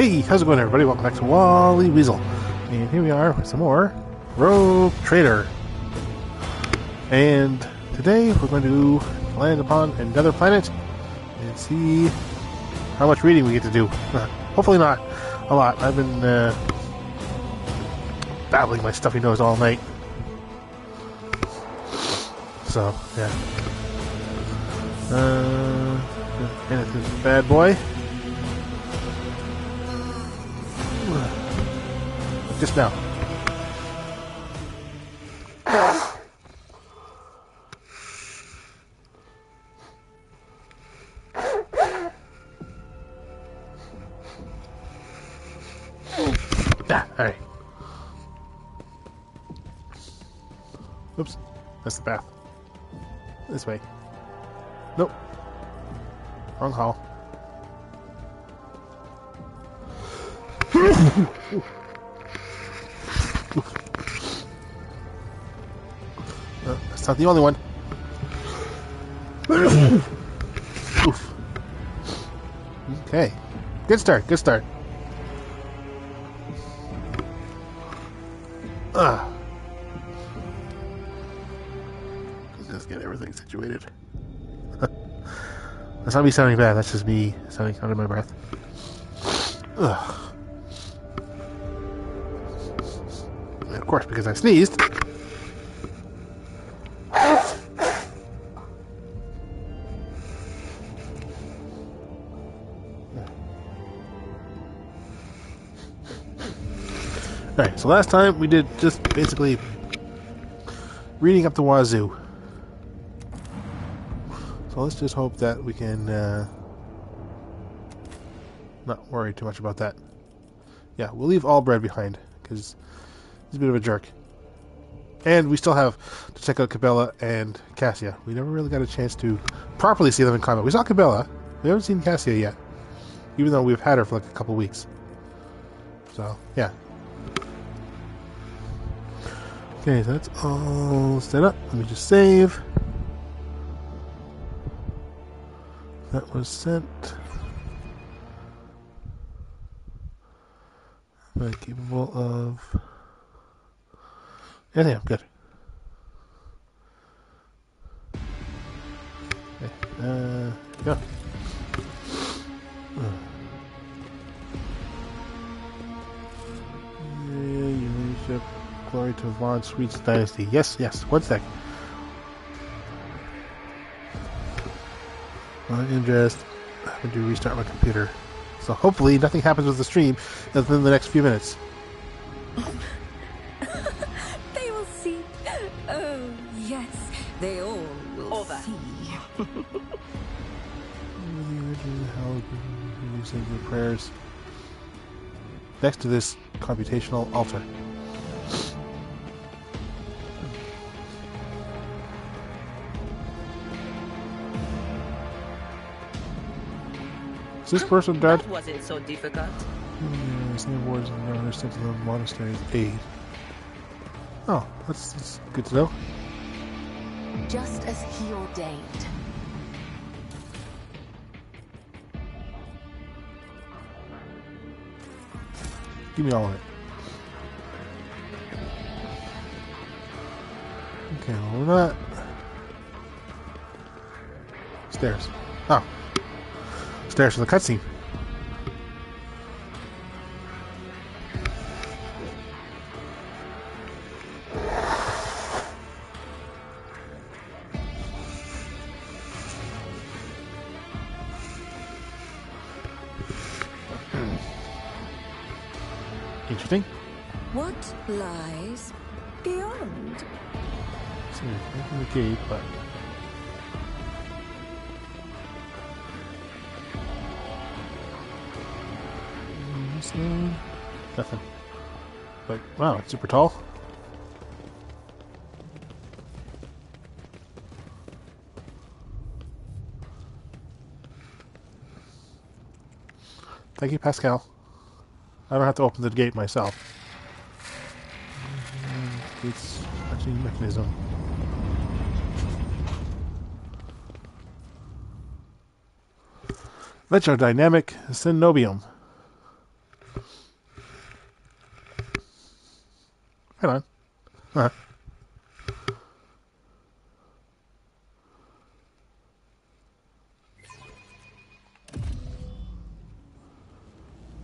Hey, how's it going, everybody? Welcome back to Wally Weasel. And here we are with some more Rogue Trader. And today we're going to land upon another planet and see how much reading we get to do. Hopefully not a lot. I've been babbling my stuffy nose all night. So, yeah. And it's this bad boy. Just now. Alright. Oops. That's the path. This way. Nope. Wrong hall. That's not the only one. Oof. Okay. Good start, good start. Let's just get everything situated. That's not me sounding bad, that's just me sounding under my breath. Ugh. And of course, because I sneezed. Alright, so last time we did just basically reading up the wazoo. So let's just hope that we can not worry too much about that. Yeah, we'll leave Albrecht behind, because he's a bit of a jerk. And we still have to check out Cabela and Cassia. We never really got a chance to properly see them in combat. We saw Cabela, we haven't seen Cassia yet, even though we've had her for like a couple weeks. So, yeah. Okay, so that's all set up. Let me just save. That was sent. Am I capable of... Yeah, good. Okay, go. Leadership, glory to Von Sweet's dynasty. Yes, yes. 1 sec. I'm just having to restart my computer. So hopefully nothing happens with the stream within the next few minutes. They will see. Oh, yes. They all will see. Using your prayers next to this computational altar. Is this person dead? That wasn't so difficult. Same words and never sent to the monastery's aid. Oh, that's good to know. Just as he ordained. Give me all of it. Okay, well, we're not... Stairs. Oh. Stairs for the cutscene. Interesting. What lies beyond? So, open the gate, but... Nothing. But, wow, it's super tall. Thank you, Pascal. I don't have to open the gate myself. Gate's actually mechanism. Electrodynamic synobium. Right on. Huh.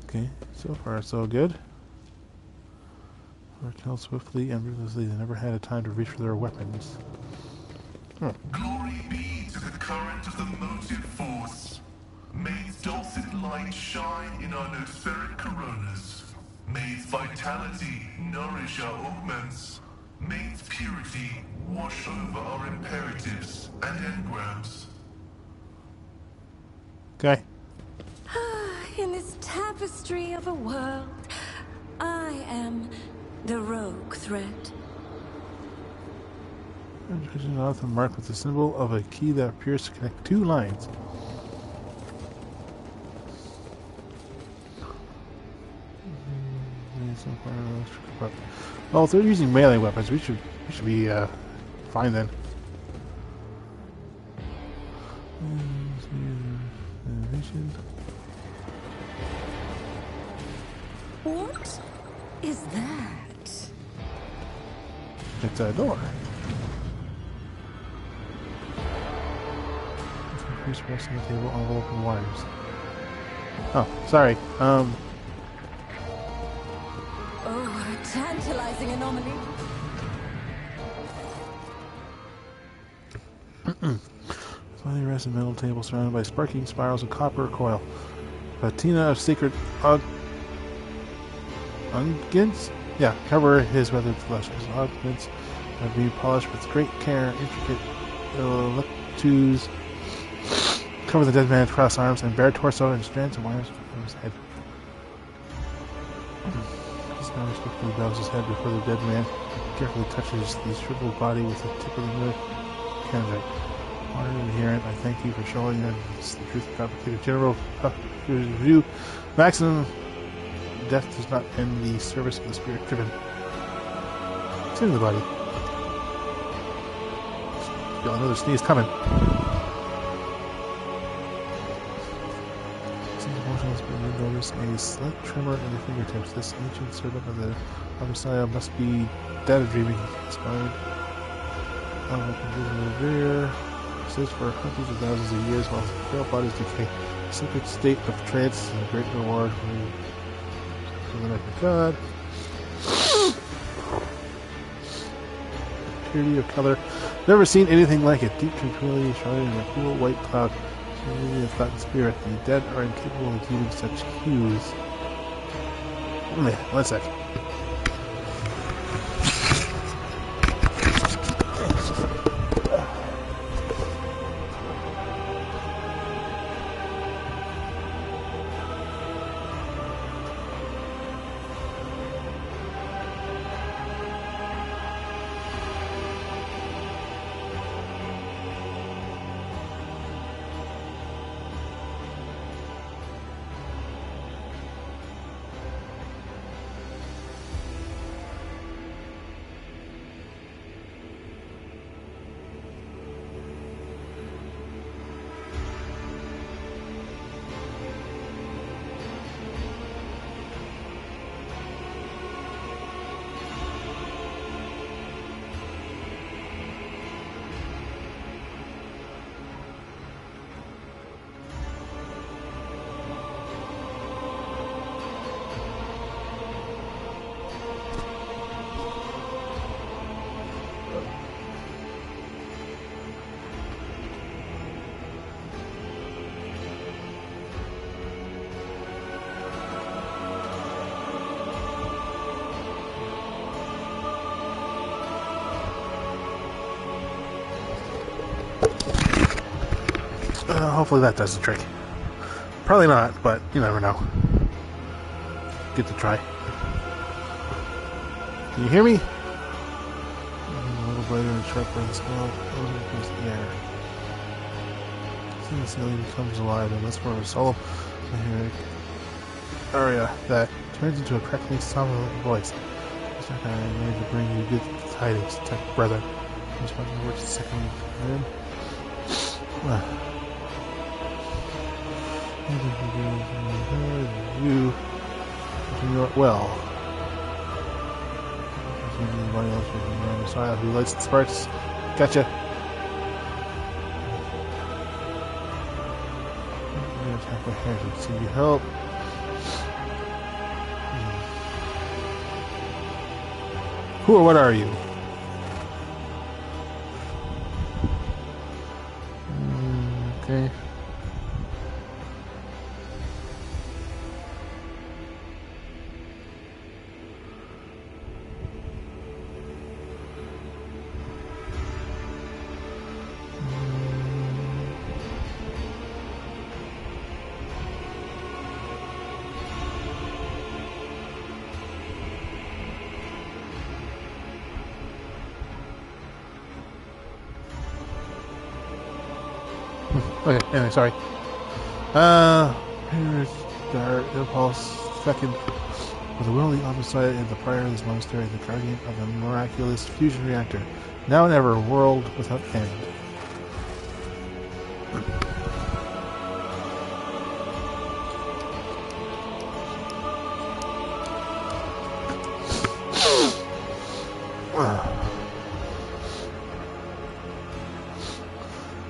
Okay, so far so good. Raquel swiftly and ruthlessly, they never had a time to reach for their weapons. Glory be to the current of the motive force. May its dulcet light shine in our nospheric coronas. May its vitality nourish our augments. May its purity wash over our imperatives and engrams. Okay. In this tapestry of a world, I am the rogue thread. Inscription on the marked with the symbol of a key that appears to connect two lines. Well, if they're using melee weapons, we should be fine then. What is that? It's a door. Increase rest on the table, envelope, and wires. Oh, sorry. Oh, what a tantalizing anomaly. Finally rests a metal table surrounded by sparking spirals of copper coil. Patina of sacred unguents? Yeah, cover his weathered flesh. His augments are being polished with great care. Intricate electus cover the dead man's crossed arms and bare torso and strands of wires from his head. This man swiftly bows his head before the dead man and carefully touches the shriveled body with the tip of the hand. Honored adherent, I thank you for showing us the truth of complicated general review. Maximum death does not end the service of the spirit driven. It's in the body. Feel another sneeze coming. Since emotions but you notice a slight tremor in your fingertips. This ancient servant of the Messiah must be data dreaming. Inspired. Revere exists for hundreds of thousands of years while frail bodies decay. A secret state of trance is a great reward for the of God. Purity of color. Never seen anything like it. Deep tranquility shrouded in a cool white cloud. Serenity of thought and spirit. The dead are incapable of giving such hues. One sec. Hopefully that does the trick. Probably not, but you never know. Get to try. Can you hear me? A little brighter and sharper and smell across the air. Seeing the ceiling becomes alive and less more of a solemn Heinrix aria that turns into a crackling, somber voice. It's like I made to bring you good tidings, tech brother. Just fucking works the second man. You well. Using the body illustrated on the side who lights the sparks. Gotcha. I'm gonna attack my heritage. See you help. Who or what are you? Okay. Okay, anyway, sorry. Here's our impulse second. With the will of the opposite and the prior of this monastery, the guardian of the miraculous fusion reactor. Now and ever, world without end.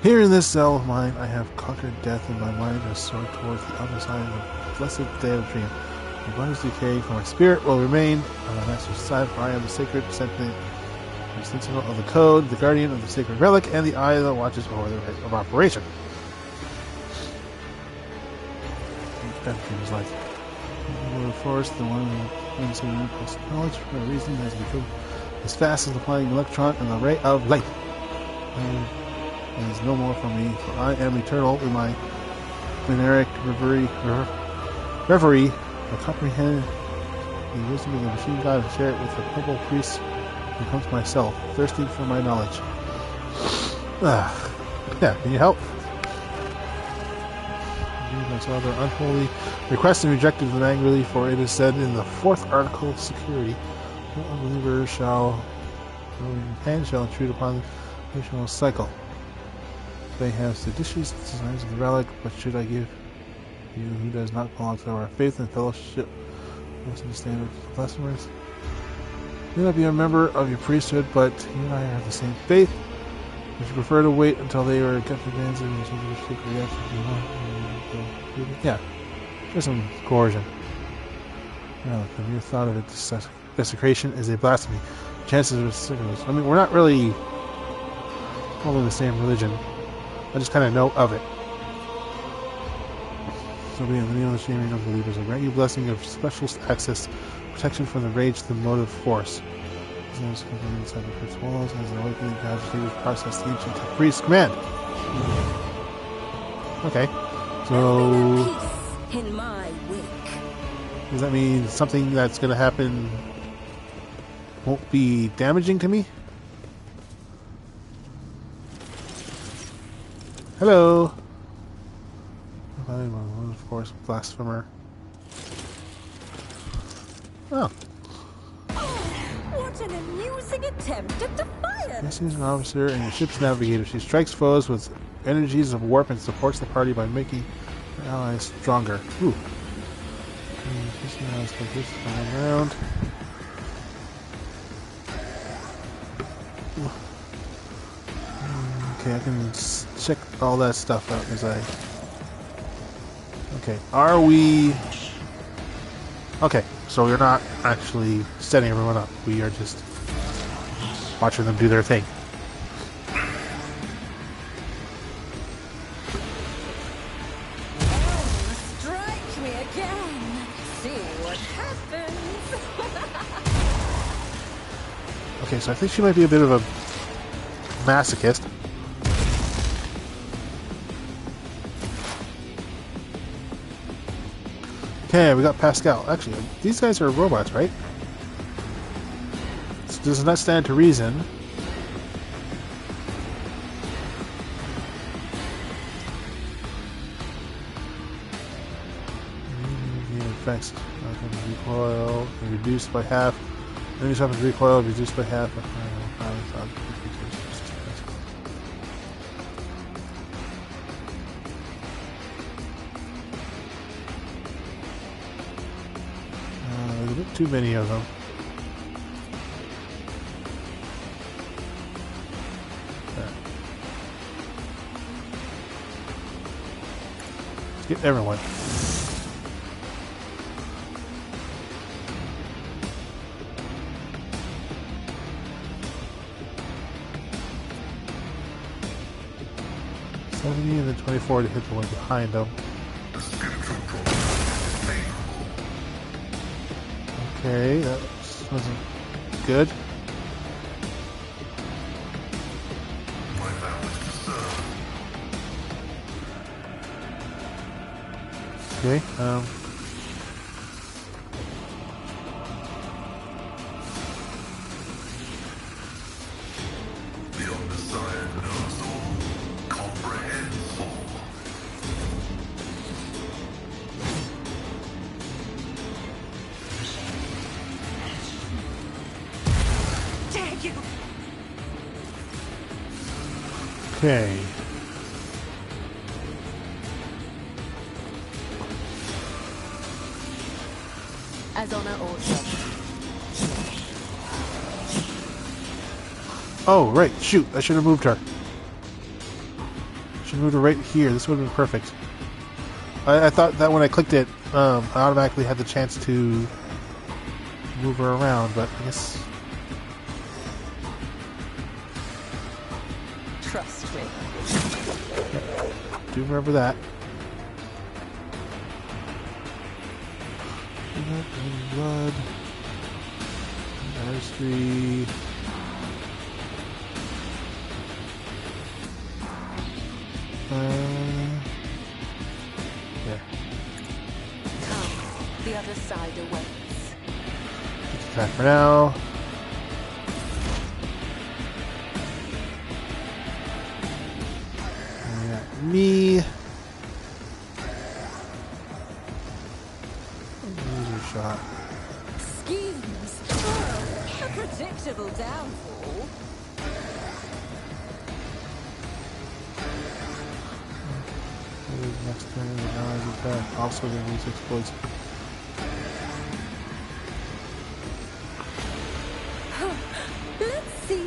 Here in this cell of mine, I have conquered death, and my mind has soared towards the other side of the blessed day of dream. My body is decaying, for my spirit will remain on my master's side, for I am the sacred sentinel of the code, the guardian of the sacred relic, and the eye that watches over the rate of operation. Everything is like the force, the one who wins the impulse knowledge for a reason has become as fast as applying electron and the ray of light. It is no more from me, for I am eternal in my Heinrix reverie. I comprehend the wisdom of the machine god and share it with the purple priest who becomes myself, thirsting for my knowledge. Yeah, can you help? I saw their unholy request and rejected them angrily, for it is said in the 4th article of security, no unbeliever shall intrude upon the national cycle. They have seditious designs of the relic, but should I give you who does not belong to our faith and fellowship? Must understand with blasphemers. You may not be a member of your priesthood, but you and I have the same faith. Would you prefer to wait until they are gut demands and take reaction to yeah, just some coercion. Well, the mere thought of its desecration is a blasphemy. Chances of sickness. I mean, we're not really following the same religion. I just kind of know of it. So be in the name of the shaming of believers, I grant you blessing of special access, protection from the rage of the motive force. As inside the first walls, as the awakening God's figures process the ancient priest's command. Okay. So in my wake. Does that mean something that's gonna happen won't be damaging to me? Hello. Of course, blasphemer. Oh. What an amusing attempt at defiance! Yes, she's an officer and your ship's navigator. She strikes foes with energies of warp and supports the party by making her allies stronger. Ooh. Around. Okay, I can check all that stuff out as I... Okay, are we... Okay, so we're not actually setting everyone up. We are just watching them do their thing. Strike me again. See what happens. Okay, so I think she might be a bit of a masochist. Okay, we got Pascal. Actually, these guys are robots, right? So does not stand to reason. Effects. Recoil reduced by half. Enemies weapons recoil reduced by half. Too many of them. Get everyone. And then 24 to hit the one behind them. Okay, that wasn't good. Okay, okay. As on our order. Oh, right. Shoot. I should have moved her. Should have moved her right here. This would have been perfect. I thought that when I clicked it, I automatically had the chance to move her around, but I guess... Trust me. Do remember that. Blood. There's 3. There. Come, the other side awaits. Just attack for now. Me. Laser shot. Schemes. Oh, a predictable downfall. Next turn, the allies attack. Also, the use exploits. Let's see.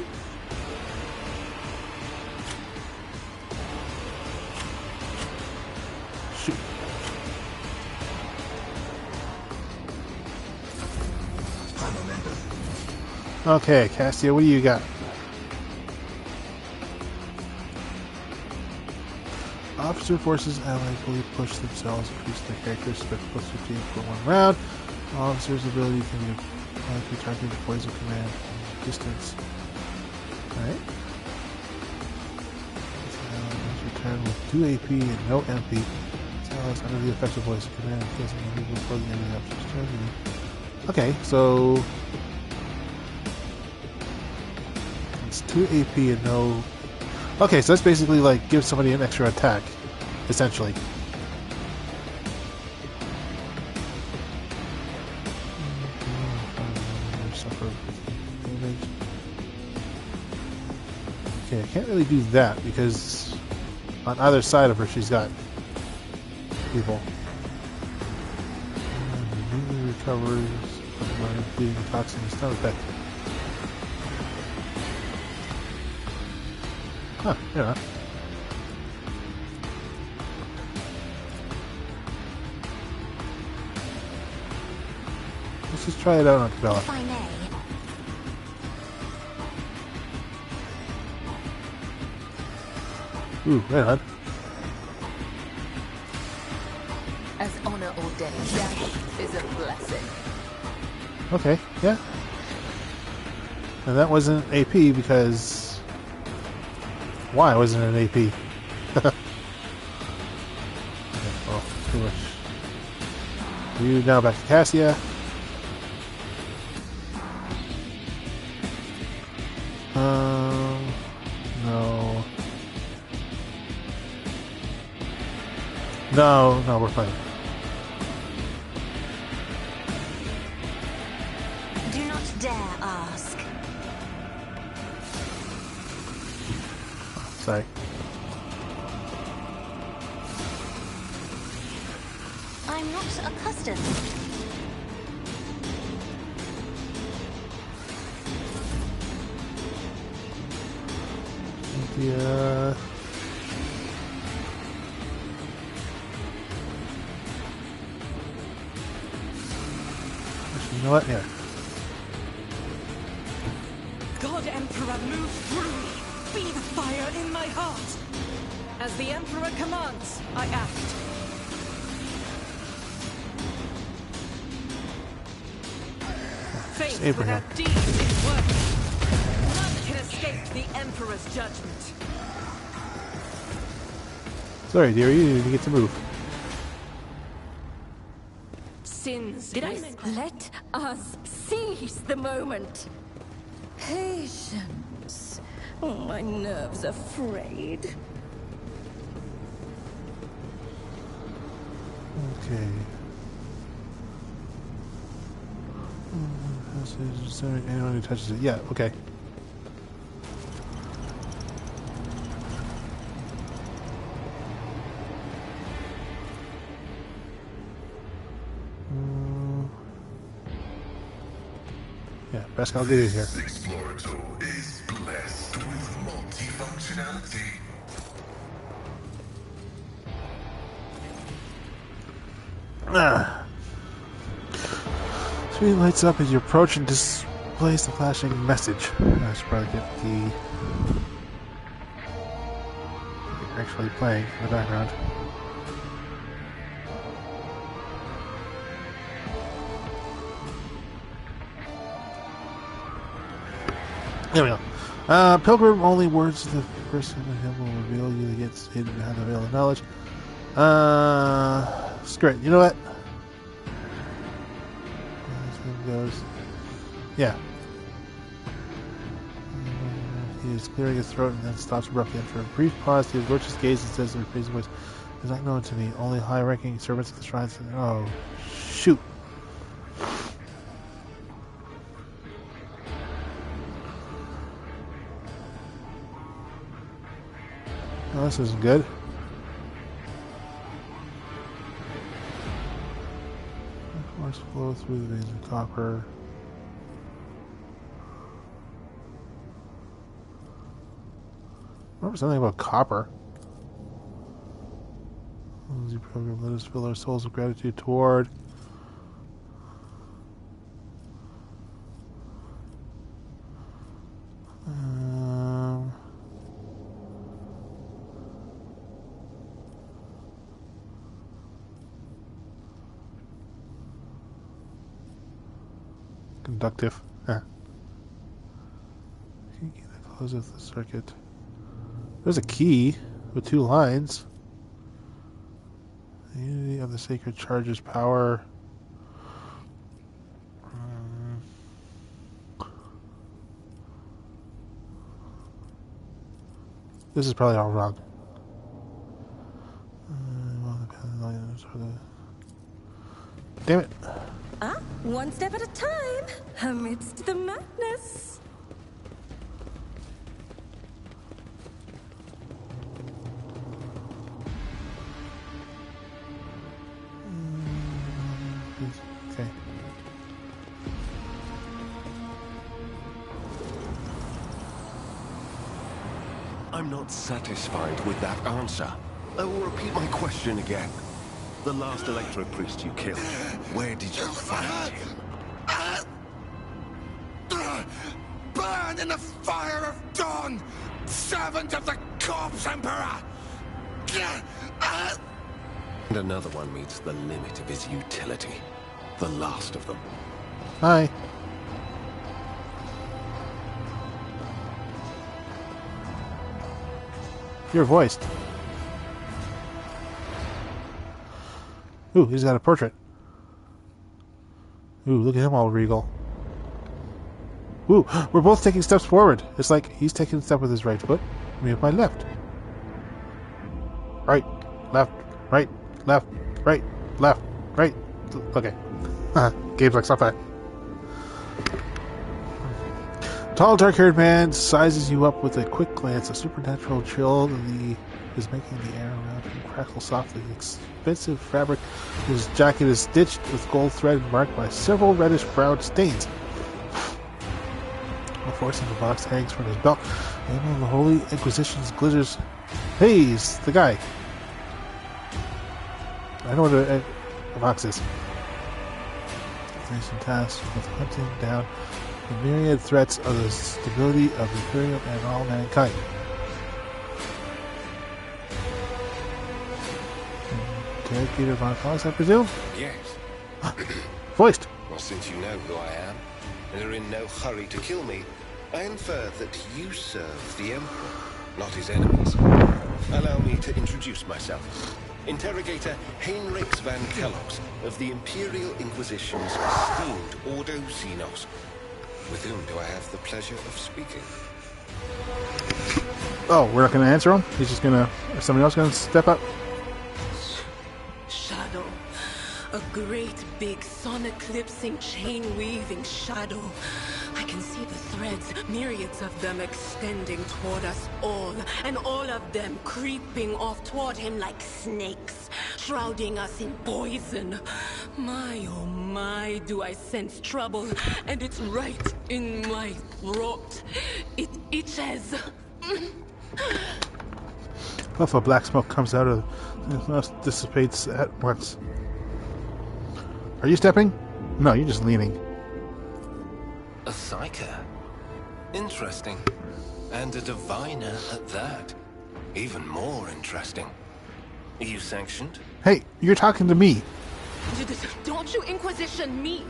Shoot. Okay, Cassia, what do you got? Officer forces allies fully push themselves, increase their character spec plus 15 for 1 round. Officer's ability can be applied to targeting points of command from distance. Alright. Return with 2 AP and no MP. Allies under the effective voice of command kills enemy before the enemy officer's turn. Okay, so it's 2 AP and no. Okay, so that's basically like give somebody an extra attack, essentially. Okay, I can't really do that because on either side of her she's got people. Immediately recovers from bleeding toxin. It's not effective. Huh, yeah. Let's just try it out on Cabela. If I may. Ooh, right on. As honor ordained, death is a blessing. Okay, yeah. And that wasn't AP because... Why wasn't it an AP? Okay, well, too much. You now back to Cassia. No. No, we're fine. Do not dare ask. Sorry. I'm not accustomed. Yeah. Actually, you know what? Here. God Emperor, move through me. Be the fire in my heart. As the Emperor commands, I act. Faith Abraham. without deeds is worthless. None can escape the Emperor's judgment. Sorry, dear, you didn't get to move. Sins. Did I let us seize the moment? Patience. Oh, my nerves are frayed. Okay. Anyone who touches it. Yeah, okay. Yeah, best I'll get it here. This Explorator is blessed with multifunctionality. Screen lights up as you approach and displays the flashing message. I should probably get the actually playing in the background. There we go. Pilgrim, only words of the person of him will reveal you that gets hidden behind the veil of knowledge. Screw it. You know what? This one goes. Yeah. He is clearing his throat and then stops abruptly. After a brief pause, he averts his gaze and says in a crazy voice, "It is not known to me. Only high-ranking servants of the shrines." Oh, shoot. Oh, this isn't good. Force flow through the veins of copper. Remember something about copper. As you program, let us fill our souls with gratitude toward. Conductive. Huh. Key that closes the circuit. There's a key with 2 lines. The unity of the sacred charges power. This is probably all wrong. Damn it. One step at a time, amidst the madness. Okay. I'm not satisfied with that answer. I will repeat my question again. The last Electro Priest you killed, where did you find him? Burn in the fire of dawn, servant of the corpse emperor! And another one meets the limit of his utility. The last of them. Hi. You're voiced. Ooh, he's got a portrait. Ooh, look at him all regal. Ooh, we're both taking steps forward. It's like he's taking a step with his right foot, me with my left. Right, left, right, left, right, left, right. Okay. Gabe's like, stop that. Tall, dark-haired man sizes you up with a quick glance. A supernatural chill is making the air around him crackle softly. Expensive fabric, his jacket is stitched with gold thread marked by several reddish-brown stains. A force in the box hangs from his belt. The emblem of the Holy Inquisition's glitters. Hey, he's the guy. I know what a box is. facing tasks with hunting down the myriad threats of the stability of the Imperium and all mankind. Interrogator Von Claus, I presume? Yes. Voiced. Well, since you know who I am, and are in no hurry to kill me, I infer that you serve the Emperor, not his enemies. Allow me to introduce myself. Interrogator Heinrix van Kellogg's of the Imperial Inquisition's esteemed Ordo Xenos. With whom do I have the pleasure of speaking? Oh, we're not going to answer him? He's just going to... Is somebody else going to step up? Shadow. A great big sun-eclipsing, chain-weaving shadow. I can see the threads, myriads of them extending toward us all, and all of them creeping off toward him like snakes, shrouding us in poison. My, oh my, do I sense trouble, and it's right in my throat. It itches. Puff of black smoke comes out of the dissipates at once. Are you stepping? No, you're just leaning. A psyker. Interesting. And a diviner at that. Even more interesting. Are you sanctioned? Hey, you're talking to me. Don't you Inquisition me!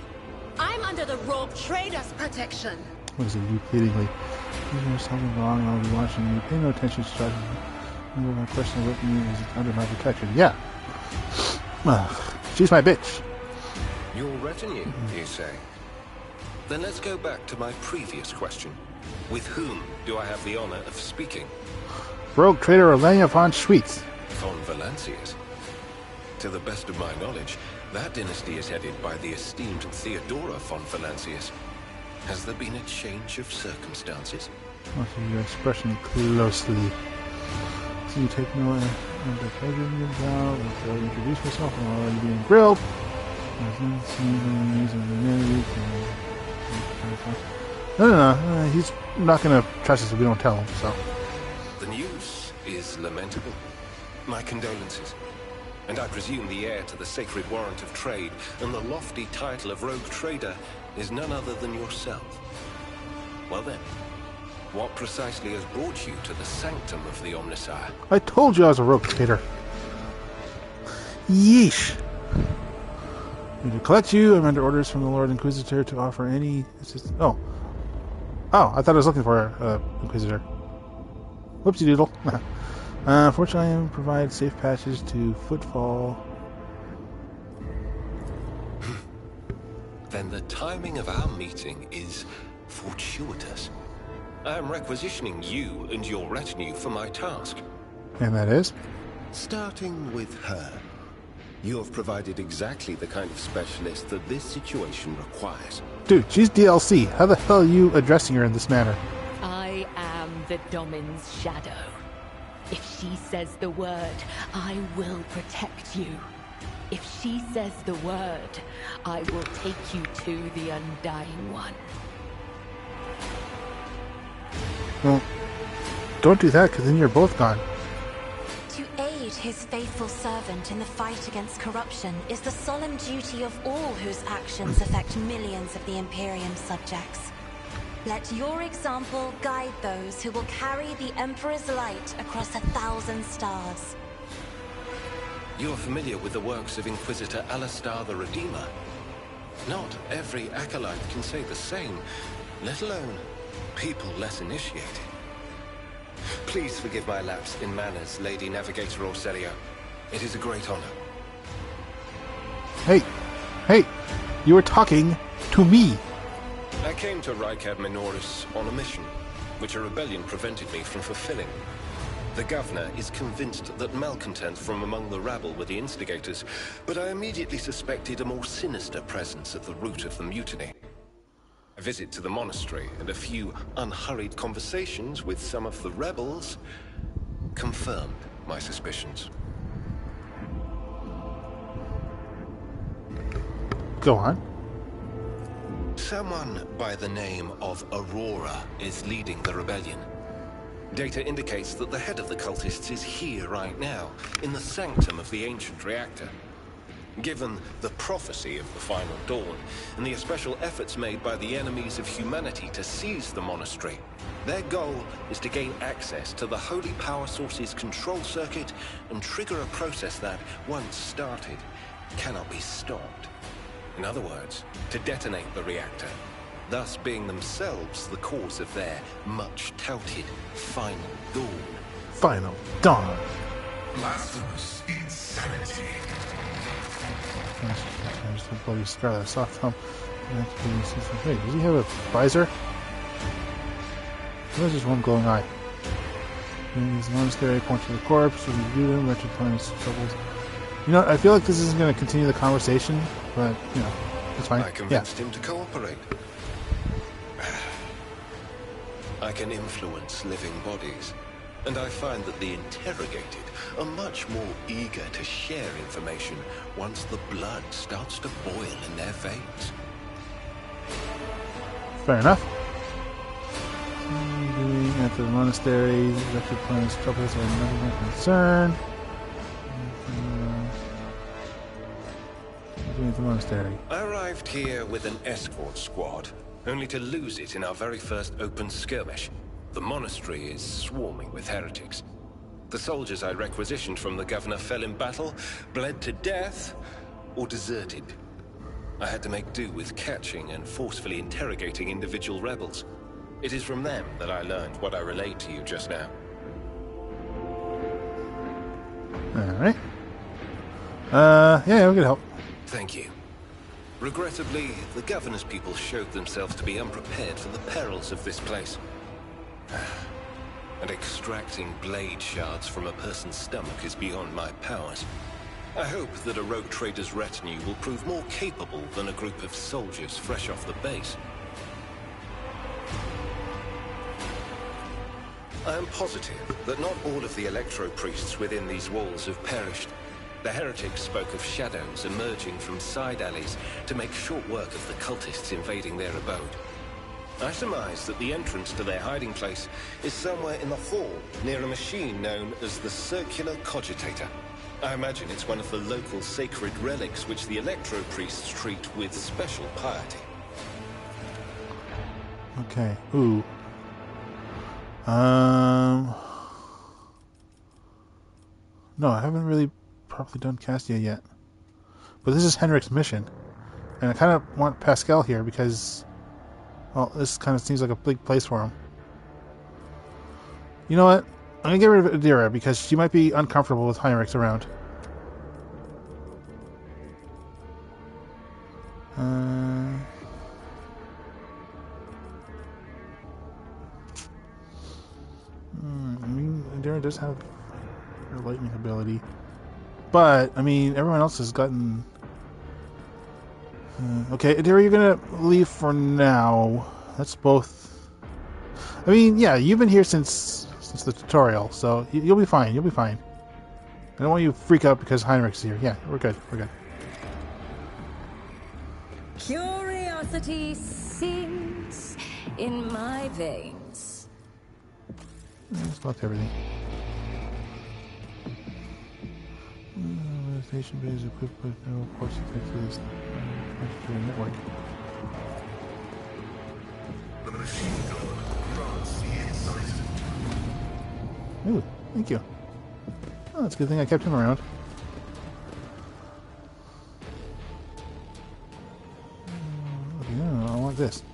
I'm under the Rogue Trader's protection! What is it, you pleadingly? If there's something wrong, I'll be watching you. Pay no attention to striking me. Remember, my personal retinue is under my protection. Yeah. She's my bitch. Your retinue, you say? Then let's go back to my previous question. With whom do I have the honor of speaking? Rogue Trader Elena von Schweetz. Von Valancius. To the best of my knowledge, that dynasty is headed by the esteemed Theodora von Valancius. Has there been a change of circumstances? Watching your expression closely. So you take no under pleasure in your vow, until you introduce yourself and while you're being grilled. No. He's not going to trust us if we don't tell him, so. The news is lamentable. My condolences. And I presume the heir to the sacred warrant of trade and the lofty title of Rogue Trader is none other than yourself. Well then, what precisely has brought you to the sanctum of the Omnissiah? I told you I was a Rogue Trader. Yeesh. To collect you, I'm under orders from the Lord Inquisitor to offer any assistance. Oh, I thought I was looking for Inquisitor. Whoopsie doodle. Fortunately, I am provide safe passage to Footfall. Then the timing of our meeting is fortuitous. I am requisitioning you and your retinue for my task. And that is? Starting with her. You have provided exactly the kind of specialist that this situation requires. Dude, she's DLC. How the hell are you addressing her in this manner? I am the Domin's shadow. If she says the word, I will protect you. If she says the word, I will take you to the Undying One. Well, don't do that, because then you're both gone. To aid his faithful servant in the fight against corruption is the solemn duty of all whose actions affect millions of the Imperium subjects. Let your example guide those who will carry the Emperor's light across 1,000 stars. You are familiar with the works of Inquisitor Alistar the Redeemer. Not every acolyte can say the same, let alone people less initiated. Please forgive my lapse in manners, Lady Navigator Orselio. It is a great honor. Hey, you were talking to me. I came to Rykad Minoris on a mission, which a rebellion prevented me from fulfilling. The governor is convinced that malcontents from among the rabble were the instigators, but I immediately suspected a more sinister presence at the root of the mutiny. A visit to the monastery and a few unhurried conversations with some of the rebels confirmed my suspicions. Go on. Someone by the name of Aurora is leading the rebellion. Data indicates that the head of the cultists is here right now, in the sanctum of the ancient reactor. Given the prophecy of the final dawn, and the especial efforts made by the enemies of humanity to seize the monastery, their goal is to gain access to the holy power source's control circuit and trigger a process that, once started, cannot be stopped. In other words, to detonate the reactor, thus being themselves the cause of their much-touted final dawn. Final dawn. Blasphemous insanity. There's the bloody scarlet soft hump. Wait, does he have a visor? There's just one glowing eye. He's the monastery, point to the corpse, when you do them, wretched planets, troubles. You know, I feel like this isn't going to continue the conversation, but, you know, it's fine. I convinced him to cooperate. I can influence living bodies, and I find that the interrogated are much more eager to share information once the blood starts to boil in their veins. Fair enough. After the monasteries, wretched planets, troubles are never my concern. At the monastery. I arrived here with an escort squad, only to lose it in our very first open skirmish. The monastery is swarming with heretics. The soldiers I requisitioned from the governor fell in battle, bled to death, or deserted. I had to make do with catching and forcefully interrogating individual rebels. It is from them that I learned what I relayed to you just now. Alright. Yeah, we can help. Thank you. Regrettably, the governor's people showed themselves to be unprepared for the perils of this place. And extracting blade shards from a person's stomach is beyond my powers. I hope that a rogue trader's retinue will prove more capable than a group of soldiers fresh off the base. I am positive that not all of the electro-priests within these walls have perished. The heretics spoke of shadows emerging from side alleys to make short work of the cultists invading their abode. I surmise that the entrance to their hiding place is somewhere in the hall, near a machine known as the Circular Cogitator. I imagine it's one of the local sacred relics which the electro-priests treat with special piety. Okay. Ooh. No, I haven't really properly done Cassia yet. But this is Heinrix's mission. And I kind of want Pascal here because, well, this kind of seems like a big place for him. You know what? I'm going to get rid of Adira because she might be uncomfortable with Heinrix around. I mean, Adira does have her lightning ability. But, I mean, everyone else has gotten... okay, Adira, you're going to leave for now. That's both... I mean, yeah, you've been here since the tutorial, so you'll be fine, you'll be fine. I don't want you to freak out because Heinrix is here. Yeah, we're good, we're good. Curiosity sings in my veins. Let's lock everything. Station base equipped with no ports to this network. The machine gun grants the insight. Ooh, thank you. Oh, that's a good thing I kept him around. Okay, no, I want this.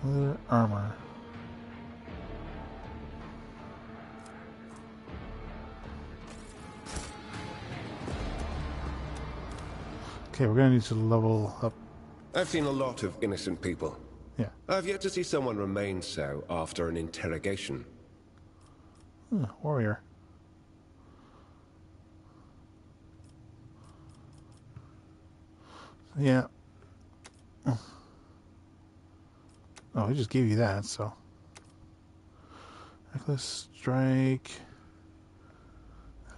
Leather armor. Okay, we're gonna need to level up. I've seen a lot of innocent people. Yeah. I've yet to see someone remain so after an interrogation. Warrior. Yeah. Oh, he just gave you that, so. Reckless strike.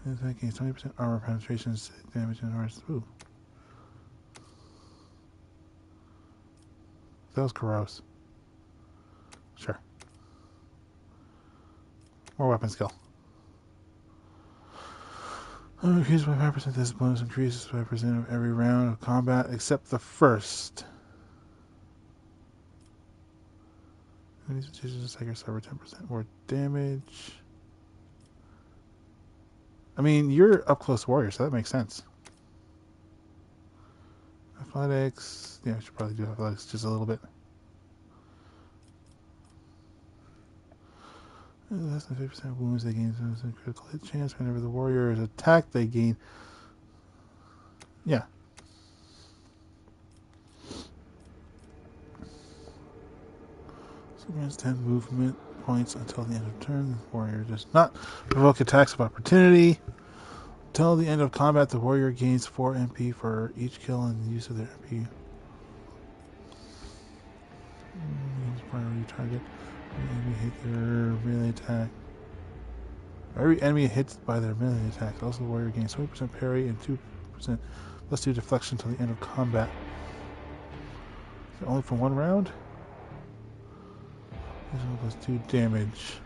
Attacking 20% armor penetration, damage and horse. Ooh. That was gross. Sure. More weapon skill. Increases by 5%. This bonus increases by 5% of every round of combat except the first. These decisions take suffer 10% more damage. I mean, you're up close warrior, so that makes sense. Athletics. Yeah, I should probably do athletics just a little bit. Less than 50% wounds they gain a critical hit chance. Whenever the warrior is attacked, they gain. Yeah. So grants 10 movement points until the end of turn. The warrior does not provoke attacks of opportunity. Until the end of combat, the warrior gains 4 MP for each kill and the use of their MP. Priority target. Enemy hit their melee attack. Every enemy hits by their melee attack. Also, the warrior gains 20% parry and 2% plus 2 deflection until the end of combat. So only for 1 round? This one plus 2 damage.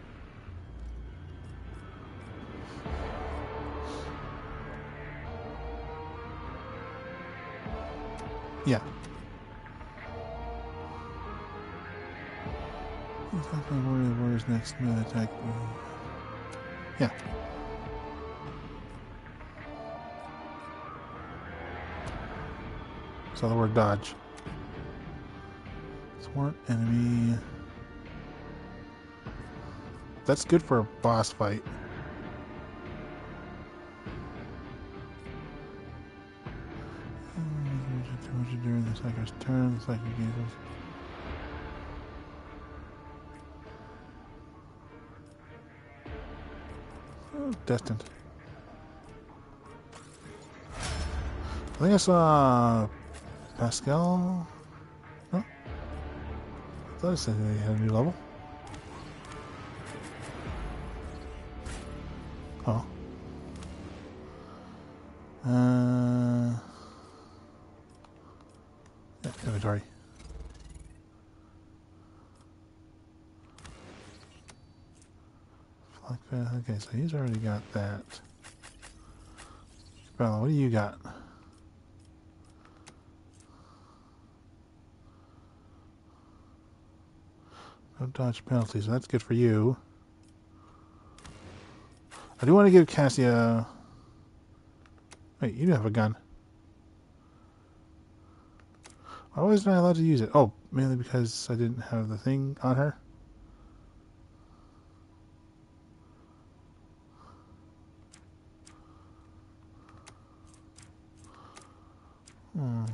Yeah. Attack by the warrior's next melee attack. Yeah. So the word dodge. Thwart enemy. That's good for a boss fight. During the psychic turn, the psychic gains. Oh, destined. I think I saw Pascal. No? I thought I said they had a new level. Oh. Yeah, inventory. Okay, so he's already got that. Bella, what do you got? No dodge penalties, so that's good for you. I do want to give Cassia... Wait, you do have a gun. Why wasn't I allowed to use it? Oh, mainly because I didn't have the thing on her? Hmm.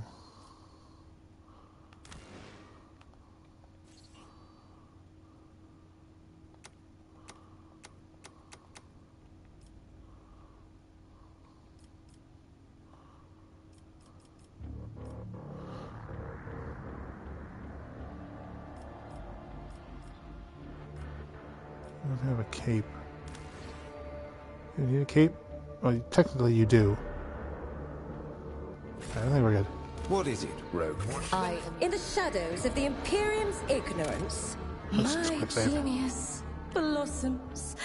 I don't have a cape. You need a cape? Well, technically you do. Okay, I think we're good. What is it, Rogue? I am in the shadows of the Imperium's ignorance. Let's just My quick save. genius blossoms.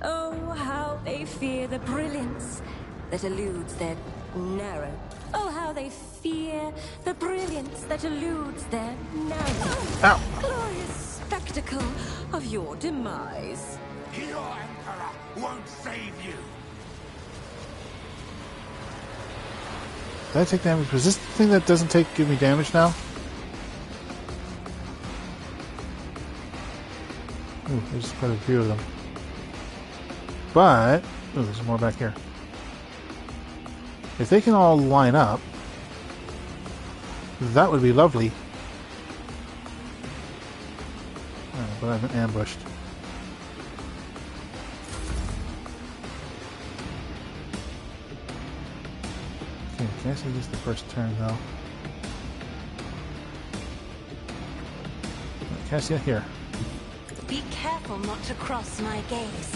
Oh, how they fear the brilliance that eludes their narrow. Oh, how they fear the brilliance that eludes their narrow. Ow! Glorious spectacle of your demise. Your Emperor won't save you. Did I take damage? Was this the thing that doesn't give me damage now? Ooh, there's quite a few of them. But, oh, there's more back here. If they can all line up, that would be lovely. But I've been ambushed. Okay, can I see just the first turn though? Can I see it here? Be careful not to cross my gaze.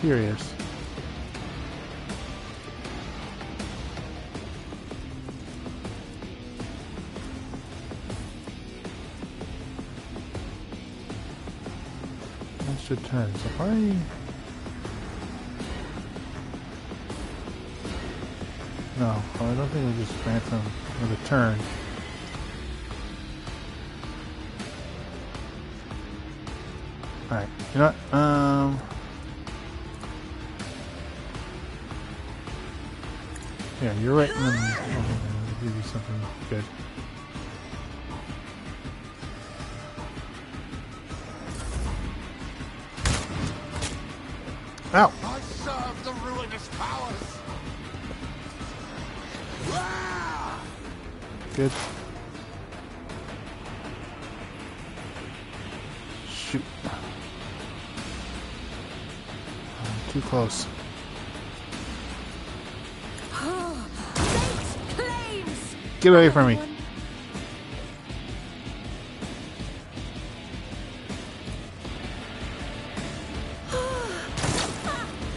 Curious. That should turn. So probably... No, I don't think we just grant them another turn. Alright, you know what? Yeah, you're right. I'll give you something good. Ow! I serve the ruinous powers. Ah! Good. Shoot. Too close. Get away from me.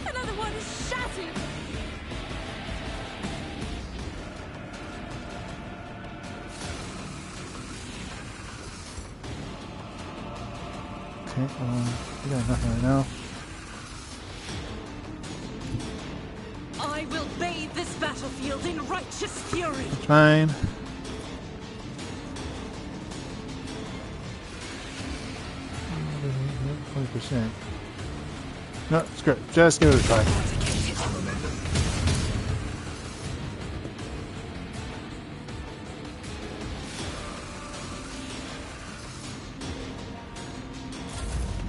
Another one is shattered. Okay, we got nothing right now. I will bathe this battlefield in righteous fury. It's fine. %. No, screw it. Just give it a try.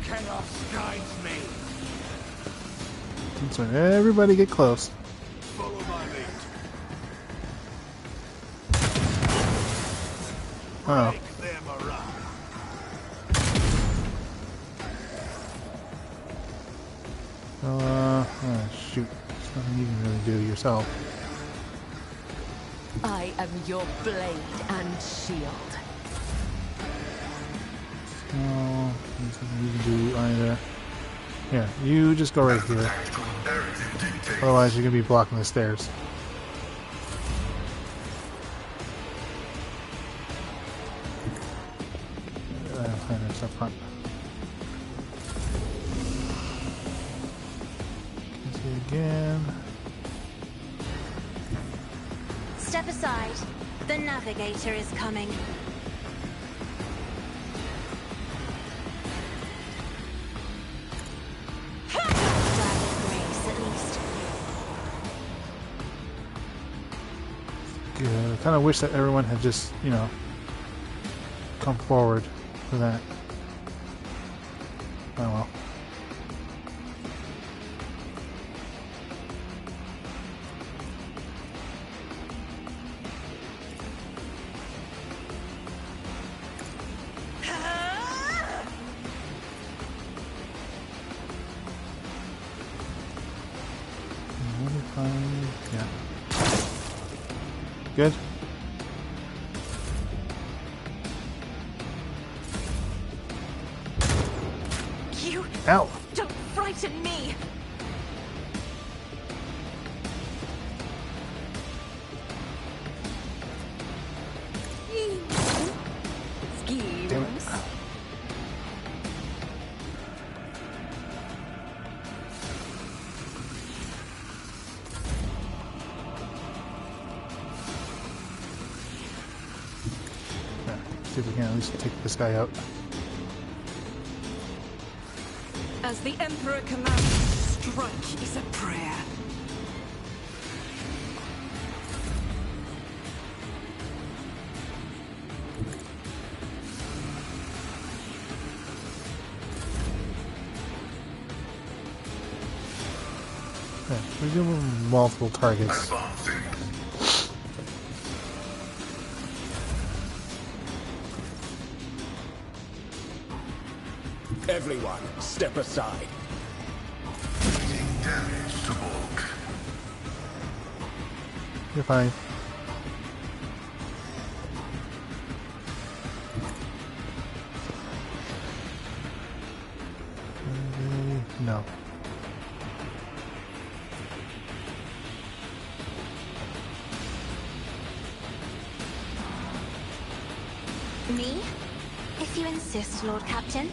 Chaos guides me. So everybody get close. Follow my lead. Oh. Break their morale. Oh, shoot. There's nothing you can really do yourself. I am your blade and shield. No, there's nothing you can do either. Yeah, you just go right here. Otherwise, you're going to be blocking the stairs. Heinrix up front. Again. Step aside. The navigator is coming. Grace, at least. Good. I kind of wish that everyone had just, you know, come forward for that. Oh well. Yeah. Good. You Ow! don't frighten me. Damn it. See if we can at least take this guy out. As the Emperor commands, strike is a prayer. Yeah, we give him multiple targets. Everyone, step aside. Taking damage to bulk. You're fine. No. Me? If you insist, Lord Captain.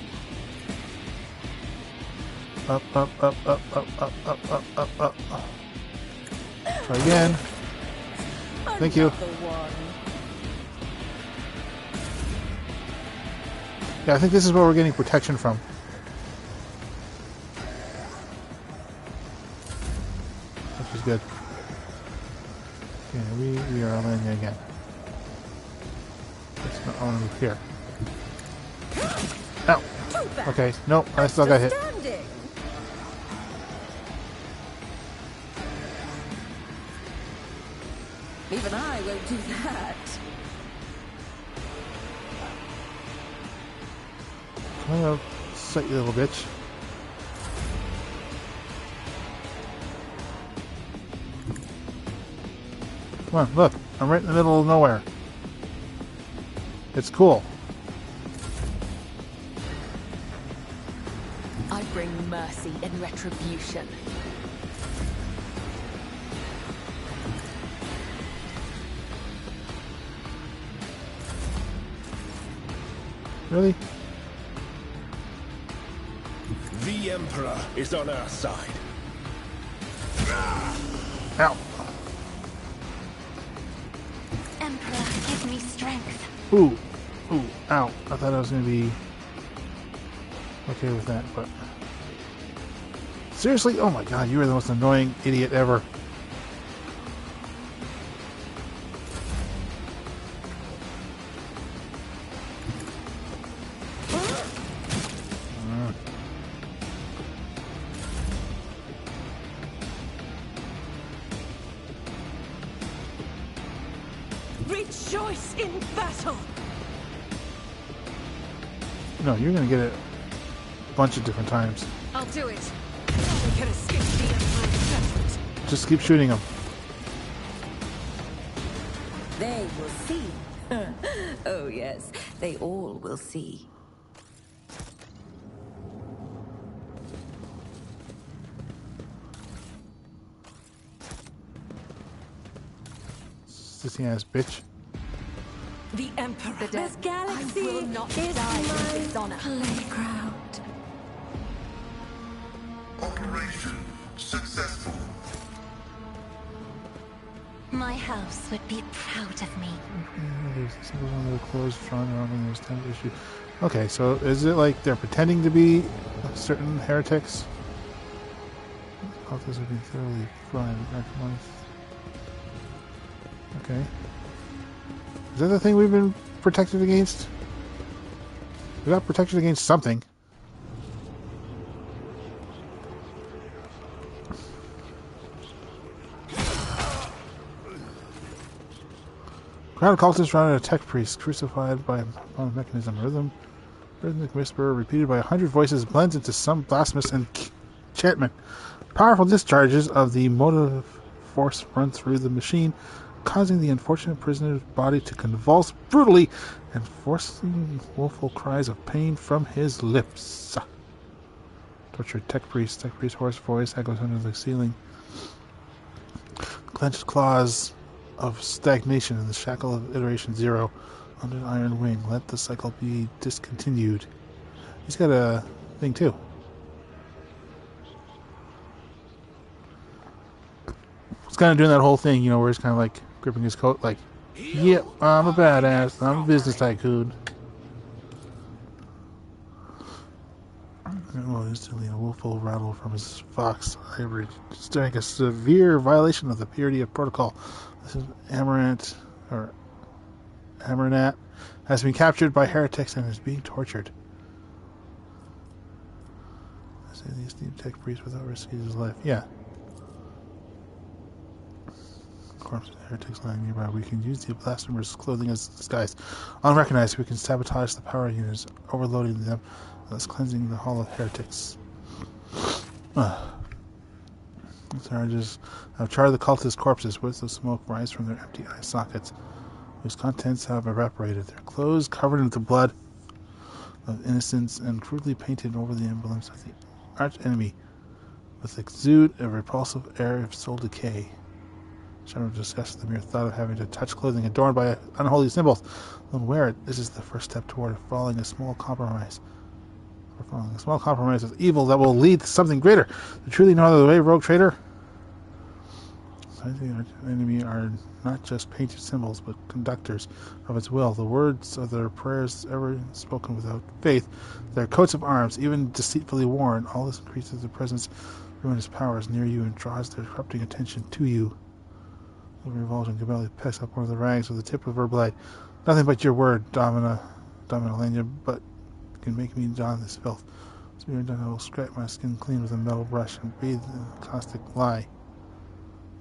Up, up, up, up, up, up, up, up, up, up. Try again. Thank you. Yeah, I think this is where we're getting protection from. Which is good. Okay, we are landing again. It's not on here. Ow! Okay, nope, I still got hit. Even I won't do that. Come on, set you little bitch. Come on, look. I'm right in the middle of nowhere. It's cool. I bring mercy and retribution. Really? The Emperor is on our side. Ow. Emperor, give me strength. Ooh. Ooh. Ow. I thought I was going to be okay with that, but... Seriously? Oh my god, you are the most annoying idiot ever. Rejoice in battle! No, you're going to get it a bunch of different times. I'll do it. We can escape the Empire's judgment. Just keep shooting them. They will see. Oh yes, they all will see. Sissy ass bitch. The Emperor. The dead. This galaxy I will not is die in my dishonor. playground. Operation successful. My house would be proud of me. Okay, so is it like they're pretending to be certain heretics? This would be thoroughly fine. Okay. Is that the thing we've been protected against? We got protected against something. Crowd of cultists surrounded a tech priest, crucified by a mechanism. Rhythmic whisper, repeated by 100 voices, blends into some blasphemous enchantment. Powerful discharges of the motive force run through the machine, causing the unfortunate prisoner's body to convulse brutally and forcing woeful cries of pain from his lips. Tortured tech priest hoarse voice echoes under the ceiling. Clenched claws of stagnation in the shackle of iteration 0 under an iron wing. Let the cycle be discontinued. He's got a thing too. It's kind of doing that whole thing, you know, where he's kind of like gripping his coat like, yep, I'm a badass, I'm a business tycoon. Oh, instantly a woeful rattle from his fox ivory, stirring a severe violation of the purity of protocol. This is Amaranth, or Amaranat, has been captured by heretics and is being tortured. I say the esteemed tech priest without risking his life. Yeah. Corpses of heretics lying nearby. We can use the blasphemers' clothing as disguise. Unrecognized, we can sabotage the power units, overloading them, thus cleansing the hall of heretics. Charges have charred the cultist corpses. Wisps of smoke rise from their empty eye sockets, whose contents have evaporated. Their clothes covered in the blood of innocents and crudely painted over the emblems of the arch enemy, with exude a repulsive air of soul decay. Shadow disgusts the mere thought of having to touch clothing adorned by unholy symbols. Don't wear it. This is the first step toward following a small compromise. For A small compromise with evil that will lead to something greater. To truly know the way, rogue trader. I think our enemy are not just painted symbols, but conductors of its will. The words of their prayers ever spoken without faith. Their coats of arms, even deceitfully worn. All this increases the presence of ruinous powers near you and draws their corrupting attention to you. The revulsion Cabelli picks up one of the rags with the tip of her blade. Nothing but your word, Domina Lenya, but can make me don this filth. So you're done, I will scrape my skin clean with a metal brush and breathe the caustic lie.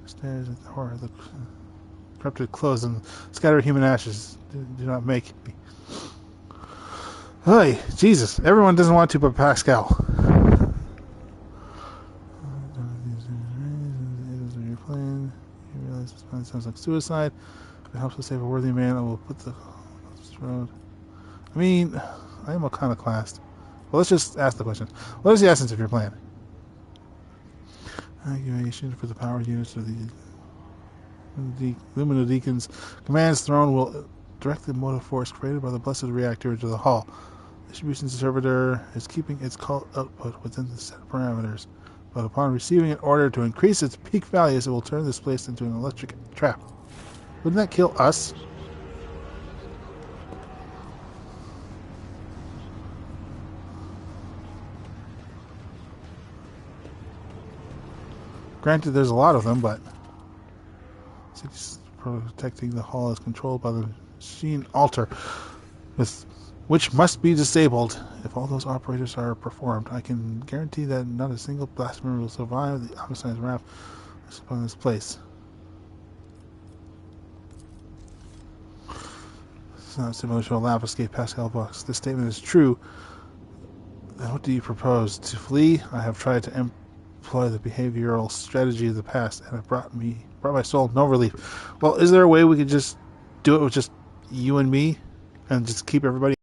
Stares at the horror of the corrupted clothes and scattered human ashes. Do not make me. Hey, Jesus! Everyone doesn't want to, but Pascal. You realize this plan sounds like suicide. If it helps to save a worthy man, I will put the road. I mean, I am iconoclast. Well, let's just ask the question. What is the essence of your plan? Activation for the power units of the Lumina Deacon's command's throne will direct the motive force created by the blessed reactor into the hull. The distribution servitor is keeping its cult output within the set parameters, but upon receiving an order to increase its peak values, it will turn this place into an electric trap. Wouldn't that kill us? Granted, there's a lot of them, but protecting the hull is controlled by the machine altar, which must be disabled if all those operators are performed. I can guarantee that not a single blasphemer will survive the homicide's wrath upon this place. It's not similar to a lab escape Pascal box. This statement is true. Then what do you propose? To flee? I have tried to employ the behavioral strategy of the past, and it brought my soul no relief. Well, is there a way we could just do it with just you and me, and just keep everybody?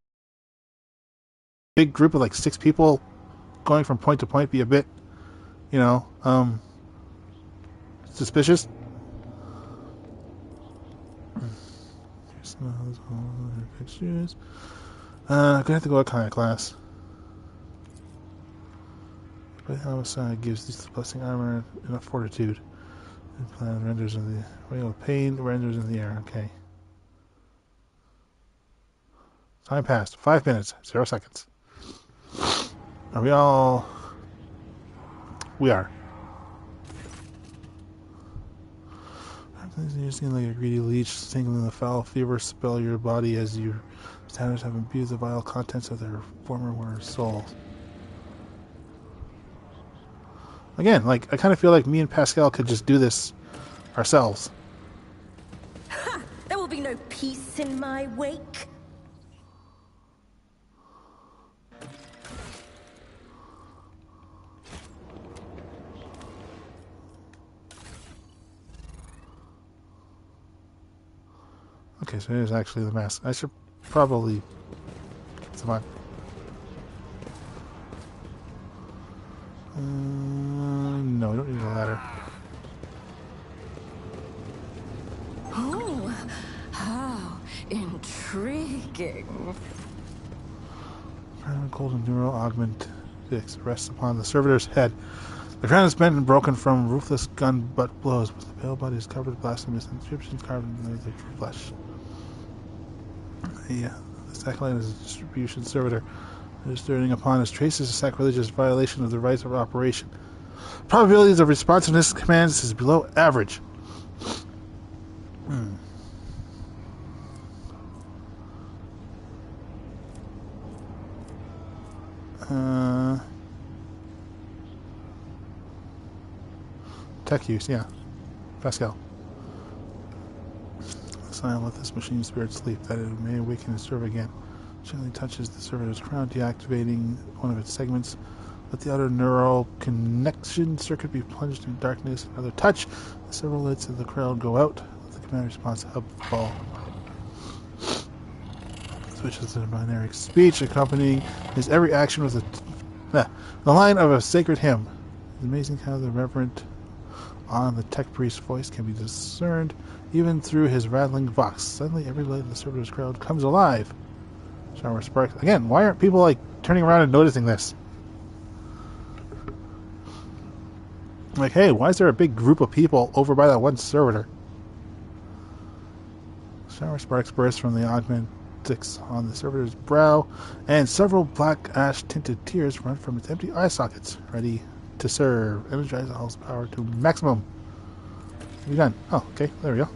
Big group of like 6 people going from point to point be a bit, suspicious. Pictures. I'm gonna have to go with kind of class. But homicide gives this blessing armor enough fortitude. And plan renders in the real pain renders in the air. Okay. Time passed. 5 minutes. 0 seconds. Are we all? We are. You seem like a greedy leech, singling the foul fever spell your body as your standards have imbued the vile contents of their former souls. Again, like, I kind of feel like me and Pascal could just do this ourselves. Ha! There will be no peace in my wake. Okay, so it is actually the mask. I should probably get some on. No, we don't need a ladder. Oh, how intriguing. Golden neural augment 6 rests upon the servitor's head. The crown is bent and broken from ruthless gun butt blows, but the pale body is covered with blasphemous inscriptions carved into the flesh. The acolyte is a distribution servitor. Registering upon his traces a sacrilegious violation of the rights of operation. Probabilities of responsiveness to commands is below average. Tech use, yeah. Pascal. Sign let this machine spirit sleep, that it may awaken and serve again. Gently touches the servitor's crown, deactivating one of its segments. Let the outer neural connection circuit be plunged in darkness. Another touch. The several lights of the crowd go out. Let the command response hub fall. Switches to binary speech, accompanying his every action with the line of a sacred hymn. It's amazing how the reverent on the tech priest's voice can be discerned even through his rattling vox. Suddenly, every light in the servitor's crowd comes alive. Shower sparks. Again, why aren't people, like, turning around and noticing this? Like, hey, why is there a big group of people over by that one servitor? Shower sparks burst from the augmentics on the servitor's brow, and several black ash-tinted tears run from its empty eye sockets, ready to serve. Energize all its power to maximum. What have you done? Oh, okay, there we go.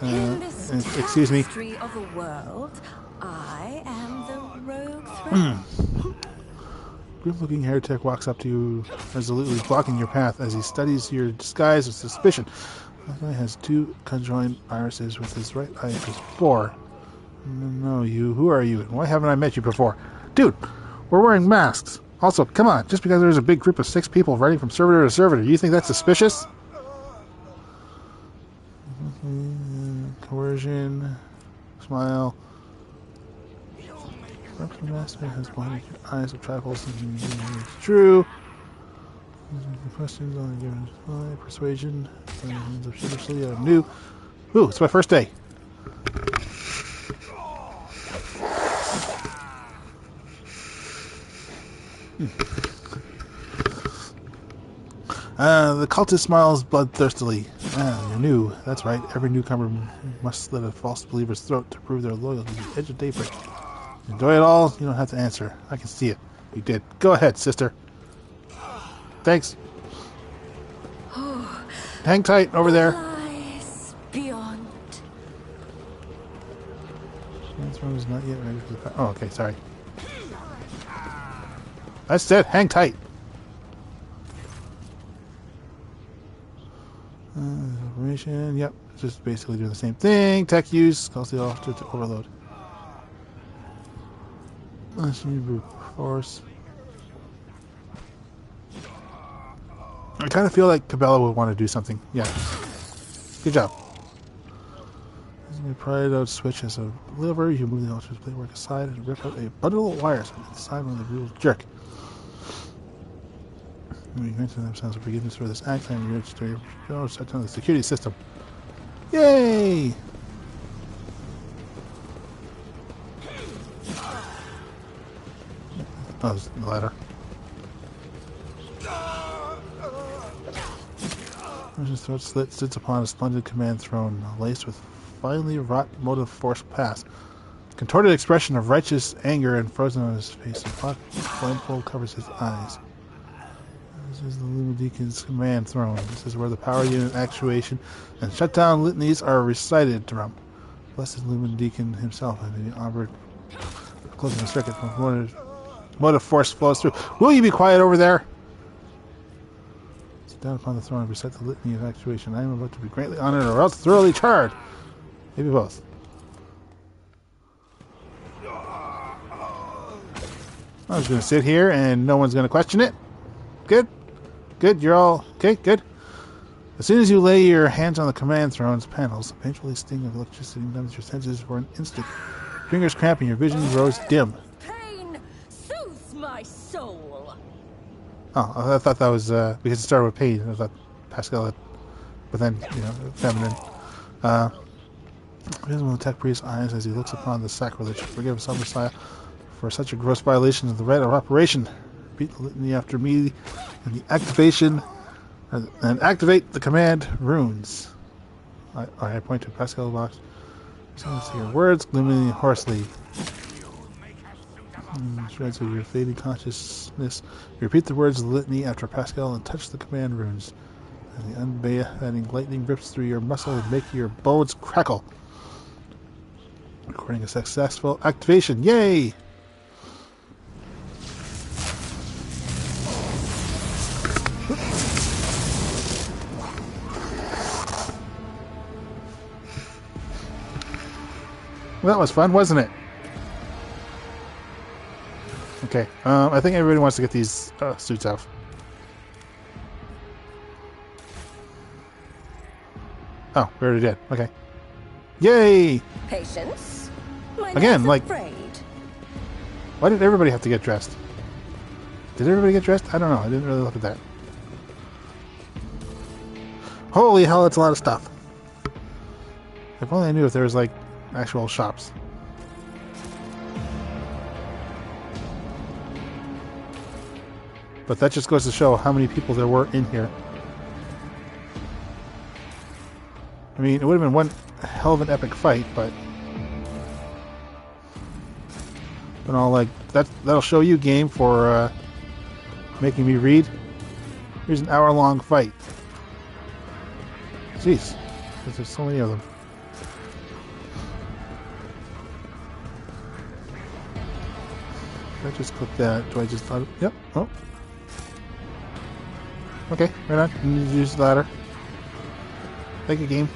In this excuse me. tapestry of a world, I am the rogue thread. Grim-looking heretic walks up to you, resolutely blocking your path as he studies your disguise with suspicion. That guy has two conjoined irises with his right eye as before. No, you. Who are you, and why haven't I met you before? Dude, we're wearing masks. Also, come on, just because there's a big group of 6 people running from servitor to servitor, you think that's suspicious? Coercion. Smile. The master has blinded your eyes with trifles thinking it's true. Questions on your display. Persuasion. Hands of sheepishly. I'm new. Ooh, it's my first day. The cultist smiles bloodthirstily. You're new. That's right. Every newcomer must slit a false believer's throat to prove their loyalty to the edge of daybreak. Enjoy it all. You don't have to answer. I can see it. You did. Go ahead, sister. Thanks. Hang tight over there. Lies beyond. Transform is not yet ready for the. Oh, okay. Sorry. I said, hang tight. Information. Yep. It's just basically doing the same thing. Tech use. Calls the officer to overload. Force. I kind of feel like Cabela would want to do something. Yeah. Good job. You pry it out switch as a lever. You move the officer's bladework aside and rip out a bundle of wires on the side when the wheels jerk. You granted themselves forgiveness for this act and you register your shut down the security system. Yay! Oh, it's the ladder. His throat slit sits upon a splendid command throne, laced with finely wrought motive force past. Contorted expression of righteous anger and frozen on his face. A black blindfold covers his eyes. This is the Lumideacon's command throne. This is where the power unit actuation and shutdown litanies are recited. Drum. Blessed Lumideacon himself and the honored closing the circuit from motive force flows through. Will you be quiet over there? Sit down upon the throne and recite the litany of actuation. I am about to be greatly honored or else thoroughly charred. Maybe both. I'm just going to sit here and no one's going to question it. Good? Good? You're all... Okay, good. As soon as you lay your hands on the command throne's panels, a painfully sting of electricity numbs your senses for an instant. Fingers cramp and your vision grows dim. Pain soothes my soul. Oh, I thought that was because it started with pain. I thought Pascal had... But then, you know, feminine. Visible tech priest's eyes as he looks upon the sacrilege. Forgive us, Messiah, for such a gross violation of the right of operation. Repeat the litany after me and the activation and activate the command runes. I point to Pascal box. So see your words gloomily hoarsely. Shreds of your fading consciousness. You repeat the words of the litany after Pascal and touch the command runes. And the unbending lightning rips through your muscle and make your bones crackle. Recording a successful activation. Yay! Well, that was fun, wasn't it? Okay, I think everybody wants to get these suits off. Oh, we already did. Okay. Yay! Patience. Again, like... Afraid. Why did everybody have to get dressed? Did everybody get dressed? I don't know. I didn't really look at that. Holy hell, that's a lot of stuff. If only I knew if there was, like, actual shops. But that just goes to show how many people there were in here. I mean, it would have been one hell of an epic fight, but... And all like that'll show you game for making me read. Here's an hour-long fight. Jeez, because there's so many of them. If I just click that, do I just... Yep, oh. Okay, right on. You need to use the ladder. Thank you, game.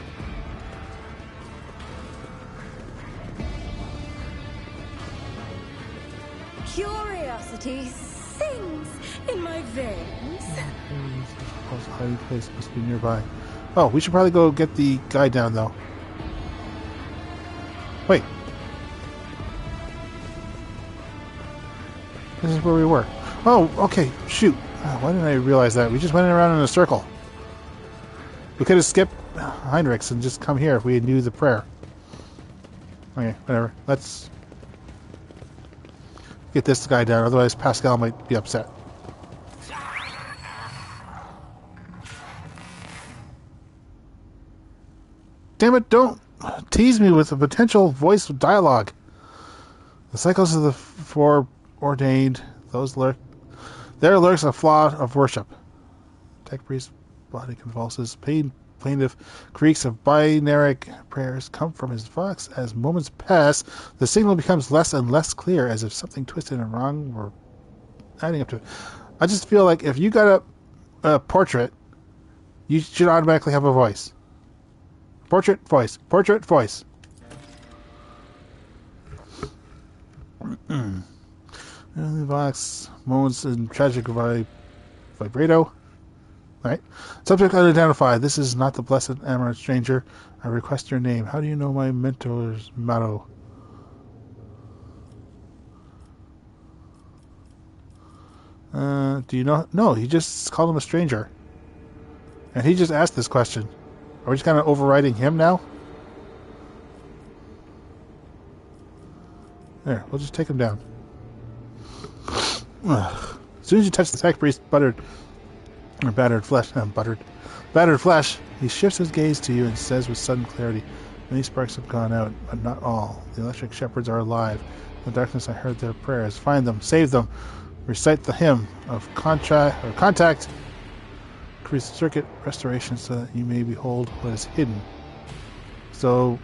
Curiosity sings in my veins. Also, hiding place must be nearby. Oh, we should probably go get the guy down, though. Wait. This is where we were. Oh, okay. Shoot. Why didn't I realize that? We just went around in a circle. We could have skipped Heinrix and just come here if we knew the prayer. Okay, whatever. Let's get this guy down. Otherwise, Pascal might be upset. Damn it, don't tease me with a potential voice of dialogue. The cycles of the foreordained, there lurks a flaw of worship. Tech priest's body convulses. Plaintive creaks of binary prayers come from his vox. As moments pass, the signal becomes less and less clear, as if something twisted and wrong were adding up to it. I just feel like if you got a portrait, you should automatically have a voice. Portrait, voice. Portrait, voice. Vox, moments in tragic vibrato. Alright. Subject unidentified. This is not the blessed Amaranth stranger. I request your name. How do you know my mentor's motto? Do you know? No, he just called him a stranger. And he just asked this question. Are we just kind of overriding him now? There, we'll just take him down. As soon as you touch the tech priest, battered flesh, he shifts his gaze to you and says with sudden clarity, "Many sparks have gone out, but not all. The electric shepherds are alive. In the darkness I heard their prayers. Find them, save them, recite the hymn of contact, increase circuit restoration so that you may behold what is hidden." So,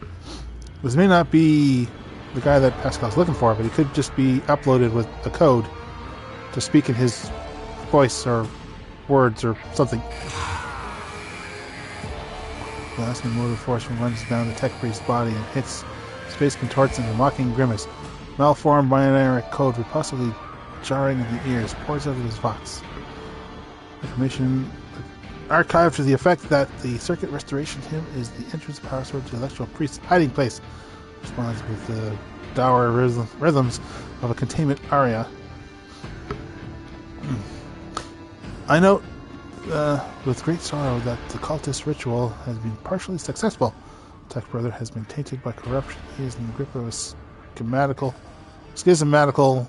this may not be the guy that Pascal's looking for, but he could just be uploaded with a code to speak in his voice or words or something. The lasting motive force runs down the tech priest's body and hits. His face contorts in a mocking grimace. Malformed binary code, repulsively jarring in the ears, pours out of his vox. Information archived to the effect that the circuit restoration hymn is the entrance power source to the electoral priest's hiding place. Responds with the dour rhythms of a containment aria. I note with great sorrow that the cultist ritual has been partially successful. Tech Brother has been tainted by corruption. He is in the grip of a schismatical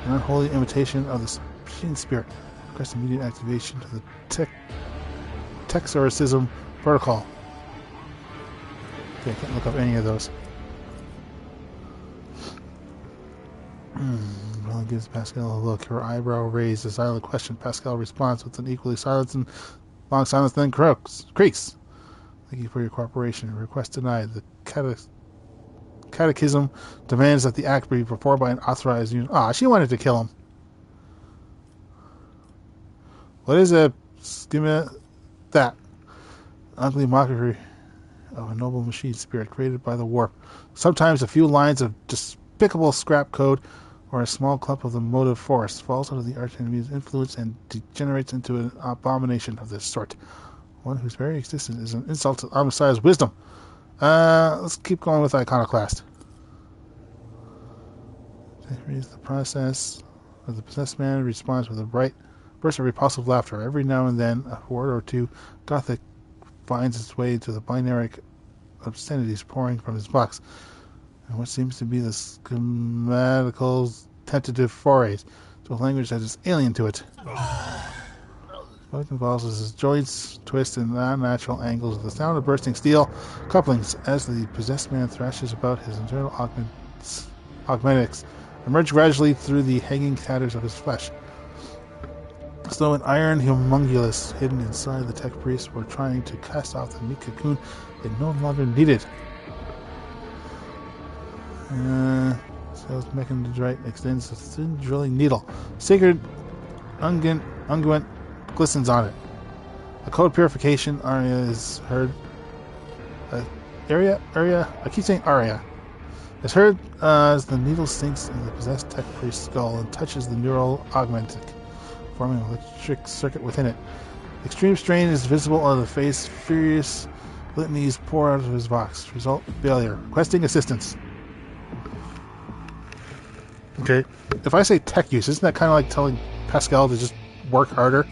and unholy imitation of the machine spirit. Request immediate activation to the Texoricism protocol. Okay, I can't look up any of those. Well, gives Pascal a look. Her eyebrow raised. A silent question. Pascal responds with an equally long silence, then creaks. Thank you for your cooperation. Request denied. The catechism demands that the act be performed by an authorized unit. She wanted to kill him. What is a schema? That ugly mockery of a noble machine spirit created by the warp. Sometimes a few lines of despicable scrap code or a small clump of the motive force falls under the archenemy's influence and degenerates into an abomination of this sort. One whose very existence is an insult to Omnissiah's wisdom. Let's keep going with Iconoclast. The process of the possessed man responds with a bright burst of repulsive laughter. Every now and then, a word or two Gothic finds its way to the binary obscenities pouring from his box, and what seems to be the schematical's tentative forays. to a language that is alien to it. What involves is his joints twist in unnatural angles with the sound of bursting steel couplings as the possessed man thrashes about. His internal augmentics emerge gradually through the hanging tatters of his flesh. As though an iron homunculus hidden inside the tech priest were trying to cast off the meat cocoon it no longer needed. Sales mechanism extends a thin drilling needle. Sacred unguent glistens on it. A code purification aria is heard. Area. I keep saying aria. Is heard as the needle sinks in the possessed tech priest's skull and touches the neural augmentic, forming an electric circuit within it. Extreme strain is visible on the face. Furious litanies pour out of his box. Result: failure. Requesting assistance. Okay. If I say tech use, isn't that kind of like telling Pascal to just work harder?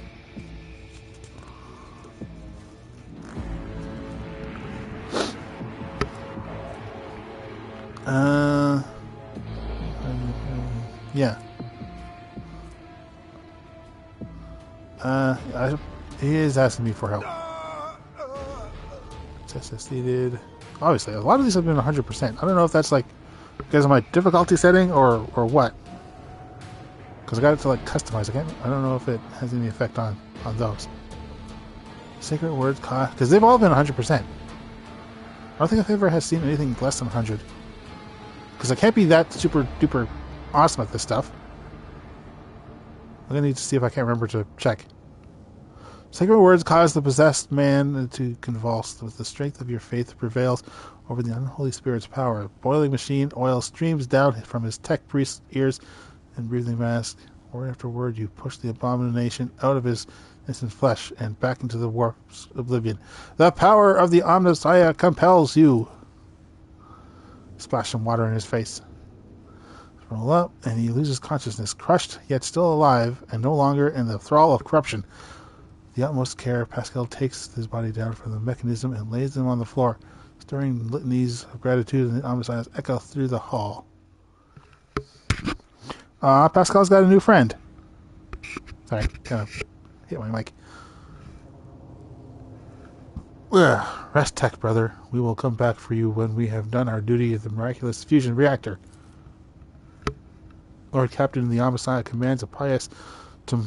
Yeah. He is asking me for help. Test succeeded. Obviously, a lot of these have been 100%. I don't know if that's like because of my difficulty setting or what. Because I got it to like customize again. I don't know if it has any effect on those. Sacred words, because they've all been 100%. I don't think I've ever has seen anything less than 100. Because I can't be that super duper awesome at this stuff. I'm gonna need to see if I can't remember to check. Sacred words cause the possessed man to convulse. With the strength of your faith prevails over the unholy spirit's power. Boiling machine oil streams down from his tech priest's ears and breathing mask. Word after word, you push the abomination out of his innocent flesh and back into the warp's oblivion. The power of the Omnissiah compels you. Splash some water in his face. Roll up, and he loses consciousness, crushed yet still alive, and no longer in the thrall of corruption. The utmost care, Pascal takes his body down from the mechanism and lays him on the floor. Stirring litanies of gratitude and homicides echo through the hall. Pascal's got a new friend. Sorry, kind of hit my mic. Rest tech, brother. We will come back for you when we have done our duty at the miraculous fusion reactor. Lord Captain, the Omnissiah commands a pious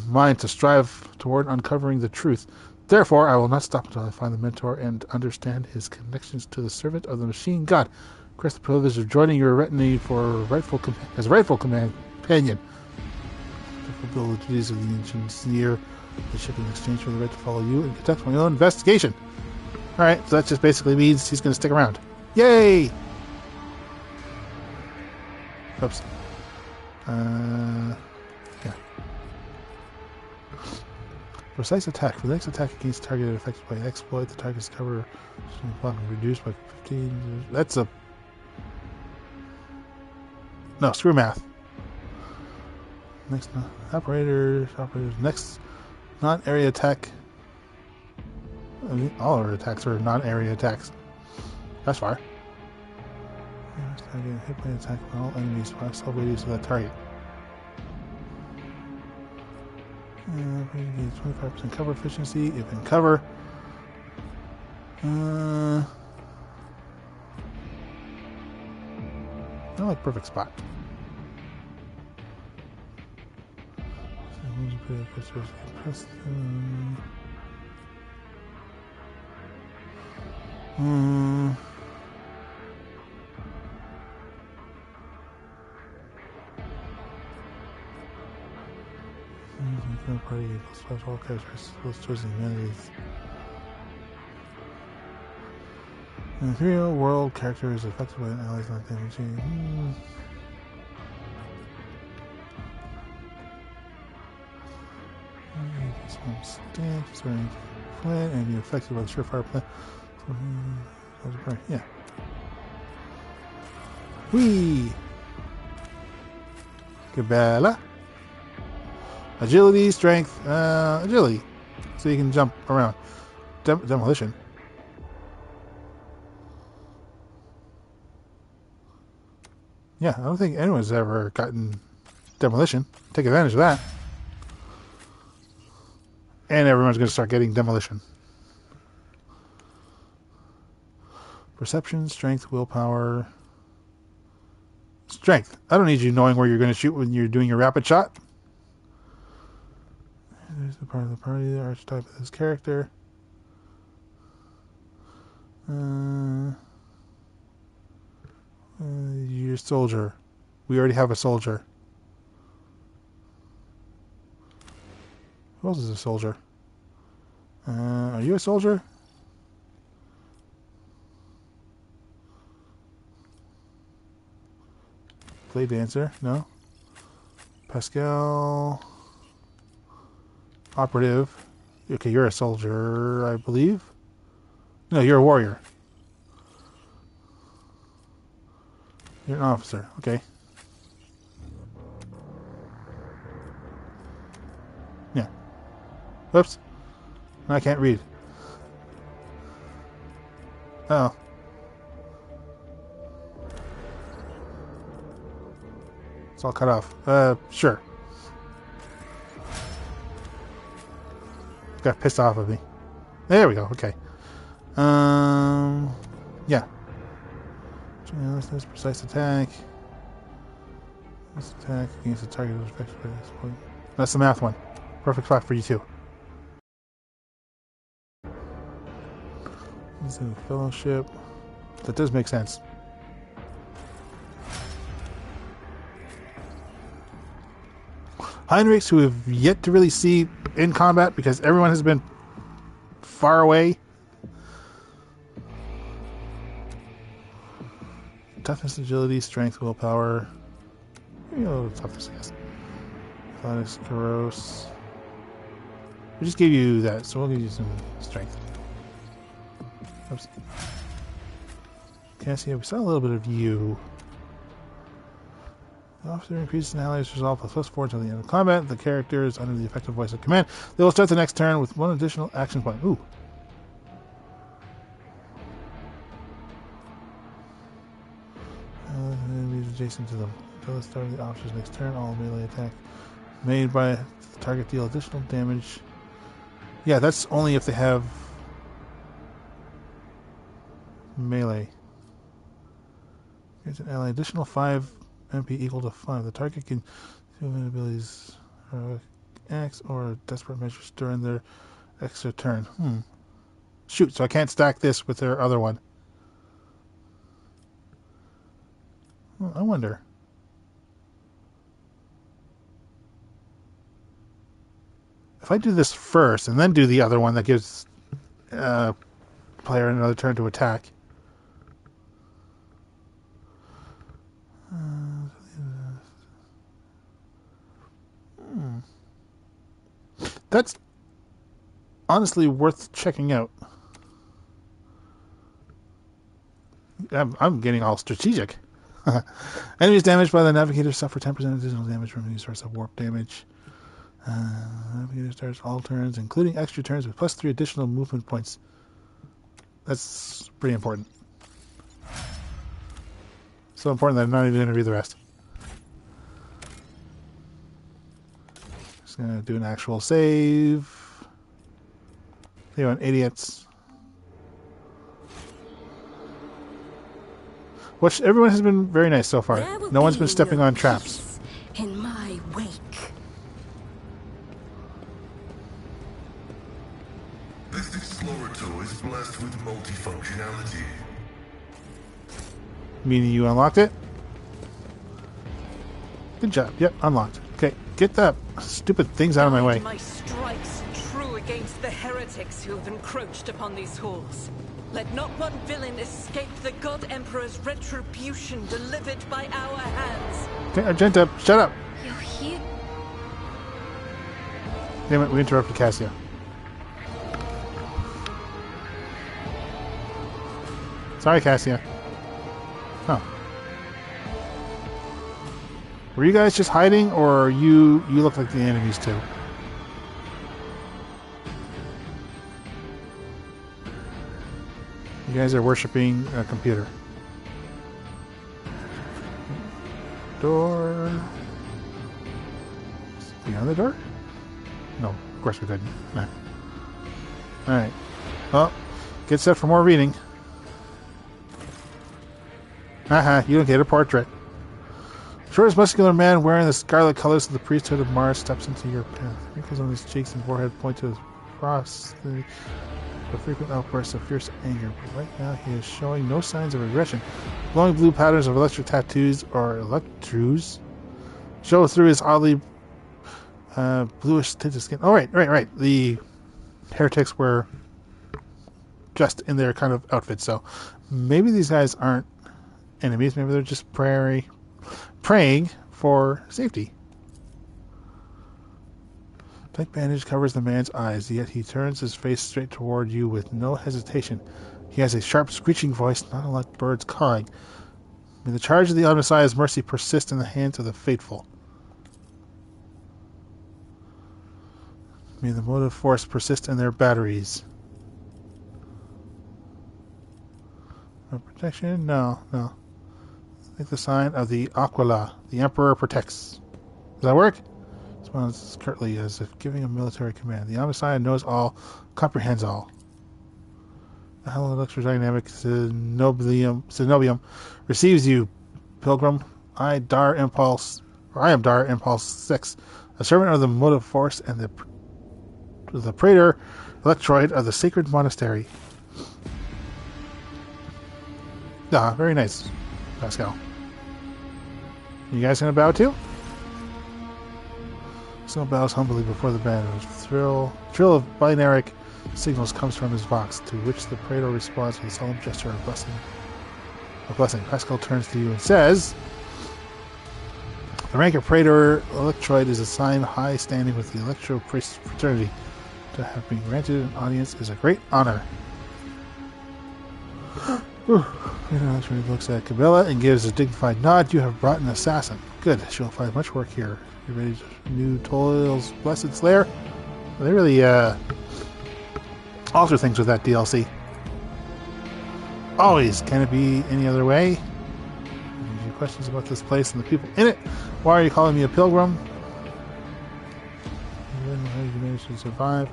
mind to strive toward uncovering the truth. Therefore, I will not stop until I find the mentor and understand his connections to the servant of the machine god. Request the privilege of joining your retinue for as rightful companion. To fulfill the duties of the engineer, the ship in exchange for the right to follow you and conduct my own investigation. Alright, so that just basically means he's going to stick around. Yay! Oops. Yeah. Precise attack. For the next attack against target affected by an exploit, the target's cover is reduced by 15. That's a... No, screw math. Next, operators. Next, non-area attack. I mean, all our attacks are non-area attacks. That's far. Hit by an attack when all enemies pass all radius of that target. 25% cover efficiency if in cover. Not like perfect spot. Party plus all characters, those chosen humanities. The Imperial world character is affected by an ally's not damaging. Plan and be affected by the surefire plan. Yeah. Whee! Gabella. Agility, strength, agility. So you can jump around. Demolition. Yeah, I don't think anyone's ever gotten demolition. Take advantage of that. And everyone's going to start getting demolition. Perception, strength, willpower. Strength. I don't need you knowing where you're going to shoot when you're doing your rapid shot. There's the part of the party, the archetype of this character. You're a soldier. We already have a soldier. Who else is a soldier? Are you a soldier? Play dancer? No. Pascal. Operative. Okay, you're a soldier, I believe. No, you're a warrior. You're an officer. Okay. Yeah. Whoops. I can't read. Oh. It's all cut off. Sure. Got pissed off of me. There we go. Okay. Yeah. This precise attack. This attack against the target is affected by this point. That's the math one. Perfect spot for you too. This is a fellowship. That does make sense. Heinrix, who have yet to really see in combat because everyone has been far away. Toughness, agility, strength, willpower. Maybe a little toughness, I guess. Athletics, corrosive. We just gave you that, so we'll give you some strength. Oops. Cassia, we saw a little bit of you. The officer increases an ally's resolve plus +4 until the end of combat. The character is under the effective voice of command. They will start the next turn with one additional action point. Ooh. Enemies adjacent to them. Until the start of the officer's next turn, all melee attack made by the target deal additional damage. Yeah, that's only if they have melee. Here's an ally. Additional 5 MP equal to 5. The target can do abilities, acts, or desperate measures during their extra turn. Shoot, so I can't stack this with their other one. Well, I wonder. If I do this first and then do the other one that gives player another turn to attack. That's honestly worth checking out. I'm getting all strategic. Enemies damaged by the Navigator suffer 10% additional damage from any source of warp damage. Navigator starts all turns, including extra turns, with +3 additional movement points. That's pretty important. So important that I'm not even going to read the rest. Just going to do an actual save. They want idiots. Which everyone has been very nice so far. No one's been stepping on traps. In my wake. This explorator is blessed with multifunctionality. Meaning you unlocked it? Good job. Yep, unlocked. Okay, get that stupid things out of my way. My strikes true against the heretics who have encroached upon these halls. Let not one villain escape the God Emperor's retribution delivered by our hands. Okay, Argenta, shut up. You're here. Damn it, we interrupted Cassia. Sorry, Cassia. Oh. Were you guys just hiding, or you look like the enemies too? You guys are worshipping a computer. Beyond the door? No, of course we couldn't. No. Alright. Well, get set for more reading. Haha, you don't get a portrait. Shortest muscular man wearing the scarlet colors of the priesthood of Mars steps into your path. Wrinkles on his cheeks and forehead point to his cross. The frequent outbursts of fierce anger, but right now he is showing no signs of aggression. Glowing blue patterns of electric tattoos, or electrues, show through his oddly bluish tinted skin. Oh, right. The heretics were dressed in their kind of outfits, so maybe these guys aren't enemies. Maybe they're just praying for safety. Tight bandage covers the man's eyes, yet he turns his face straight toward you with no hesitation. He has a sharp, screeching voice, not unlike birds cawing. May the charge of the Messiah's mercy persist in the hands of the faithful. May the motive force persist in their batteries. No protection? No. Take the sign of the Aquila. The Emperor protects. Does that work? Smiles curtly as if giving a military command. The Messiah knows all, comprehends all. The hallowed electrodynamic Cenobium receives you, pilgrim. I am Dar Impulse 6, a servant of the motive force and the praetor electroid of the sacred monastery. Ah, very nice, Pascal. You guys gonna bow too? Snow bows humbly before the band. A thrill of binaric signals comes from his vox, to which the praetor responds with a solemn gesture of blessing. Pascal turns to you and says, the rank of praetor electroid is a sign high standing with the electro priest fraternity. To have been granted an audience is a great honor. Electroid looks at Cabela and gives a dignified nod. You have brought an assassin. Good, she'll find much work here. You ready to new Toil's Blessed Slayer? They really alter things with that DLC. Always. Can it be any other way? Any questions about this place and the people in it? Why are you calling me a pilgrim? How did you manage to survive?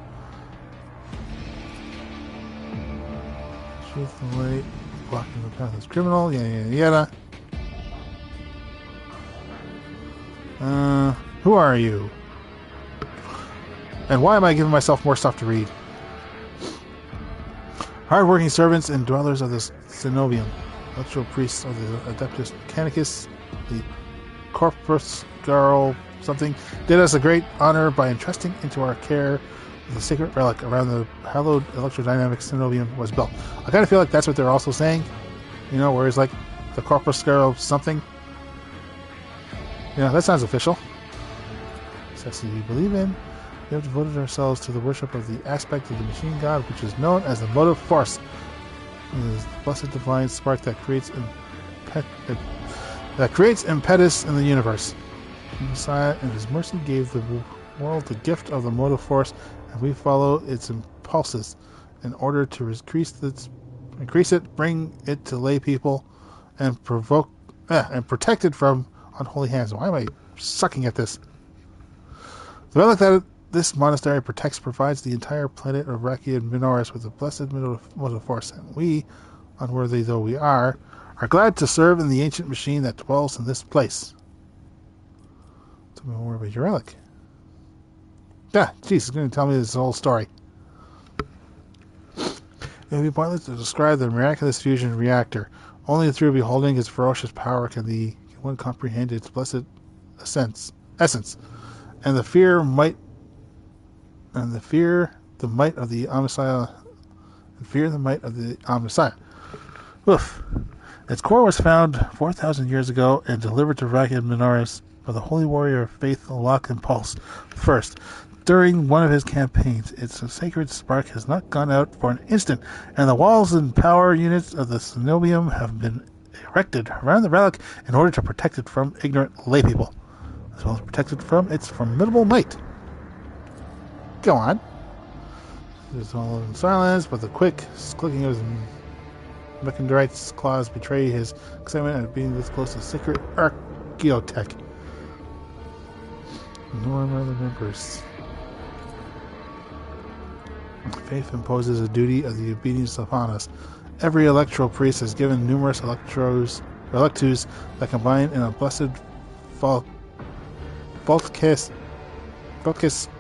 Truth and light, blocking the path is criminal. Yada. Who are you? And why am I giving myself more stuff to read? Hard-working servants and dwellers of the Cenobium, electoral priests of the Adeptus Mechanicus, the Corpus Girl something, did us a great honor by entrusting into our care the sacred relic around the hallowed electrodynamic Cenobium was built. I kind of feel like that's what they're also saying, where it's like the Corpus Girl something. That sounds official. Necessity we believe in. We have devoted ourselves to the worship of the aspect of the machine god, which is known as the motive force. It is the blessed divine spark that creates impetus in the universe. The Messiah, in his mercy, gave the world the gift of the motive force, and we follow its impulses in order to increase it, bring it to lay people, and protect it from unholy hands. Why am I sucking at this? The relic that this monastery protects provides the entire planet of Rakia Minoris with the blessed motive force, and we, unworthy though we are glad to serve in the ancient machine that dwells in this place. Tell me more about your relic. He's going to tell me this whole story. It would be pointless to describe the miraculous fusion reactor. Only through beholding its ferocious power can one comprehend its blessed essence, and fear the might of the Messiah. Oof. Its core was found 4,000 years ago and delivered to Rakia Minoris by the holy warrior of faith Lock Impulse first. During one of his campaigns, its sacred spark has not gone out for an instant, and the walls and power units of the Cenobium have been erected around the relic in order to protect it from ignorant laypeople, as well as protect it from its formidable might. Go on. It's all in silence, but the quick clicking of his Mechandrite's claws betray his excitement at being this close to sacred archaeotech. Nor my other members. Faith imposes a duty of the obedience upon us. Every electoral priest has given numerous electus that combine in a blessed Voltkiss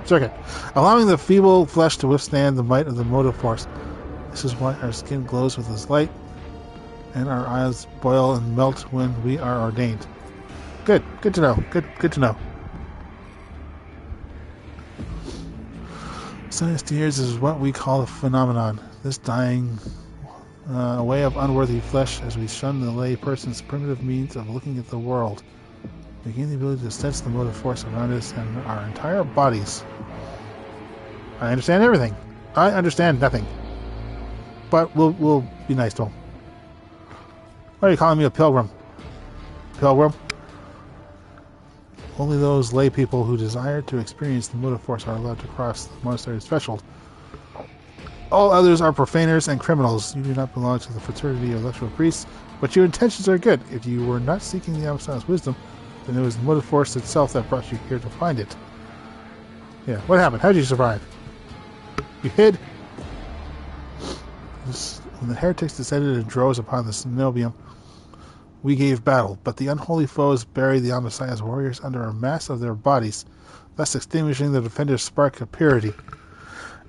circuit, allowing the feeble flesh to withstand the might of the motive force. This is why our skin glows with this light, and our eyes boil and melt when we are ordained. Good to know. Good to know. Sinus tears is what we call a phenomenon. This dying away of unworthy flesh as we shun the lay person's primitive means of looking at the world. We gain the ability to sense the motive force around us and our entire bodies. I understand everything. I understand nothing. But we'll be nice to him. Why are you calling me a pilgrim? Pilgrim? Only those lay people who desire to experience the motive force are allowed to cross the monastery's threshold. All others are profaners and criminals. You do not belong to the fraternity of electoral priests, but your intentions are good. If you were not seeking the Amazon's wisdom, then it was the motive force itself that brought you here to find it. Yeah, what happened? How did you survive? You hid? When the heretics descended in droves upon the Cenobium, we gave battle, but the unholy foes buried the Amazon's warriors under a mass of their bodies, thus extinguishing the defender's spark of purity.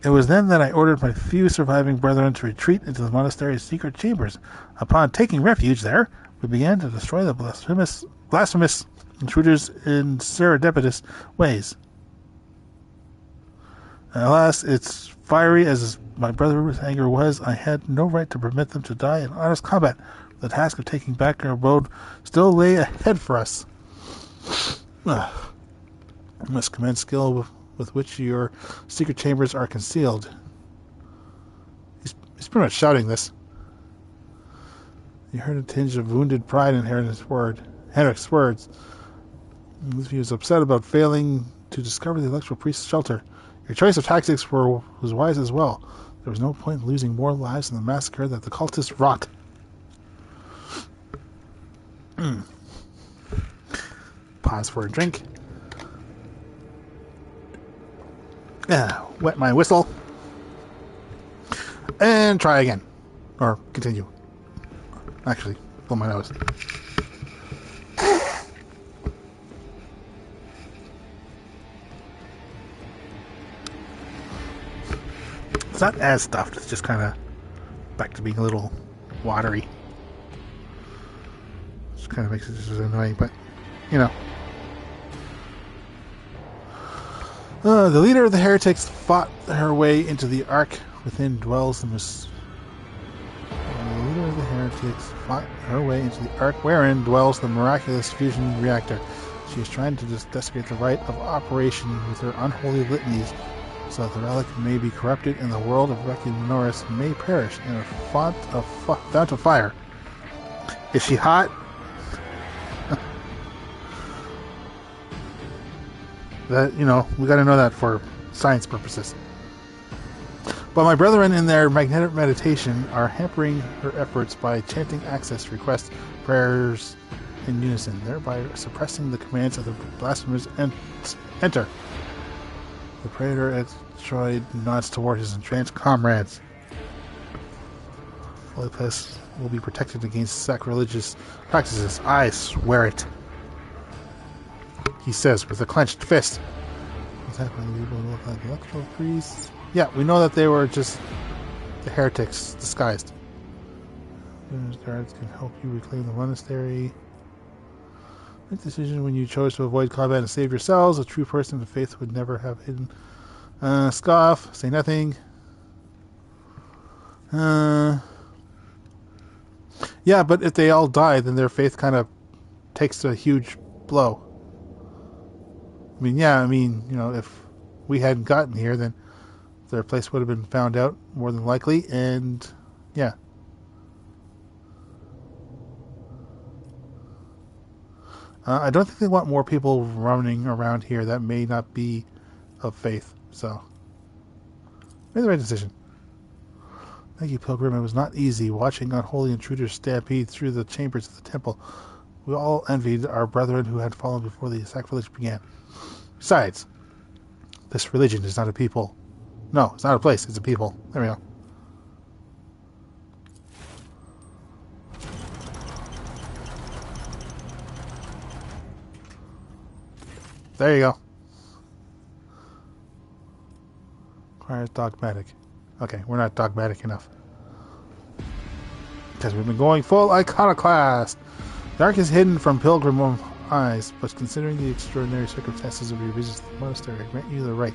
It was then that I ordered my few surviving brethren to retreat into the monastery's secret chambers. Upon taking refuge there, we began to destroy the blasphemous intruders in serendipitous ways. Alas, it's fiery as my brother's anger was, I had no right to permit them to die in honest combat. The task of taking back our abode still lay ahead for us. You must commend skill with which your secret chambers are concealed. He's pretty much shouting this. You heard a tinge of wounded pride in Heinrich's words. He was upset about failing to discover the electoral priest's shelter. Your choice of tactics was wise as well. There was no point in losing more lives in the massacre that the cultists wrought. Pause for a drink. Wet my whistle. And try again. Or continue. Actually, blow my nose. It's not as stuffed, it's just kind of back to being a little watery. Just kind of makes it just annoying, but, you know. The leader of the heretics fought her way into the ark within dwells the wherein dwells the miraculous fusion reactor. She is trying to desecrate the rite of operation with her unholy litanies, so that the relic may be corrupted and the world of Minoris may perish in a fount of fire. Is she hot? That, you know, we gotta know that for science purposes. But my brethren in their magnetic meditation are hampering her efforts by chanting access request prayers in unison, thereby suppressing the commands of the blasphemers and enter. The praetor asteroid nods toward his entranced comrades. Olympus will be protected against sacrilegious practices. I swear it. He says with a clenched fist. What's happening? People look like electoral priests. Yeah, we know that they were just the heretics disguised. Guards can help you reclaim the monastery. Make a decision when you chose to avoid combat and save yourselves. A true person of faith would never have hidden. Scoff. Say nothing. Yeah, but if they all die, then their faith kind of takes a huge blow. I mean, you know, if we hadn't gotten here, then their place would have been found out more than likely, and yeah. I don't think they want more people running around here that may not be of faith, so made the right decision. Thank you, Pilgrim. It was not easy watching unholy intruders stampede through the chambers of the temple. We all envied our brethren who had fallen before the sacrilege began. Besides, this religion is not a people. No, it's not a place, it's a people. There we go. There you go. Requires dogmatic. Okay, we're not dogmatic enough. Because we've been going full iconoclast. The Ark is hidden from pilgrim eyes, but considering the extraordinary circumstances of your visit to the monastery, I grant you the right.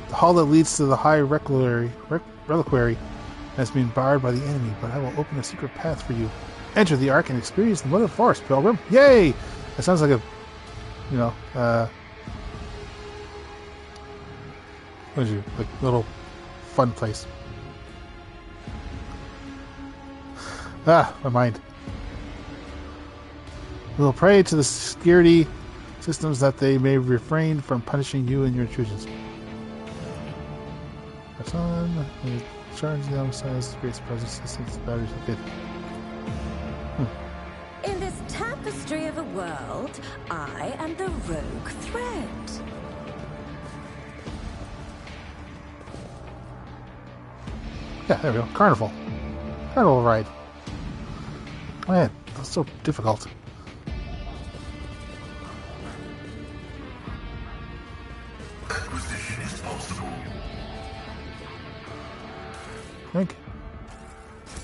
The hall that leads to the high reliquary has been barred by the enemy, but I will open a secret path for you. Enter the Ark and experience the Mother Forest, pilgrim. Yay! That sounds like a, what is it? Like little fun place. Ah, my mind. We will pray to the security systems that they may refrain from punishing you and your intrusions. That's on. We charge the outside's great presence since the batteries are good. In this tapestry of a world, I am the rogue thread. Yeah, there we go. Carnival. Carnival ride. Man, that's so difficult. Acquisition is possible. Think.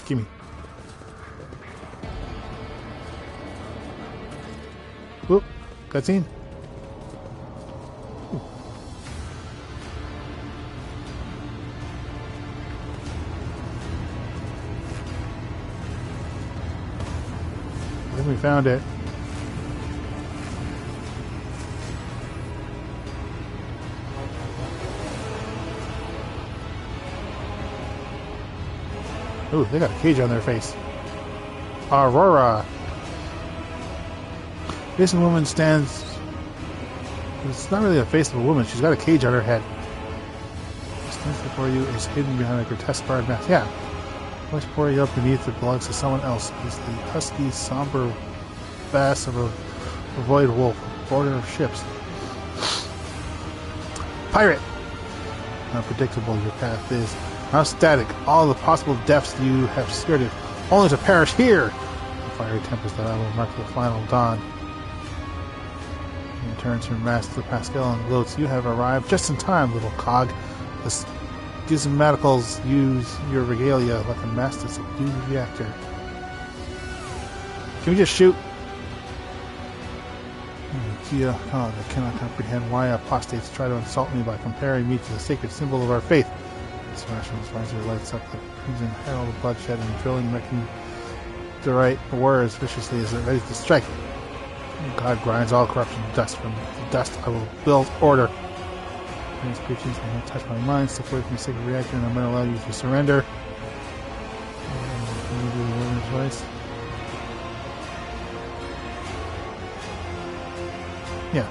Gimme. Whoop. Cutscene. I think we found it. Ooh, they got a cage on their face. Aurora. This woman stands... It's not really a face of a woman. She's got a cage on her head. What stands before you is hidden behind a grotesque barred mask. Yeah. What's pouring up beneath it belongs to someone else. It's the husky, somber bass of a void wolf, border of ships. Pirate! How predictable your path is. How static. All the possible depths you have skirted, only to perish here! The fiery tempest that I will mark the final dawn. He turns her mask to Pascal and gloats. You have arrived just in time, little cog. The Gizmaticals use your regalia like a mass to subdue the reactor. Can we just shoot? Kia, I cannot comprehend why apostates try to insult me by comparing me to the sacred symbol of our faith. This rationalist visor lights up the crimson herald of bloodshed and drilling, making the right words viciously as it ready to strike. God grinds all corruption to dust. From the dust I will build order. These creatures will not touch my mind. Step away from the sacred reactor and I might allow you to surrender. Can you do the woman's voice? Yeah.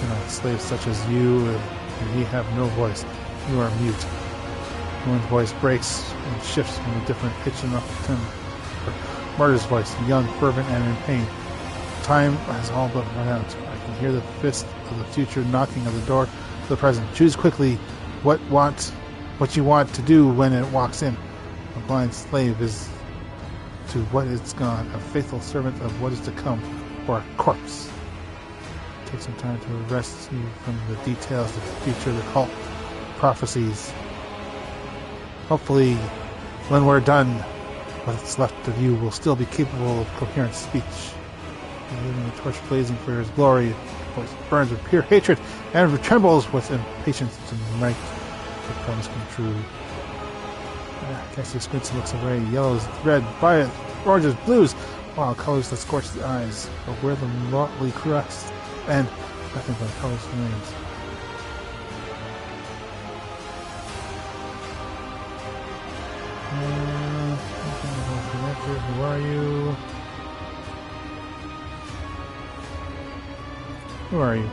Cannot slaves such as you and ye have no voice. You are mute. The woman's voice breaks and shifts from a different pitch and octave. Martyr's voice, young, fervent, and in pain. Time has all but run out. I can hear the fist of the future knocking at the door of the present. Choose quickly what you want to do when it walks in. A blind slave is to what is gone, a faithful servant of what is to come, or a corpse. Take some time to rest you from the details of the future, the cult prophecies. Hopefully, when we're done, what's left of you will still be capable of coherent speech. Leaving the torch blazing for his glory, voice burns with pure hatred and trembles with impatience to make the promise come true. Cassie squints and looks away. Yellows, red, violet, oranges, blues, wild colors that scorch the eyes. But where the motley crust and nothing but colors remains. Who are you? Who are you?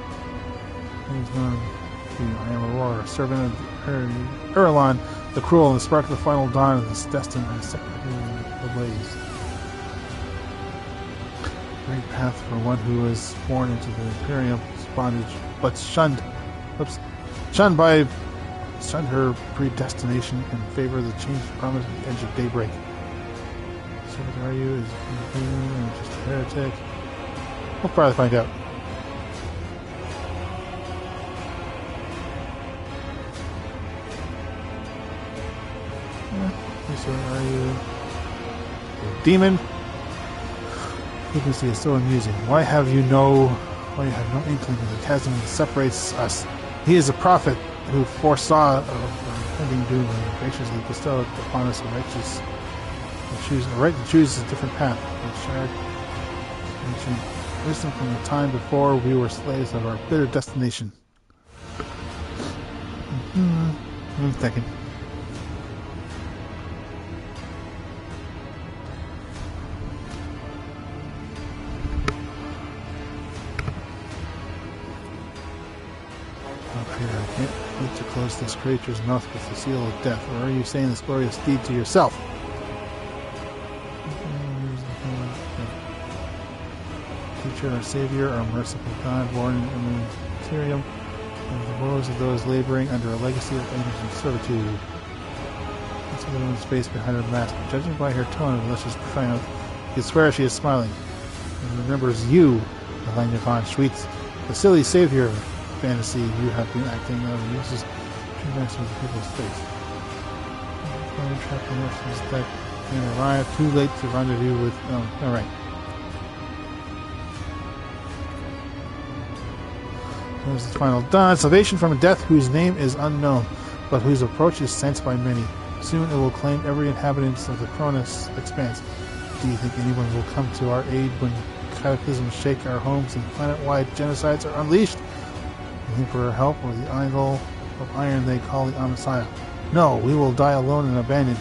I am Aurora, servant of Erlon, the cruel, and the spark of the final dawn of this destined and set ablaze. Great path for one who was born into the Imperium, bondage, but shunned her predestination in favor of the changed promise at the edge of daybreak. So what are you? Is just a heretic? We'll probably find out. So are you? Demon? Frequency is so amusing. Why have no inkling of the chasm that separates us? He is a prophet who foresaw our impending doom and graciously bestowed upon us a right to choose a different path. We shared ancient wisdom from the time before we were slaves of our bitter destination. One second. I can't wait to close this creature's mouth with the seal of death. Or are you saying this glorious deed to yourself? Teacher, our Savior, our merciful God, born in Imperium, and the woes of those laboring under a legacy of ancient servitude. That's a woman's face behind her mask. Judging by her tone of malicious triumph, you can swear she is smiling. And remembers you, Elena von Schweetz, the silly Savior fantasy you have been acting out and uses too nice with people's face. Trapped is that can arrive too late to rendezvous with. Oh, alright. There's the final dawn. Salvation from a death whose name is unknown, but whose approach is sensed by many. Soon it will claim every inhabitant of the Cronus expanse. Do you think anyone will come to our aid when cataclysms shake our homes and planet-wide genocides are unleashed? Looking for help or the idol of iron they call the Messiah? No, we will die alone and abandoned.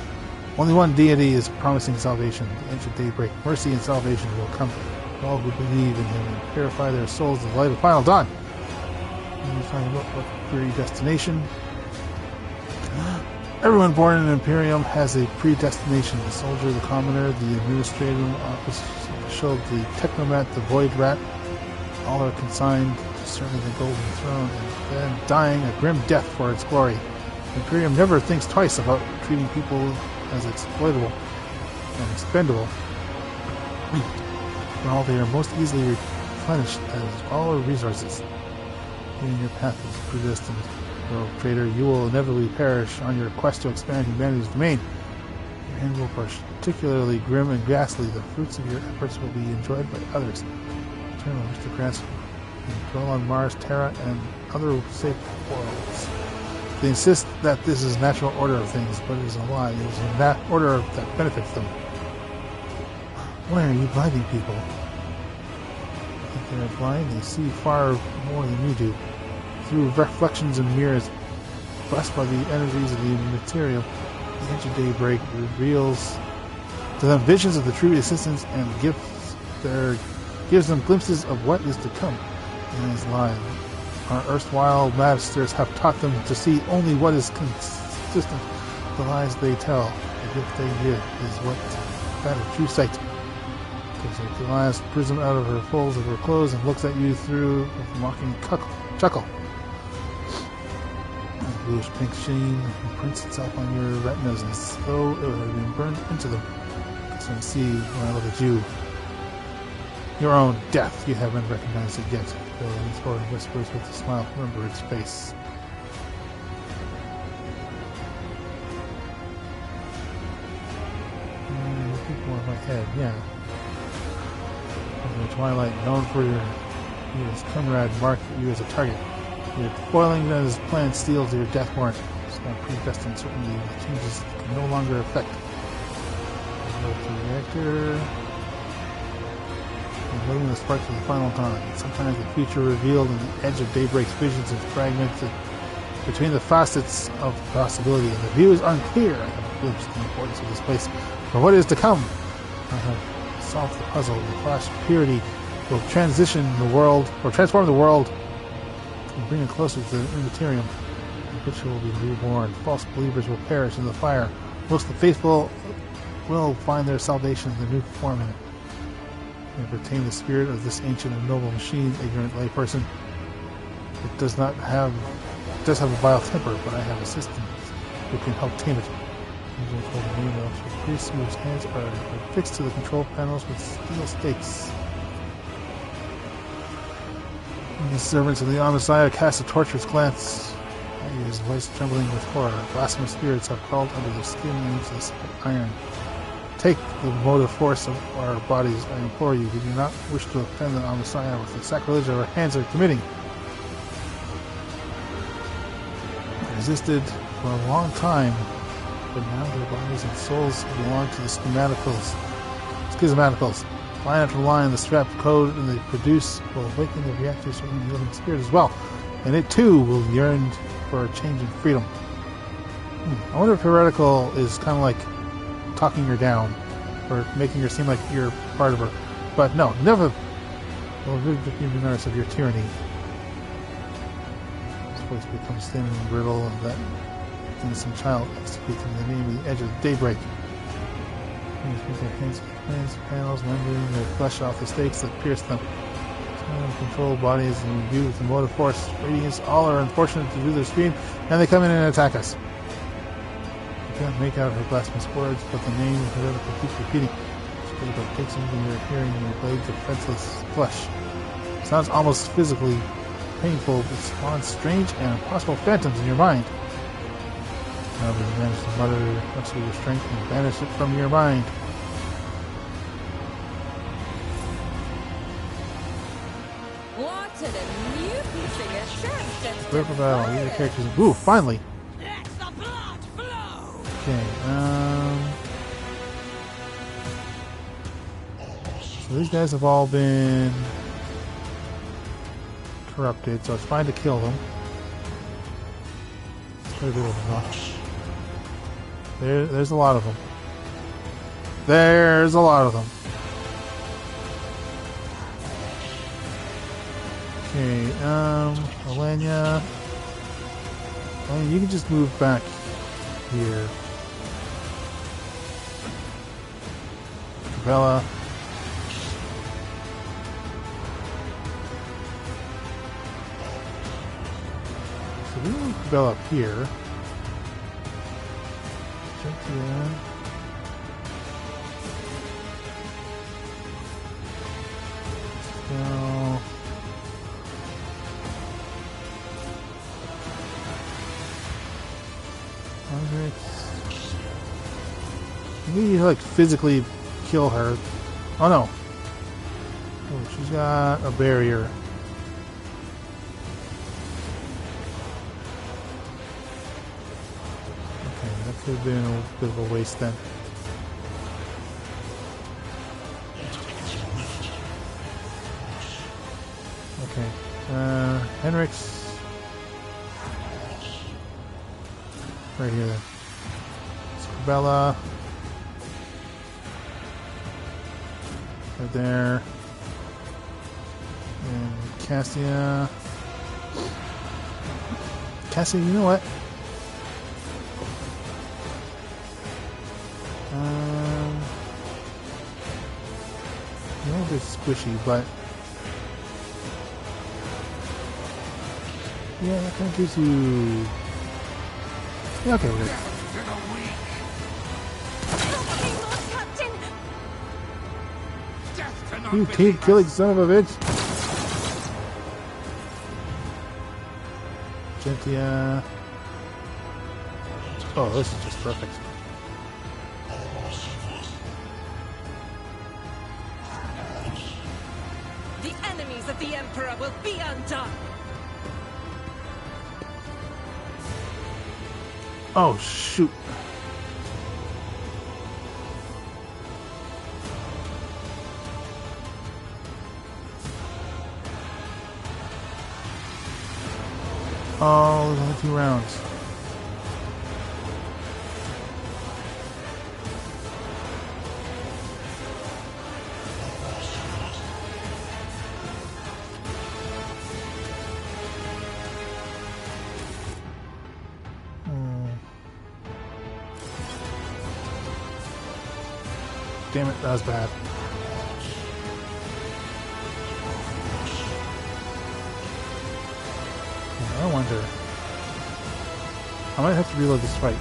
Only one deity is promising salvation, the ancient daybreak. Mercy and salvation will come to all who believe in him and purify their souls in the light of the final dawn. And we're talking about what predestination. Everyone born in an Imperium has a predestination. The soldier, the commoner, the administrative official, the technomat, the void rat. All are consigned to serve the golden throne and then dying a grim death for its glory. The Imperium never thinks twice about treating people as exploitable and expendable. While they are most easily replenished as all resources. In your path is predestined. Rogue traitor, you will inevitably perish on your quest to expand humanity's domain. Your end will be particularly grim and ghastly. The fruits of your efforts will be enjoyed by others. Eternal aristocrats who dwell on Mars, Terra, and other safe worlds. They insist that this is natural order of things, but it is a lie. It is in that order that benefits them. Why are you blinding people? If they are blind, they see far more than you do. Through reflections and mirrors, blessed by the energies of the material, the ancient daybreak reveals to them visions of the true existence and gives them glimpses of what is to come in his life. Our erstwhile masters have taught them to see only what is consistent. The lies they tell, the gift they give, is what that of true sight. Takes the last prism out of her folds of her clothes and looks at you through with a mocking chuckle. A bluish pink sheen imprints itself on your retinas as though it had been burned into them. So I see when I look at you. Your own death, you haven't recognized it yet. Bill Thor whispers with a smile. Remember its face. Keep more of my head, yeah. In the twilight, known for his comrade, marked you as a target. Your foiling his plan steals your death warrant. It's not predestined, certainly. The changes can no longer affect. Reactor. Waiting the sparks of the final dawn. Sometimes the future revealed in the edge of daybreak's visions is fragmented between the facets of possibility, and the view is unclear. I have glimpsed the importance of this place for what is to come. I have solved the puzzle. The flash of purity will transform the world, and bring it closer to the immaterium, in which it will be reborn. False believers will perish in the fire. Most of the faithful will find their salvation in the new form and retain the spirit of this ancient and noble machine, ignorant layperson. It does have a vile temper, but I have assistants who can help tame it. The priest whose hands are fixed to the control panels with steel stakes. The servants of the Messiah cast a torturous glance at you, his voice trembling with horror. Blasphemous spirits have crawled under the skin and into the sacred iron. Take the motive force of our bodies, I implore you. We do not wish to offend the Messiah with the sacrilege our hands are committing. They resisted for a long time, but now their bodies and souls belong to the schismaticals. Line after line, the strap code and they produce will awaken the reactors from the living spirit as well, and it too will yearn for a change in freedom. I wonder if heretical is kind of like talking her down, or making her seem like you're part of her. But no, never will rid the Menardis of your tyranny. His voice becomes thin and brittle, and that innocent child executes in the name of the edge of daybreak. With their hands panels, rendering their flesh off the stakes that pierce them. Controlled bodies and imbued with the motive force. Radiance, all are unfortunate to do their scream, and they come in and attack us. You can't make out her blasphemous words, but the name of heretical keeps repeating. She takes into your hearing and your blades of defenseless flesh. It sounds almost physically painful, but spawns strange and impossible phantoms in your mind. However, you manage to mutter much of your strength and banish it from your mind. What an amusing attempt at Prepare for battle. These are characters. Ooh, finally! Let the blood flow! Okay, so these guys have all been corrupted, so it's fine to kill them. It's quite a bit of them, huh? There's a lot of them. There's a lot of them. Okay, Elena, you can just move back here. Bella. So we move Bella up here. Yeah. So Heinrix. You need to like physically kill her. Oh no. Oh, she's got a barrier. Could have been a bit of a waste then. Okay. Heinrix. Right here then. Bella. Right there. And Cassia. Cassia, you know what? A little bit squishy, but yeah, that kind of gives you. Yeah, okay, we're good. You teeth killing son of a bitch! Gentia. Oh, this is just perfect. The Emperor will be undone! Oh, shoot. Oh, there's only 2 rounds. Damn it, that was bad. I wonder. I might have to reload this fight.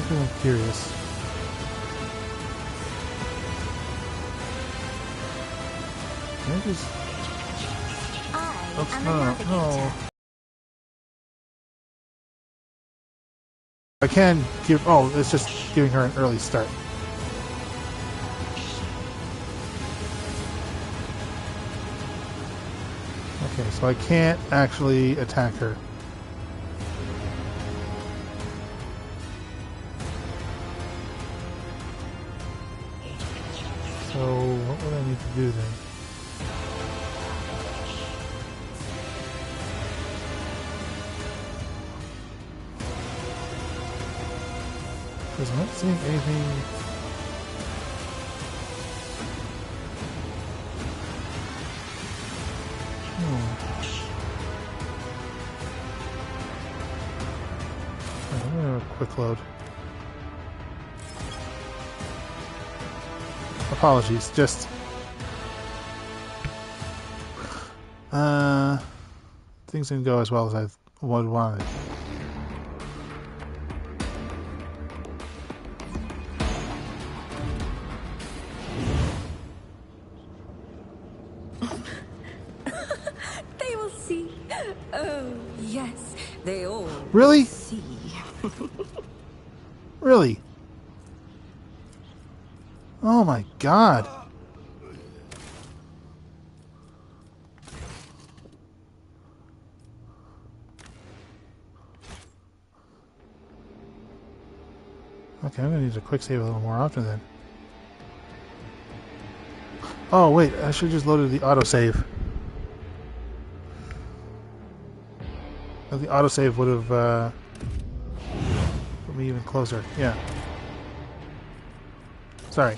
I'm curious. Can I just... I am a navigator. No. I can give... Oh, it's just giving her an early start. Okay, so I can't actually attack her. So, what would I need to do then? Because I'm not seeing anything... I'm gonna quick load. Apologies, just... things didn't go as well as I would wanted. They will see. Oh, yes, they all Really? see. Really? Oh my god. Okay, I'm gonna need to quick save a little more often then. Oh wait, I should have just loaded the autosave. The autosave would have put me even closer. Yeah. Sorry.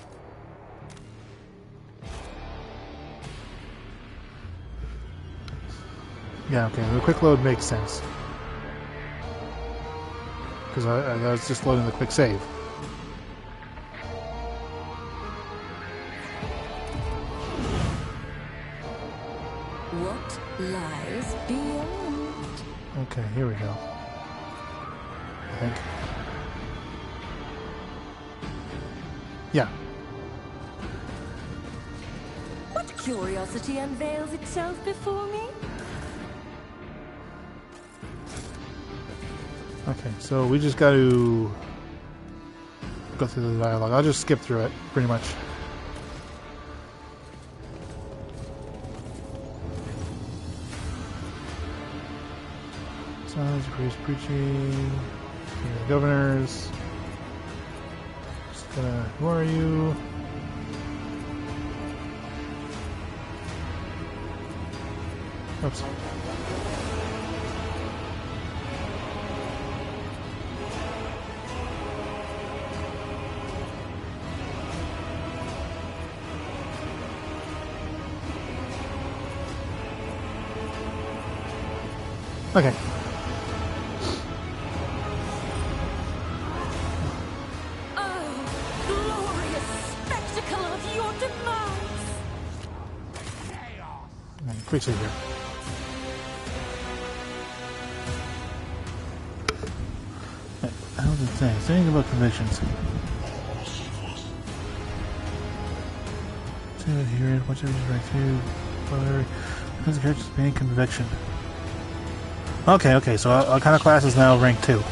Yeah, okay, the quick load makes sense. Because I was just loading the quick save. What lies beyond? Okay, here we go. I think. Yeah. What curiosity unveils itself before me? Okay, so we just got to go through the dialogue. I'll just skip through it, pretty much. Sons, priest preaching, the governors. Just gonna, who are you? Oops. Okay. Oh, glorious spectacle of your demise! Quick save here. How was it saying? It's anything about convictions. Hear it, whatever is right through. Whatever. Because the character's main conviction. Okay, so our kind of class is now rank 2.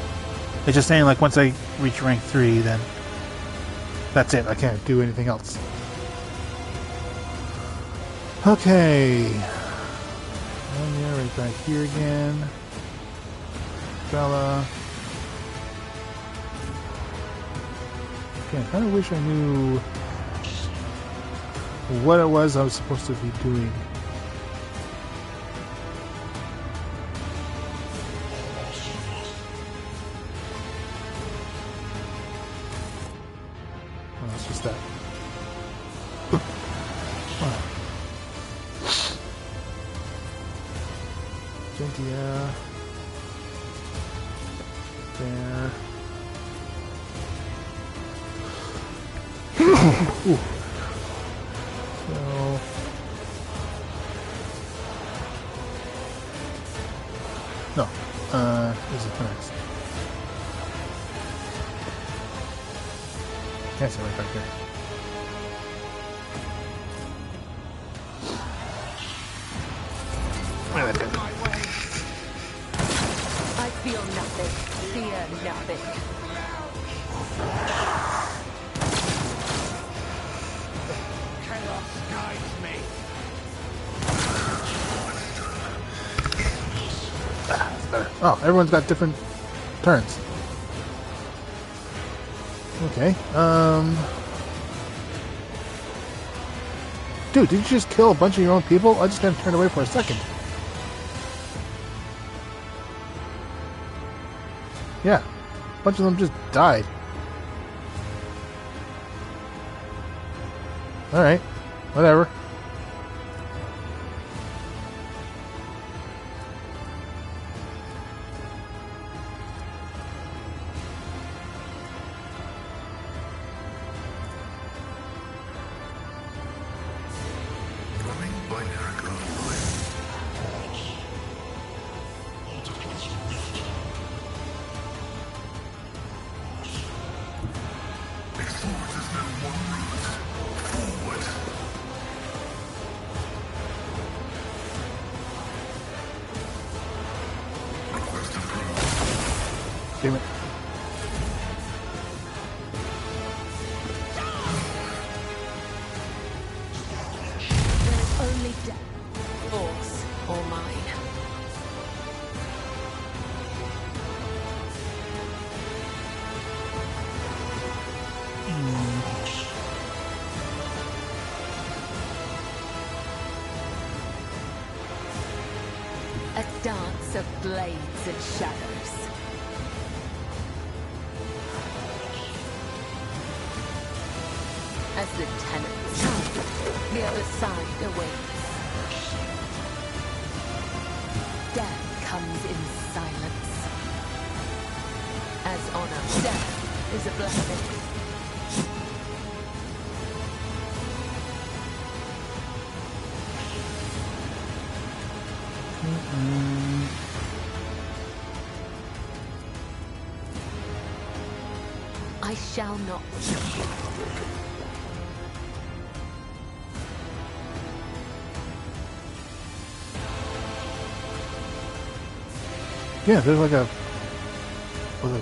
It's just saying, like, once I reach rank 3, then that's it. I can't do anything else. Okay. And yeah, right back here again. Bella. Okay, I kind of wish I knew what it was I was supposed to be doing. Oh, it's just that. Gentia. There. Ooh. So... No. There's a turret. Can't see right back there. I feel nothing, fear nothing. Chaos guides me. That's better. Oh, everyone's got different turns. Okay. Dude, did you just kill a bunch of your own people? I just got turned away for a second. Yeah. A bunch of them just died. Alright. Whatever. Damn it. There's only death, yours or mine. A dance of blades and shadows. As the tenants come, the other side awaits. Death comes in silence. As honor, death is a blessing. I shall not. Yeah, there's like a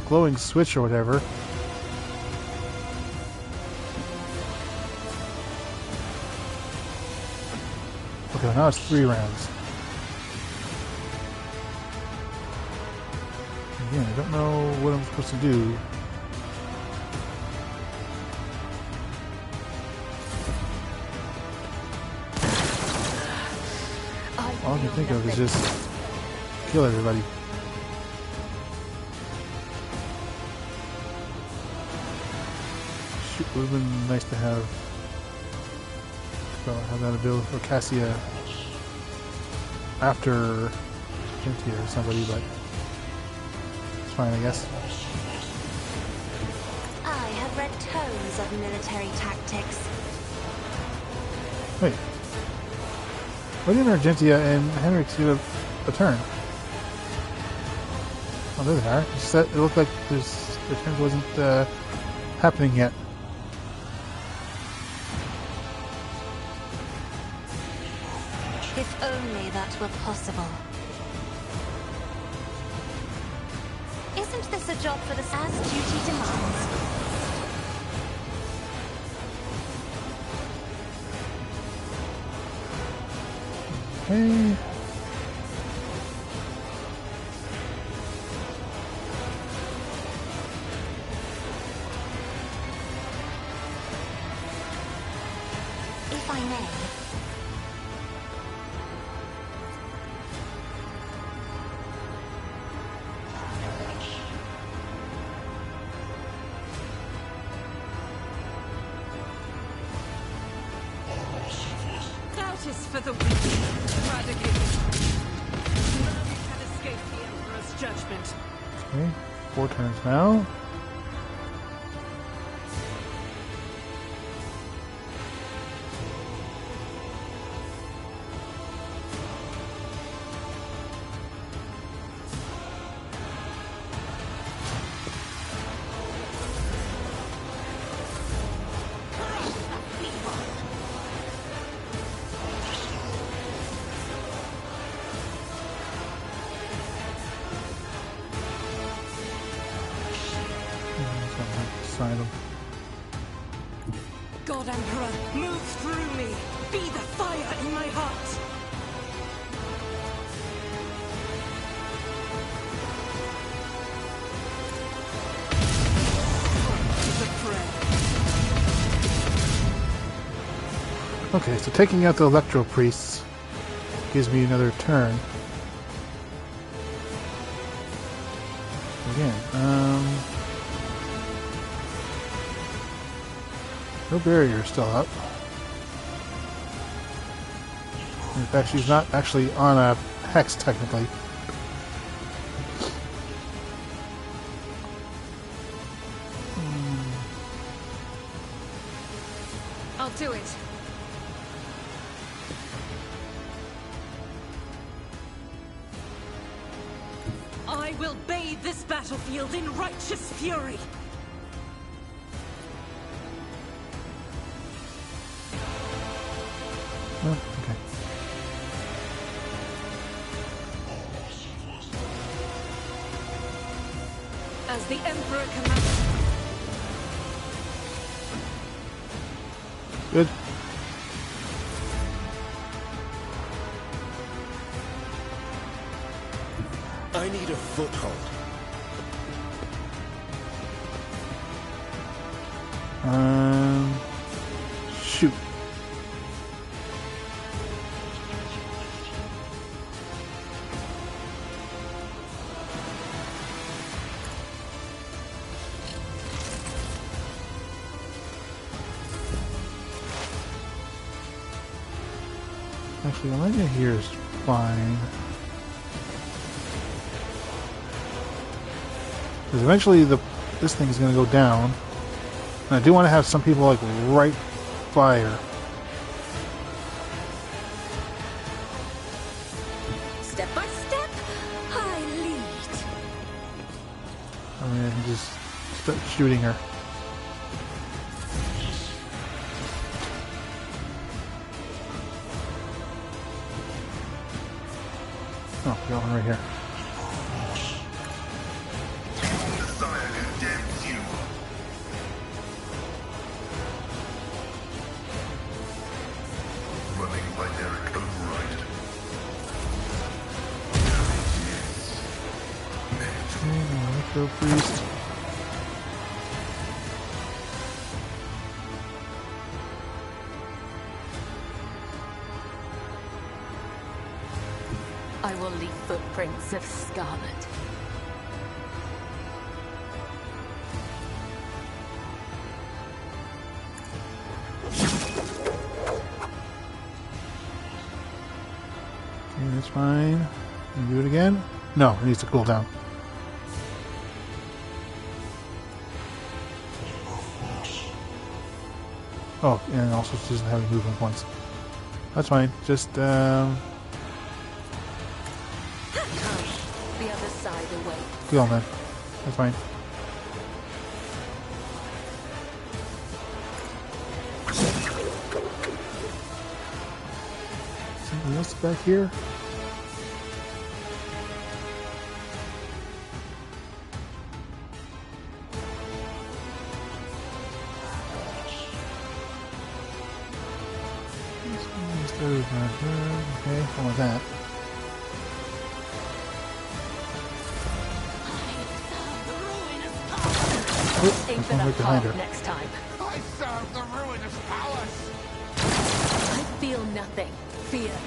glowing switch or whatever. Okay, now it's 3 rounds. Again, I don't know what I'm supposed to do. All I can think of is just kill everybody. Shoot, would have been nice to have that ability for Cassia after Cynthia or somebody, but it's fine, I guess. I have read tomes of military tactics. Wait. Why didn't Argentia and Heinrix get a turn? Oh, there they are. It looked like their turn wasn't happening yet. If only that were possible. Isn't this a job for the as duty demands? Okay. If I may. Doubt is for the weak. Eradicated. None can escape the Emperor's judgment. Okay, 4 turns now. beside him. God Emperor, move through me. Be the fire in my heart. The prayer. Okay, so taking out the Electro Priests gives me another turn. Again, her barrier is still up. In fact, she's not actually on a hex technically. I'll do it. I will bathe this battlefield in righteous fury. Oh, okay. As the Emperor commands. Good. I need a foothold. Shoot. Actually, the idea here is fine. Because eventually this thing is going to go down. And I do want to have some people like right fire. Step by step, I lead. I mean, I can just start shooting her. Oh, we got one right here. Messiah condemns you. Running binaric override. Electro Priest. I will leave footprints of scarlet. Okay, that's fine. Can you do it again? No, it needs to cool down. Oh, and also she doesn't have any movement points. That's fine. Just, Come, the other side away. kill him then. That's fine. Something else back here? Okay, how about that? Oh, Aim there's for one the right behind heart her. next time. I serve the ruinous powers! I feel nothing. Fear nothing.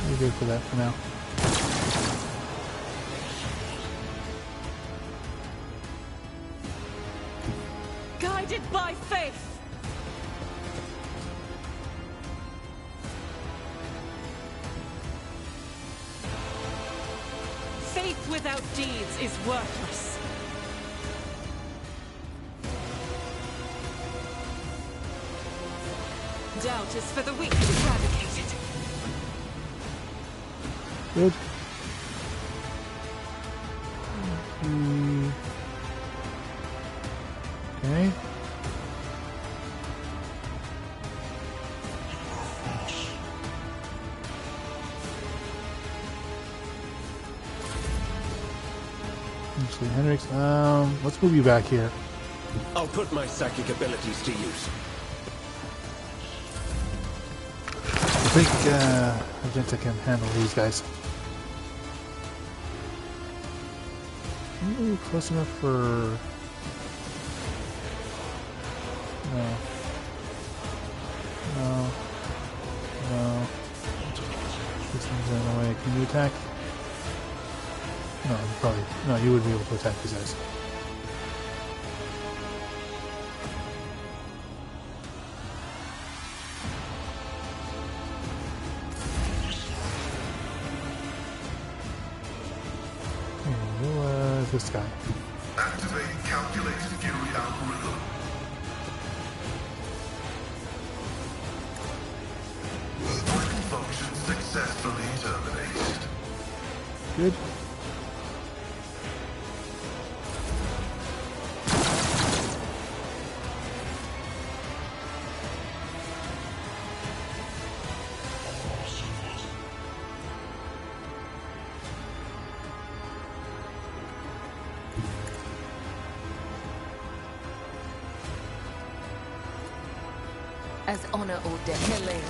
We're good for that for now. Guided by faith. Faith without deeds is worthless. Doubt is for the weak to eradicate it. Good. Okay. Actually, Heinrix, let's move you back here. I'll put my psychic abilities to use. I think Magenta can handle these guys. Maybe close enough for... No. No. No. This one's in the way. Can you attack? No, probably. No, you wouldn't be able to attack these guys. This guy. Activate calculated fury algorithm. Vital function successfully terminated. Good. As honor or death, killing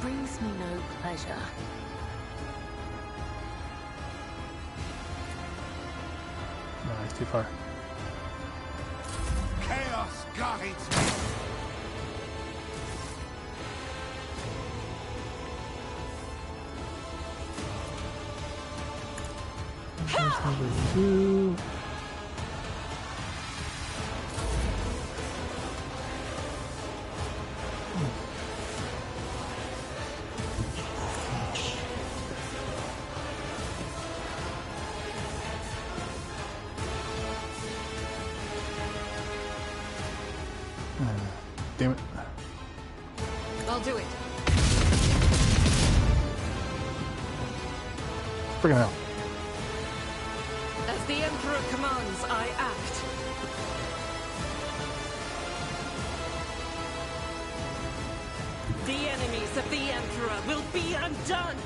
brings me no pleasure. No, it's too far. Chaos guides me. There's number 2. Damn it. I'll do it. Friggin' hell. As the Emperor commands, I act. The enemies of the Emperor will be undone!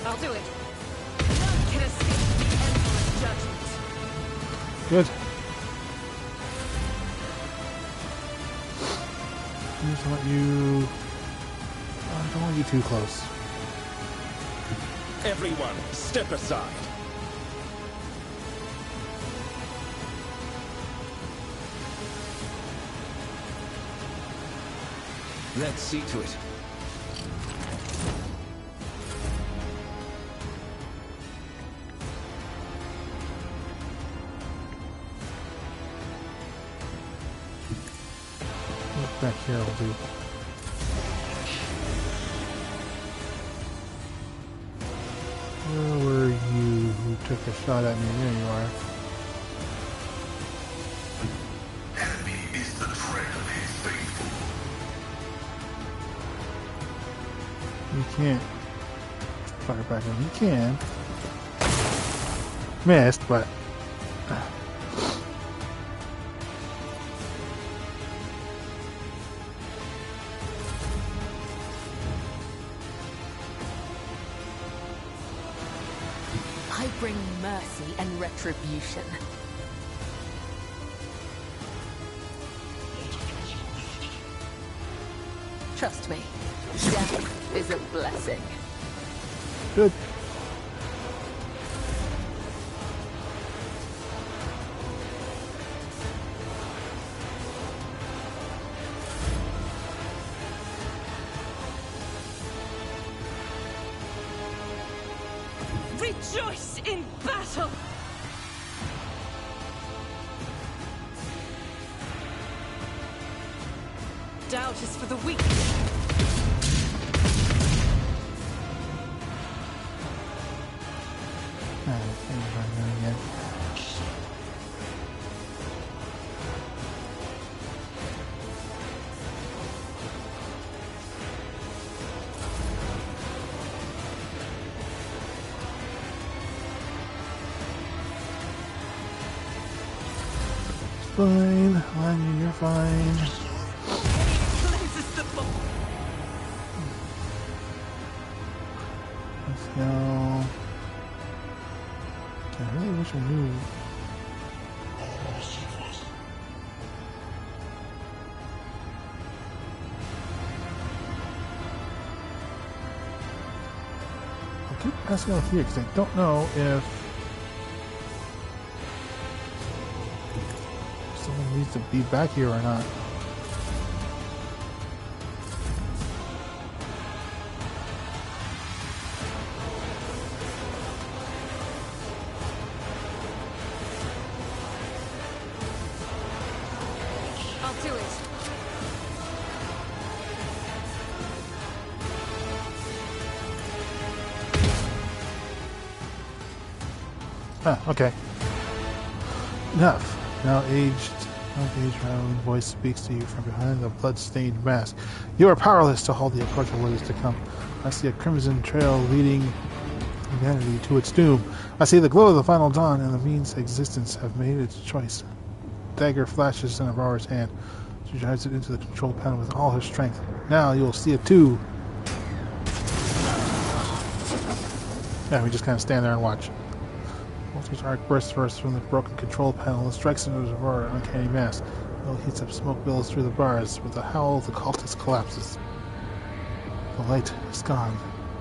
I'll do it. None can escape the Emperor's judgment. Good. I just want you... I don't want you too close. Everyone, step aside. Let's see to it. Back here will do. Where were you who took a shot at me? There you are. Enemy is the tread of his faithful. You can't fire back on. You can. Missed, but... I bring mercy and retribution. Trust me, death is a blessing. Good. Rejoice in battle! Doubt is for the weak. Again. fine. Lanyon, you're fine. Cleanses the body. Let's go. I really wish I knew. I'll keep asking out here because I don't know if someone needs to be back here or not. I'll do it. Ah, okay. Enough. Now aged rattling voice speaks to you from behind the blood-stained mask. You are powerless to halt the approach of what is to come. I see a crimson trail leading humanity to its doom. I see the glow of the final dawn, and the means existence have made its choice. Dagger flashes in Aurora's hand. She drives it into the control panel with all her strength. Now you will see it too. Yeah, we just kind of stand there and watch. Voltage arc bursts first from the broken control panel and strikes into Aurora uncanny mass. It heats up smoke billows through the bars. With a howl, the cultist collapses. The light is gone.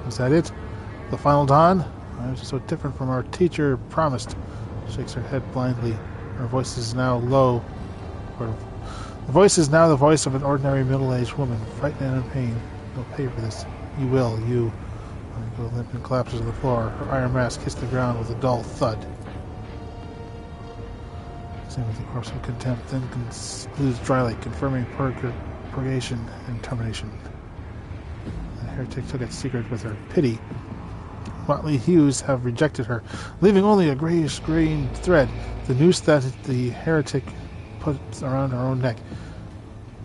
Was that it? The final dawn? I was so different from our teacher promised. She shakes her head blindly. Her voice is now low. The voice is now the voice of an ordinary middle-aged woman, frightened and in pain. You'll pay for this. You will. You. Go limp and collapses to the floor. Her iron mask hits the ground with a dull thud. Same with the corpse of contempt, then concludes dryly, confirming purgation and termination. The heretic took its secret with her. Pity. Motley hues have rejected her, leaving only a grayish-green thread, the noose that the heretic puts around her own neck.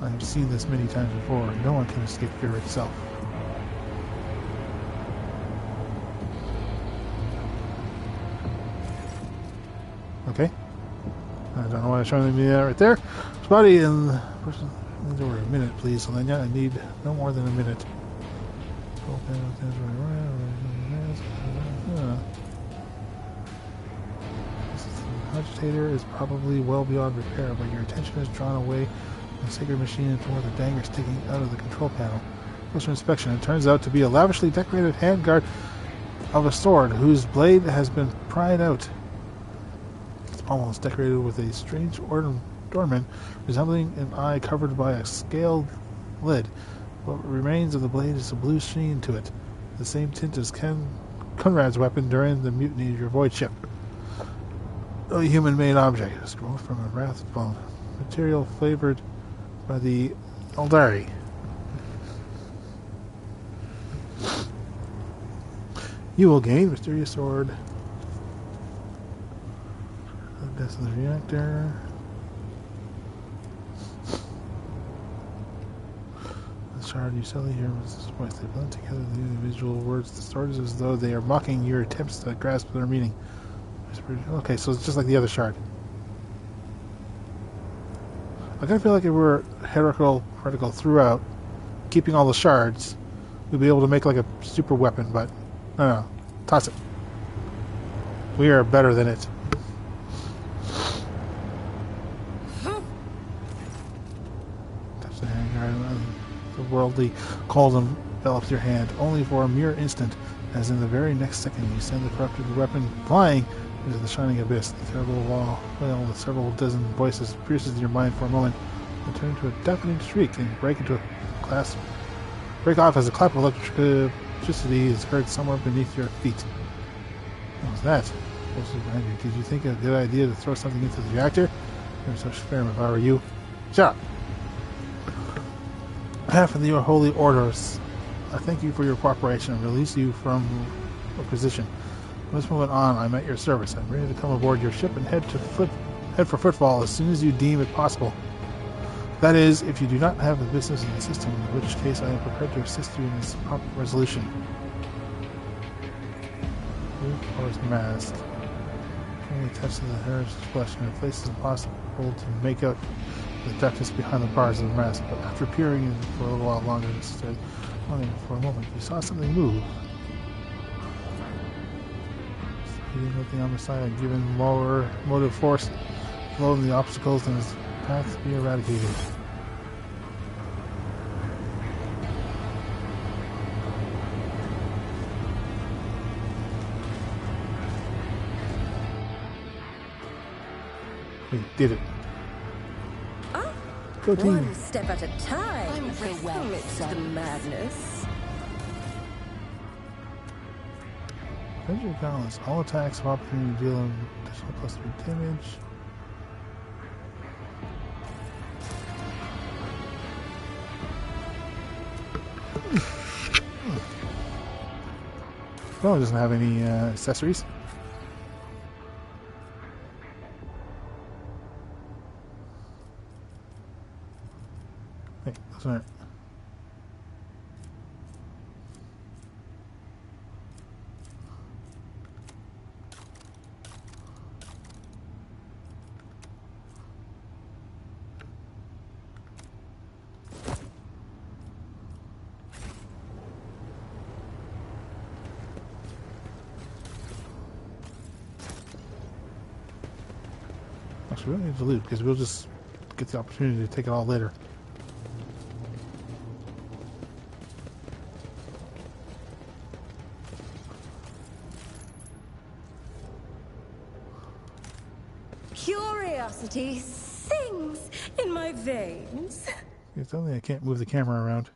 I have seen this many times before. No one can escape fear itself. Okay. I don't know why I'm showing me that right there. Spotty and over a minute, please. So then, yeah, I need no more than a minute. The agitator is probably well beyond repair, but your attention is drawn away from the sacred machine and toward the dagger sticking out of the control panel. Closer inspection, it turns out to be a lavishly decorated handguard of a sword whose blade has been pried out. Almost decorated with a strange ornament resembling an eye covered by a scaled lid. What remains of the blade is a blue sheen to it, the same tint as Conrad's weapon during the mutiny of your void ship. No human-made object. A scroll from a wrathbone. Material flavored by the Eldari. You will gain mysterious sword. Death of the reactor. The shard you suddenly hear was this voice. They blend together the individual words. The sword is as though they are mocking your attempts to grasp their meaning. Okay, so it's just like the other shard. I kind of feel like if we were heretical throughout, keeping all the shards, we'd be able to make like a super weapon, but no. Toss it. We are better than it. The worldly cold envelops your hand, only for a mere instant, as in the very next second you send the corrupted weapon flying into the shining abyss. The terrible wail with several dozen voices pierces your mind for a moment, and turn to a deafening shriek and break off as a clap of electricity is heard somewhere beneath your feet. What was that? Closely behind you. Did you think it a good idea to throw something into the reactor? I'm so firm if I were you. Shut up! Half of the holy orders, I thank you for your cooperation and release you from your position. From this moment on, I'm at your service. I'm ready to come aboard your ship and head for Footfall as soon as you deem it possible. That is, if you do not have the business in the system, in which case I am prepared to assist you in its prompt resolution. Force mask. When attached to the heritage question, it places impossible to make out the darkness behind the bars of the mask, but after peering in for a little while longer, instead, only for a moment, you saw something move. Speeding with the on side, given lower motive force, load the obstacles in his path to be eradicated. We did it. Ah, Go team. one step at a time. I'm so well Amidst the madness. Treasure balance. All attacks of opportunity deal an additional +3 damage. Well, it doesn't have any accessories. Hey, those aren't. Actually, we don't need to loot because we'll just get the opportunity to take it all later. Curiosity sings in my veins. It's only I can't move the camera around.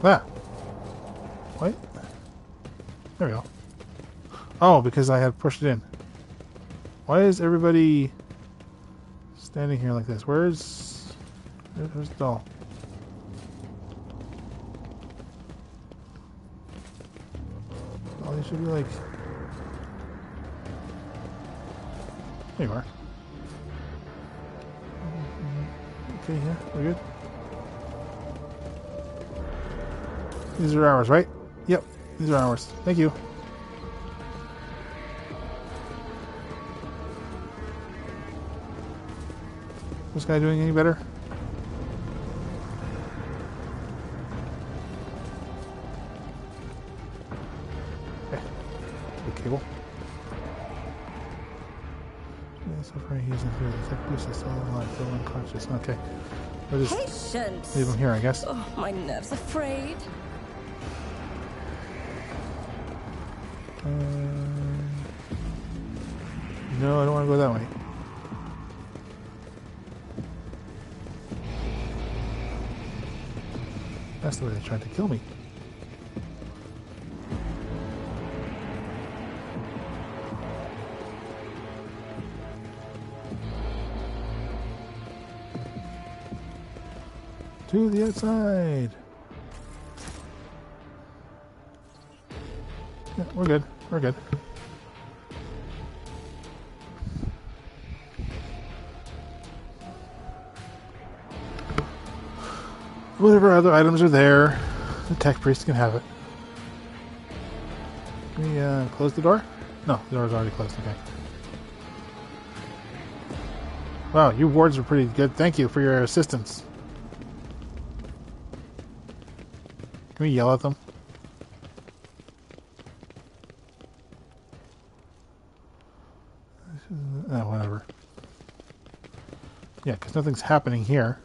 Ah! Wait. There we go. Oh, because I had pushed it in. Why is everybody standing here like this? Where's the doll? Oh, they should be like... There you are. Okay, yeah, we're good. These are ours, right? Yep, these are ours. Thank you. This guy doing any better? Okay. The cable. Yeah, so far he's in here. The tech boost is still alive, still unconscious. Okay. We'll just Patience. leave him here, I guess. Oh, my nerves are frayed. No, I don't want to go that way. That's the way they tried to kill me. To the outside. Yeah, we're good. We're good. Whatever other items are there, the tech priest can have it. Can we close the door? No, the door's already closed. Okay. Wow, you wards were pretty good. Thank you for your assistance. Can we yell at them? Whatever. Yeah, because nothing's happening here.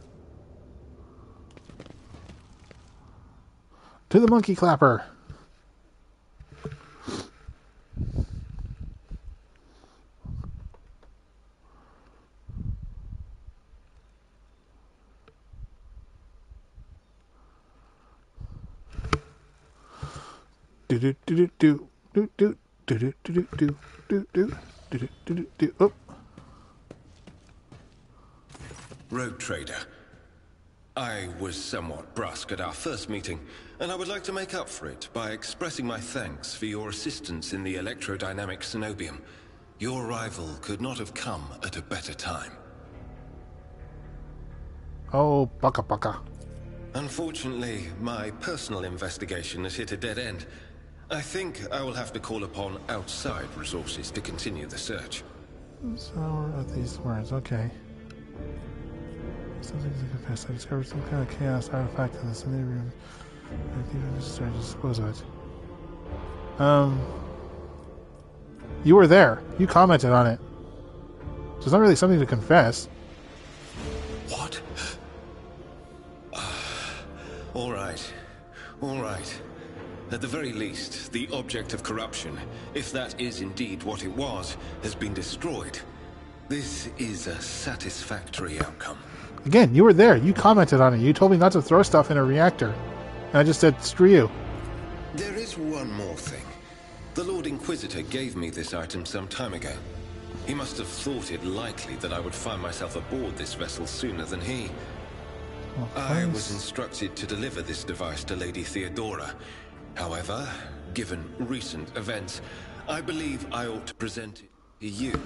To the monkey clapper. Do do do do do do do do do do do do do do do. Oh. Road Trader. I was somewhat brusque at our first meeting, and I would like to make up for it by expressing my thanks for your assistance in the electrodynamic Cenobium. Your arrival could not have come at a better time. Oh, baka baka. Unfortunately, my personal investigation has hit a dead end. I think I will have to call upon outside resources to continue the search. So are these words, okay. Something to confess. I discovered some kind of chaos artifact in the Sunday room. I think I'm necessary to dispose of it. You were there. You commented on it. So it's not really something to confess. What? All right. All right. At the very least, the object of corruption, if that is indeed what it was, has been destroyed. This is a satisfactory outcome. Again, you were there. You commented on it. You told me not to throw stuff in a reactor. And I just said, screw you. There is one more thing. The Lord Inquisitor gave me this item some time ago. He must have thought it likely that I would find myself aboard this vessel sooner than he. Well, I was instructed to deliver this device to Lady Theodora. However, given recent events, I believe I ought to present it to you.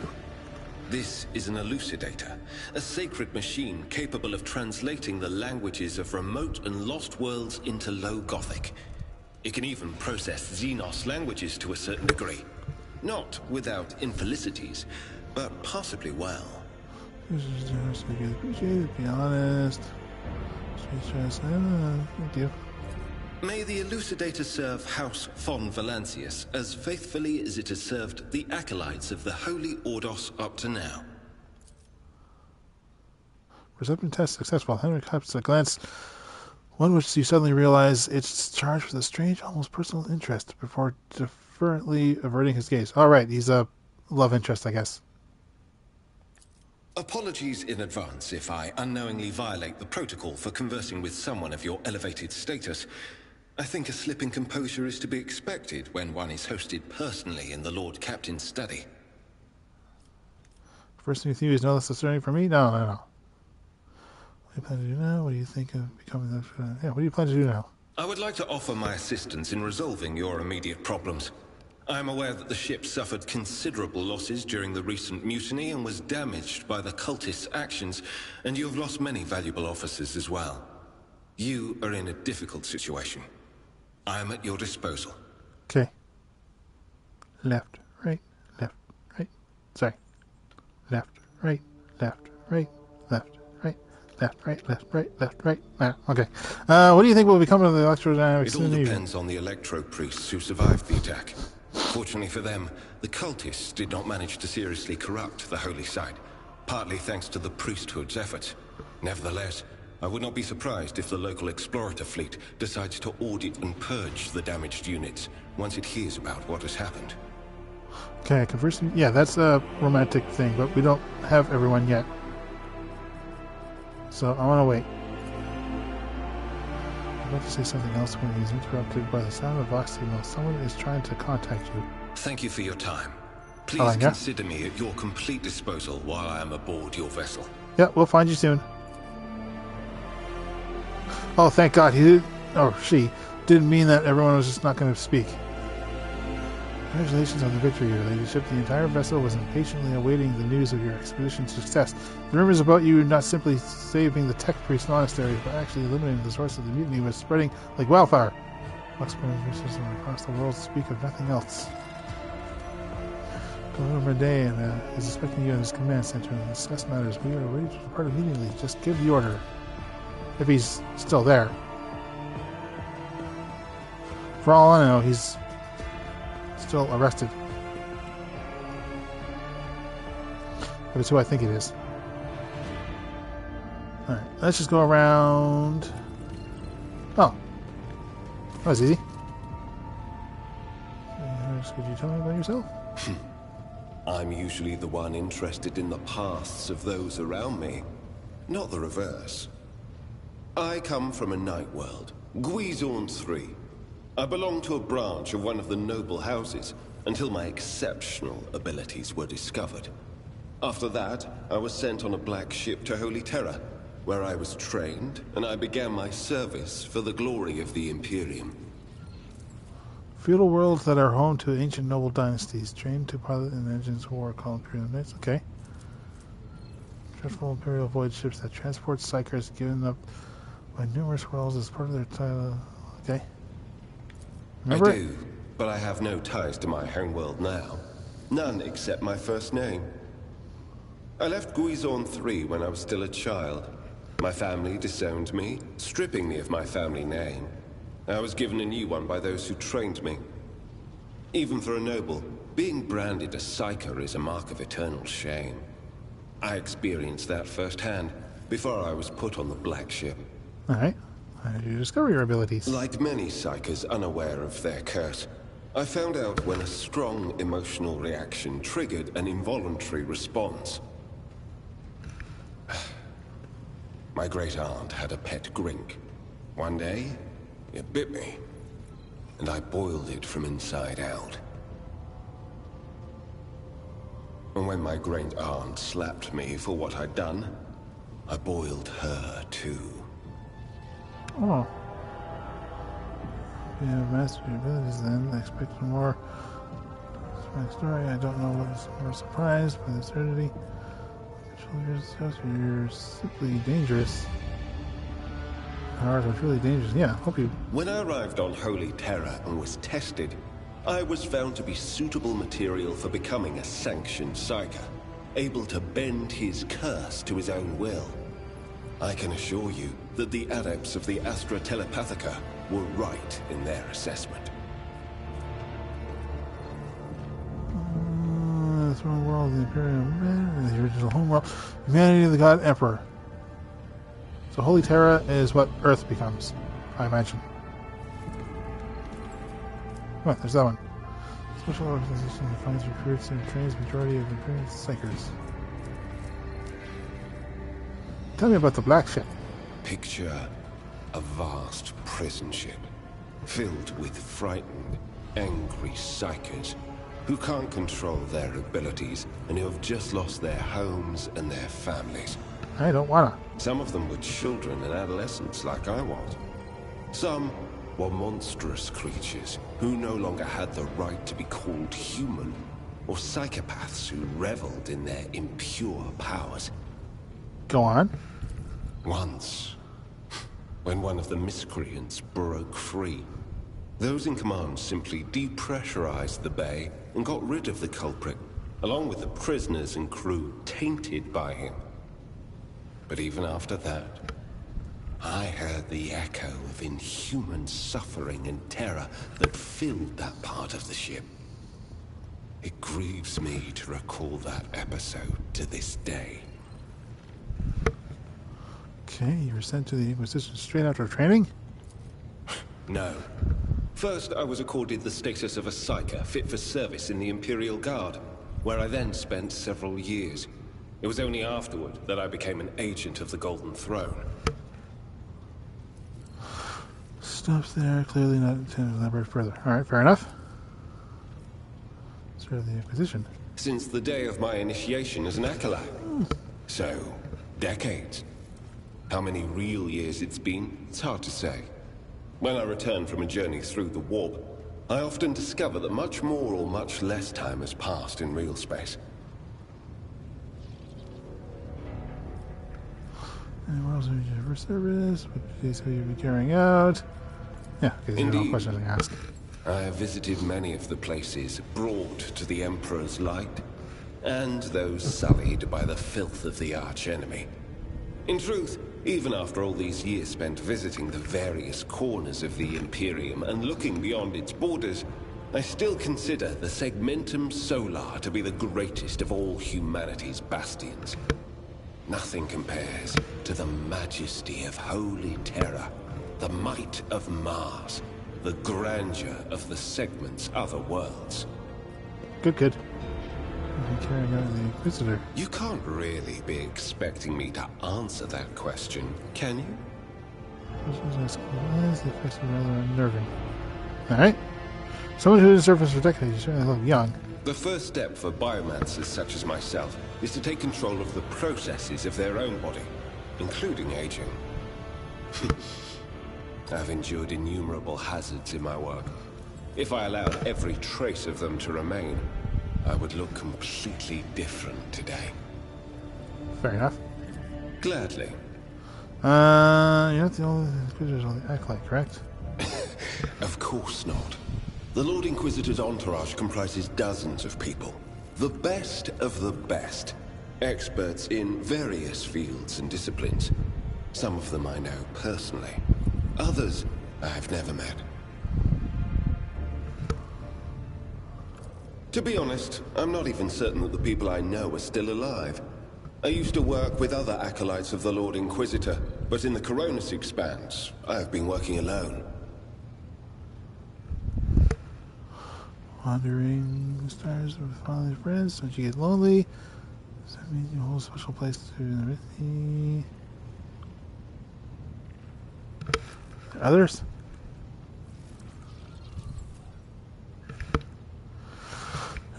This is an elucidator, a sacred machine capable of translating the languages of remote and lost worlds into Low Gothic. It can even process Xenos languages to a certain degree. Not without infelicities, but possibly well. Appreciate it, be honest. Thank you. May the elucidator serve House von Valancius as faithfully as it has served the acolytes of the Holy Ordos up to now. Perception test successful. Heinrix cups a glance, one which you suddenly realize it's charged with a strange, almost personal interest, before deferently averting his gaze. All right, he's a love interest, I guess. Apologies in advance if I unknowingly violate the protocol for conversing with someone of your elevated status. I think a slip in composure is to be expected when one is hosted personally in the Lord Captain's study. First thing you think is no less concerning for me? No. What do you plan to do now? What do you think of becoming the... what do you plan to do now? I would like to offer my assistance in resolving your immediate problems. I am aware that the ship suffered considerable losses during the recent mutiny and was damaged by the cultists' actions, and you have lost many valuable officers as well. You are in a difficult situation. I am at your disposal. Okay. Left, right, left, right. Sorry. Left, right, left, right, left, right, left, right, left, right, left, right. Okay. What do you think will become of the electrodynamics? It all depends on the electro-priests who survived the attack. Fortunately for them, the cultists did not manage to seriously corrupt the holy site, partly thanks to the priesthood's efforts. Nevertheless, I would not be surprised if the local explorator fleet decides to audit and purge the damaged units once it hears about what has happened. Okay, conversing. Yeah, that's a romantic thing, but we don't have everyone yet. So I want to wait. I'm about to say something else when he's interrupted by the sound of a vox signal. Someone is trying to contact you. Thank you for your time. Please consider me at your complete disposal while I am aboard your vessel. Yeah, we'll find you soon. Oh, thank God, he did, or she didn't mean that everyone was just not going to speak. Congratulations on the victory, your ladyship. The entire vessel was impatiently awaiting the news of your expedition's success. The rumors about you not simply saving the tech priest monastery, but actually eliminating the source of the mutiny was spreading like wildfire. Luxembourg versus across the world speak of nothing else. Governor Merde is expecting you at his command center to discuss matters. We are ready to depart immediately. Just give the order. If he's still there. For all I know, he's still arrested. If it's who I think it is. Alright, let's just go around. Oh. That was easy. Could you tell me about yourself? I'm usually the one interested in the pasts of those around me, not the reverse. I come from a night world, Guizorn 3. I belong to a branch of one of the noble houses until my exceptional abilities were discovered. After that, I was sent on a black ship to Holy Terra, where I was trained, and I began my service for the glory of the Imperium. Feudal worlds that are home to ancient noble dynasties, trained to pilot an engine's war called Imperial Knights. Okay. Dreadful Imperial void ships that transport psychers given up by numerous worlds as part of their title. Okay. Remember I do. but I have no ties to my homeworld now. None except my first name. I left Guizorn 3 when I was still a child. My family disowned me, stripping me of my family name. I was given a new one by those who trained me. Even for a noble, being branded a psyker is a mark of eternal shame. I experienced that firsthand before I was put on the Black Ship. Alright. How did you discover your abilities? Like many psychers unaware of their curse, I found out when a strong emotional reaction triggered an involuntary response. My great-aunt had a pet grink. One day, it bit me, and I boiled it from inside out. And when my great-aunt slapped me for what I'd done, I boiled her too. Oh. If you have mastered your abilities then, I expect more. It's my story. I don't know what is more surprised by the absurdity. You're simply dangerous. Ours was really dangerous. Yeah, hope you... When I arrived on Holy Terra and was tested, I was found to be suitable material for becoming a sanctioned psyker, able to bend his curse to his own will. I can assure you that the adepts of the Astra Telepathica were right in their assessment. The throne world, the Imperium, the original homeworld, humanity of the God Emperor. So Holy Terra is what Earth becomes, I imagine. Come on, there's that one. Special organization defines, recruits, and trains majority of Imperial psychers. Tell me about the Black Ship. Picture a vast prison ship, filled with frightened, angry psychers who can't control their abilities and who have just lost their homes and their families. I don't wanna. Some of them were children and adolescents like I was. Some were monstrous creatures who no longer had the right to be called human, or psychopaths who reveled in their impure powers. Go on. Once, when one of the miscreants broke free, those in command simply depressurized the bay and got rid of the culprit, along with the prisoners and crew tainted by him. But even after that, I heard the echo of inhuman suffering and terror that filled that part of the ship. It grieves me to recall that episode to this day. Okay, you were sent to the Inquisition straight after training? No. First, I was accorded the status of a psyker fit for service in the Imperial Guard, where I then spent several years. It was only afterward that I became an agent of the Golden Throne. Stops there, clearly not intended to elaborate further. Alright, fair enough. Serve the Inquisition. Since the day of my initiation as an acolyte. So, decades. How many real years it's been, it's hard to say. When I return from a journey through the warp, I often discover that much more or much less time has passed in real space. And what else have you for service? What duties have you been carrying out? Yeah, because these are all questions I ask. I have visited many of the places brought to the Emperor's light, and those sullied by the filth of the archenemy. In truth, even after all these years spent visiting the various corners of the Imperium and looking beyond its borders, I still consider the Segmentum Solar to be the greatest of all humanity's bastions. Nothing compares to the majesty of Holy Terra, the might of Mars, the grandeur of the Segment's other worlds. Good, good. Carrying out the Inquisitor. You can't really be expecting me to answer that question, can you? The question rather unnerving. Alright. Someone who has surfaced for decades, you certainly look young. The first step for biomancers such as myself is to take control of the processes of their own body, including aging. I've endured innumerable hazards in my work. If I allowed every trace of them to remain, I would look completely different today. Fair enough. Gladly. You're not the only Inquisitors on the Acolyte, correct? Of course not. The The Lord Inquisitor's entourage comprises dozens of people. The best of the best. Experts in various fields and disciplines. Some of them I know personally. Others I've never met. To be honest, I'm not even certain that the people I know are still alive. I used to work with other acolytes of the Lord Inquisitor, but in the Coronis Expanse, I've been working alone. Wandering the stars with family and friends, don't you get lonely? Does that mean you hold a special place to the others?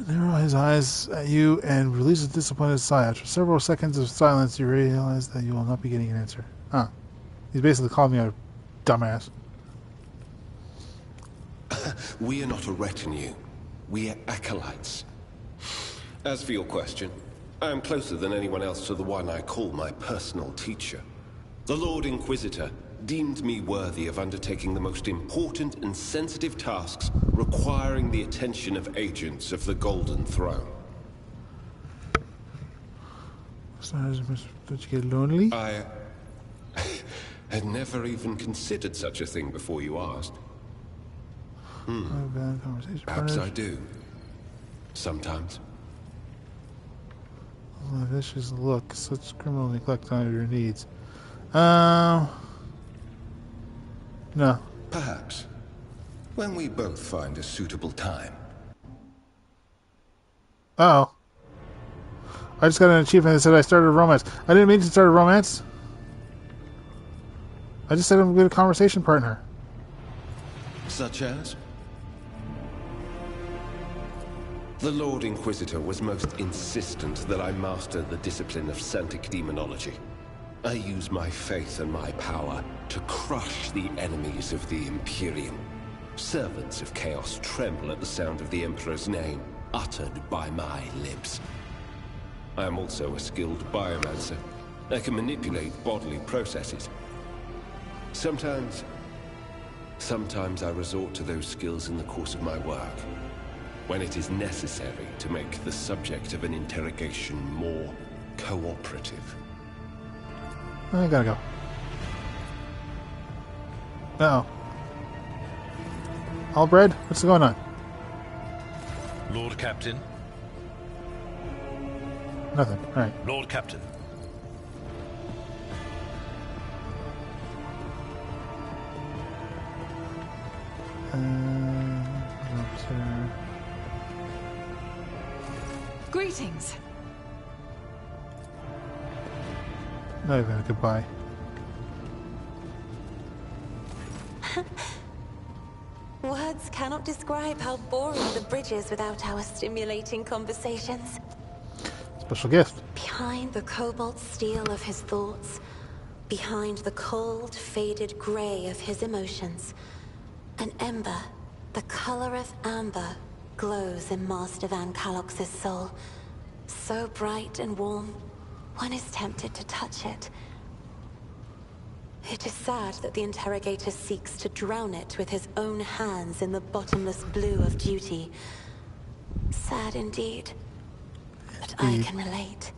Narrow his eyes at you and release a disappointed sigh. After several seconds of silence, you realize that you will not be getting an answer. Huh. He's basically calling me a dumbass. We are not a retinue. We are acolytes. As for your question, I am closer than anyone else to the one I call my personal teacher. The Lord Inquisitor deemed me worthy of undertaking the most important and sensitive tasks requiring the attention of agents of the Golden Throne. Don't you get lonely? I had never even considered such a thing before you asked. Perhaps I do. Sometimes. Oh, vicious look. Such criminal neglect on your needs. No. Perhaps. When we both find a suitable time. Uh-oh. I just got an achievement that said I started a romance. I didn't mean to start a romance. I just said I'm a good conversation partner. Such as? The Lord Inquisitor was most insistent that I master the discipline of Santic Demonology. I use my faith and my power to crush the enemies of the Imperium. Servants of Chaos tremble at the sound of the Emperor's name, uttered by my lips. I am also a skilled biomancer. I can manipulate bodily processes. Sometimes I resort to those skills in the course of my work, when it is necessary to make the subject of an interrogation more cooperative. I gotta go. Uh-oh. Albred, what's going on? Lord Captain. Nothing. Alright. Lord Captain. Officer. Greetings. Not even a goodbye. Words cannot describe how boring the bridge is without our stimulating conversations. Special gift. Behind the cobalt steel of his thoughts, behind the cold, faded grey of his emotions, an ember, the color of amber, glows in Master Van Kalox's soul. So bright and warm, one is tempted to touch it. It is sad that the interrogator seeks to drown it with his own hands in the bottomless blue of duty. Sad indeed, but I can relate.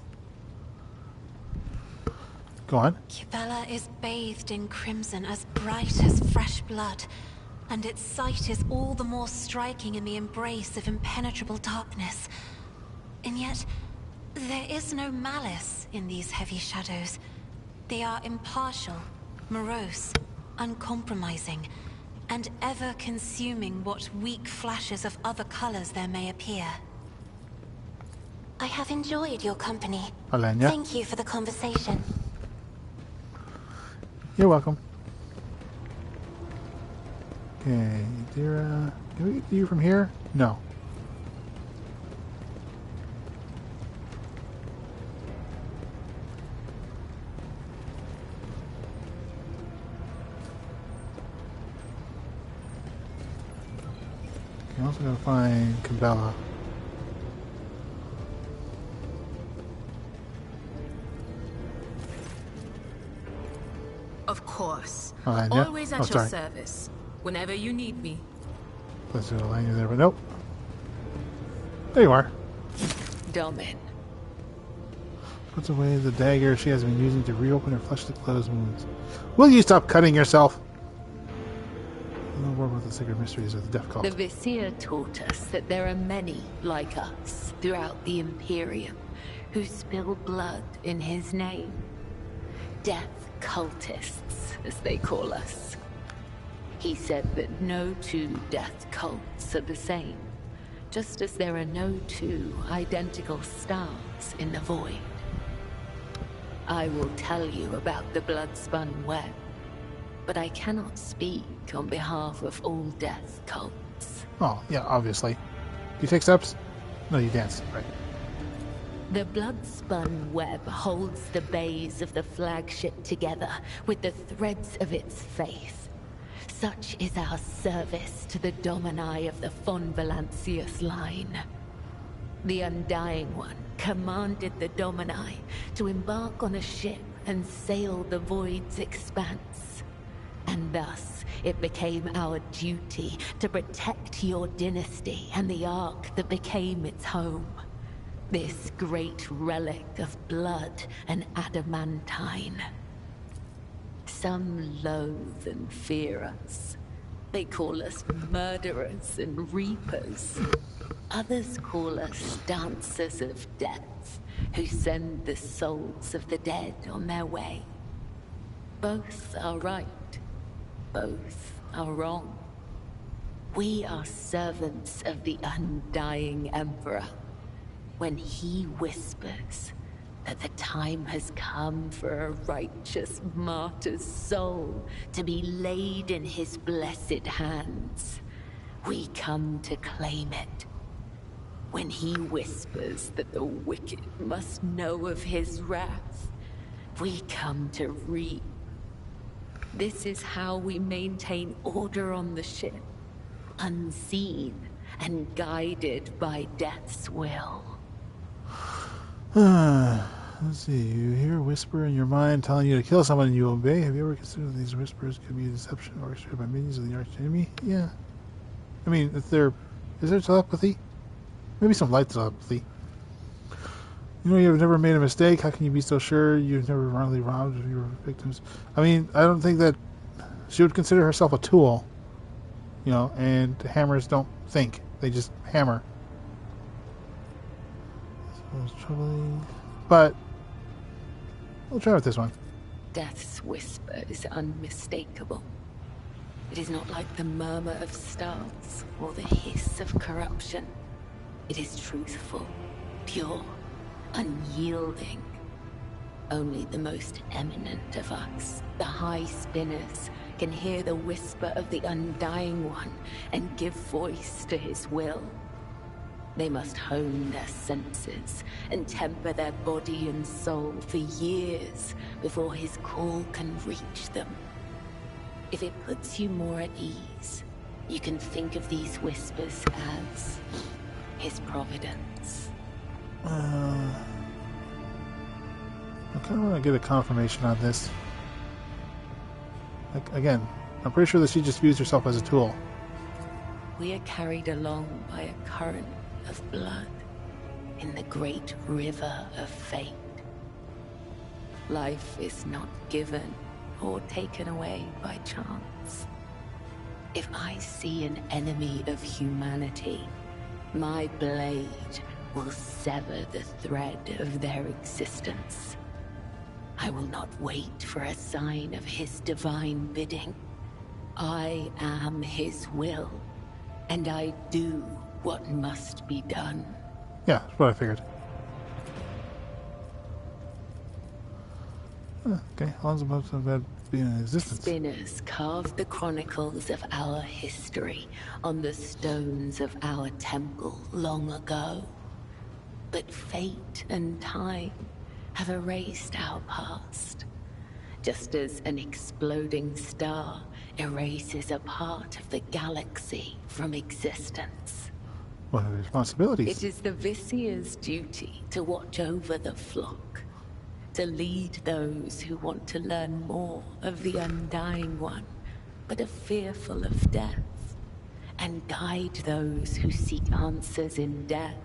Go on. Cubella is bathed in crimson as bright as fresh blood, and its sight is all the more striking in the embrace of impenetrable darkness. And yet, there is no malice in these heavy shadows. They are impartial, morose, uncompromising, and ever consuming what weak flashes of other colors there may appear. I have enjoyed your company. Alenia. Thank you for the conversation. You're welcome. Okay, Dira. Can we get to you from here? No. Okay, I'm also gonna find Cabela. Of course. Alenia. Always at your service. Whenever you need me. Let's go land you there, but nope. There you are. Domin. Puts away the dagger she has been using to reopen her fleshly closed wounds. Will you stop cutting yourself? No more about the sacred mysteries of the death cult. The Vizier taught us that there are many like us throughout the Imperium who spill blood in his name. Death cultists, as they call us. He said that no two death cults are the same, just as there are no two identical stars in the void. I will tell you about the blood-spun web, but I cannot speak on behalf of all death cults. Oh, yeah, obviously. You take steps? No, you dance, right? The blood-spun web holds the bays of the flagship together with the threads of its faith. Such is our service to the Domini of the Von Valancius line. The Undying One commanded the Domini to embark on a ship and sail the Void's expanse. And thus, it became our duty to protect your dynasty and the Ark that became its home. This great relic of blood and adamantine. Some loathe and fear us. They call us murderers and reapers. Others call us dancers of death, who send the souls of the dead on their way. Both are right. Both are wrong. We are servants of the undying Emperor. When he whispers that the time has come for a righteous martyr's soul to be laid in his blessed hands, we come to claim it. When he whispers that the wicked must know of his wrath, we come to reap. This is how we maintain order on the ship, unseen and guided by death's will. Let's see. You hear a whisper in your mind telling you to kill someone and you obey. Have you ever considered these whispers could be a deception orchestrated by minions of the arch enemy? Yeah. I mean, is there telepathy? Maybe some light telepathy. You know, you've never made a mistake. How can you be so sure you've never wrongly robbed your victims? I mean, I don't think that she would consider herself a tool. You know, and hammers don't think. They just hammer. Troubling, but we'll try with this one. Death's whisper is unmistakable. It is not like the murmur of stars or the hiss of corruption. It is truthful, pure, unyielding. Only the most eminent of us, the High Spinners, can hear the whisper of the Undying One and give voice to his will. They must hone their senses and temper their body and soul for years before his call can reach them. If it puts you more at ease, you can think of these whispers as his providence. I kind of want to get a confirmation on this. Like, again, I'm pretty sure that she just views herself as a tool. We are carried along by a current of blood in the great river of fate. Life is not given or taken away by chance. If I see an enemy of humanity, my blade will sever the thread of their existence. I will not wait for a sign of his divine bidding. I am his will, and I do what must be done. Yeah, that's what I figured. Okay, how long's about to be in existence? Spinners carved the chronicles of our history on the stones of our temple long ago. But fate and time have erased our past, just as an exploding star erases a part of the galaxy from existence. What are the responsibilities? It is the Vizier's duty to watch over the flock, to lead those who want to learn more of the Undying One, but are fearful of death, and guide those who seek answers in death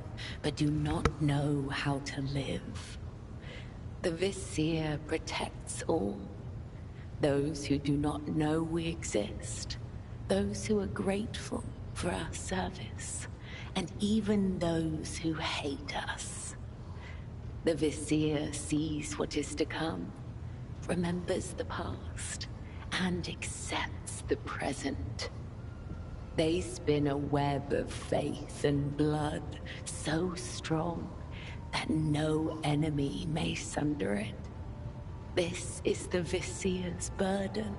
but do not know how to live. The Vizier protects all. Those who do not know we exist, those who are grateful for our service, and even those who hate us. The Vizier sees what is to come, remembers the past, and accepts the present. They spin a web of faith and blood so strong that no enemy may sunder it. This is the Vizier's burden.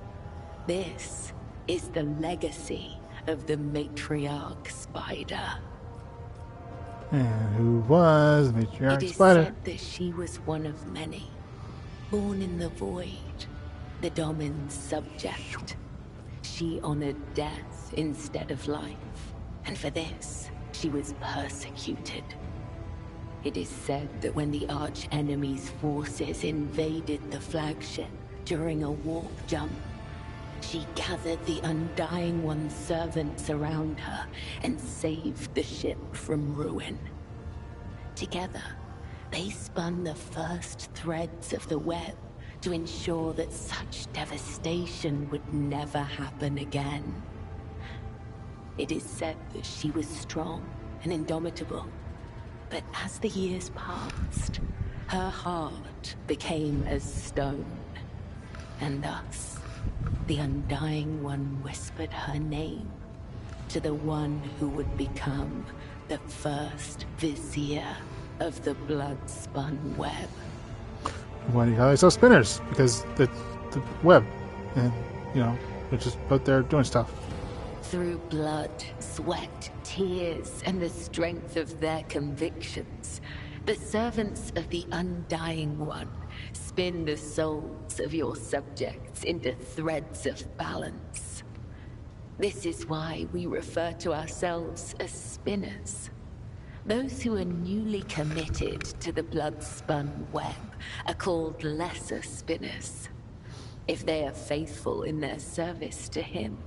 This is the legacy of the matriarch Spider. And who was Matriarch It is Spider? said that she was one of many, born in the void, the Domin's subject. She honored death instead of life, and for this, she was persecuted. It is said that when the arch-enemy's forces invaded the flagship during a warp jump, she gathered the Undying One's servants around her and saved the ship from ruin. Together, they spun the first threads of the web to ensure that such devastation would never happen again. It is said that she was strong and indomitable, but as the years passed, her heart became as stone, and thus the Undying One whispered her name to the one who would become the first Vizier of the blood-spun web. Why do you call themselves spinners? Because the web, and they're just out there doing stuff. Through blood, sweat, tears, and the strength of their convictions, the servants of the Undying One spin the souls of your subjects into threads of balance. This is why we refer to ourselves as spinners. Those who are newly committed to the blood-spun web are called lesser spinners. If they are faithful in their service to him,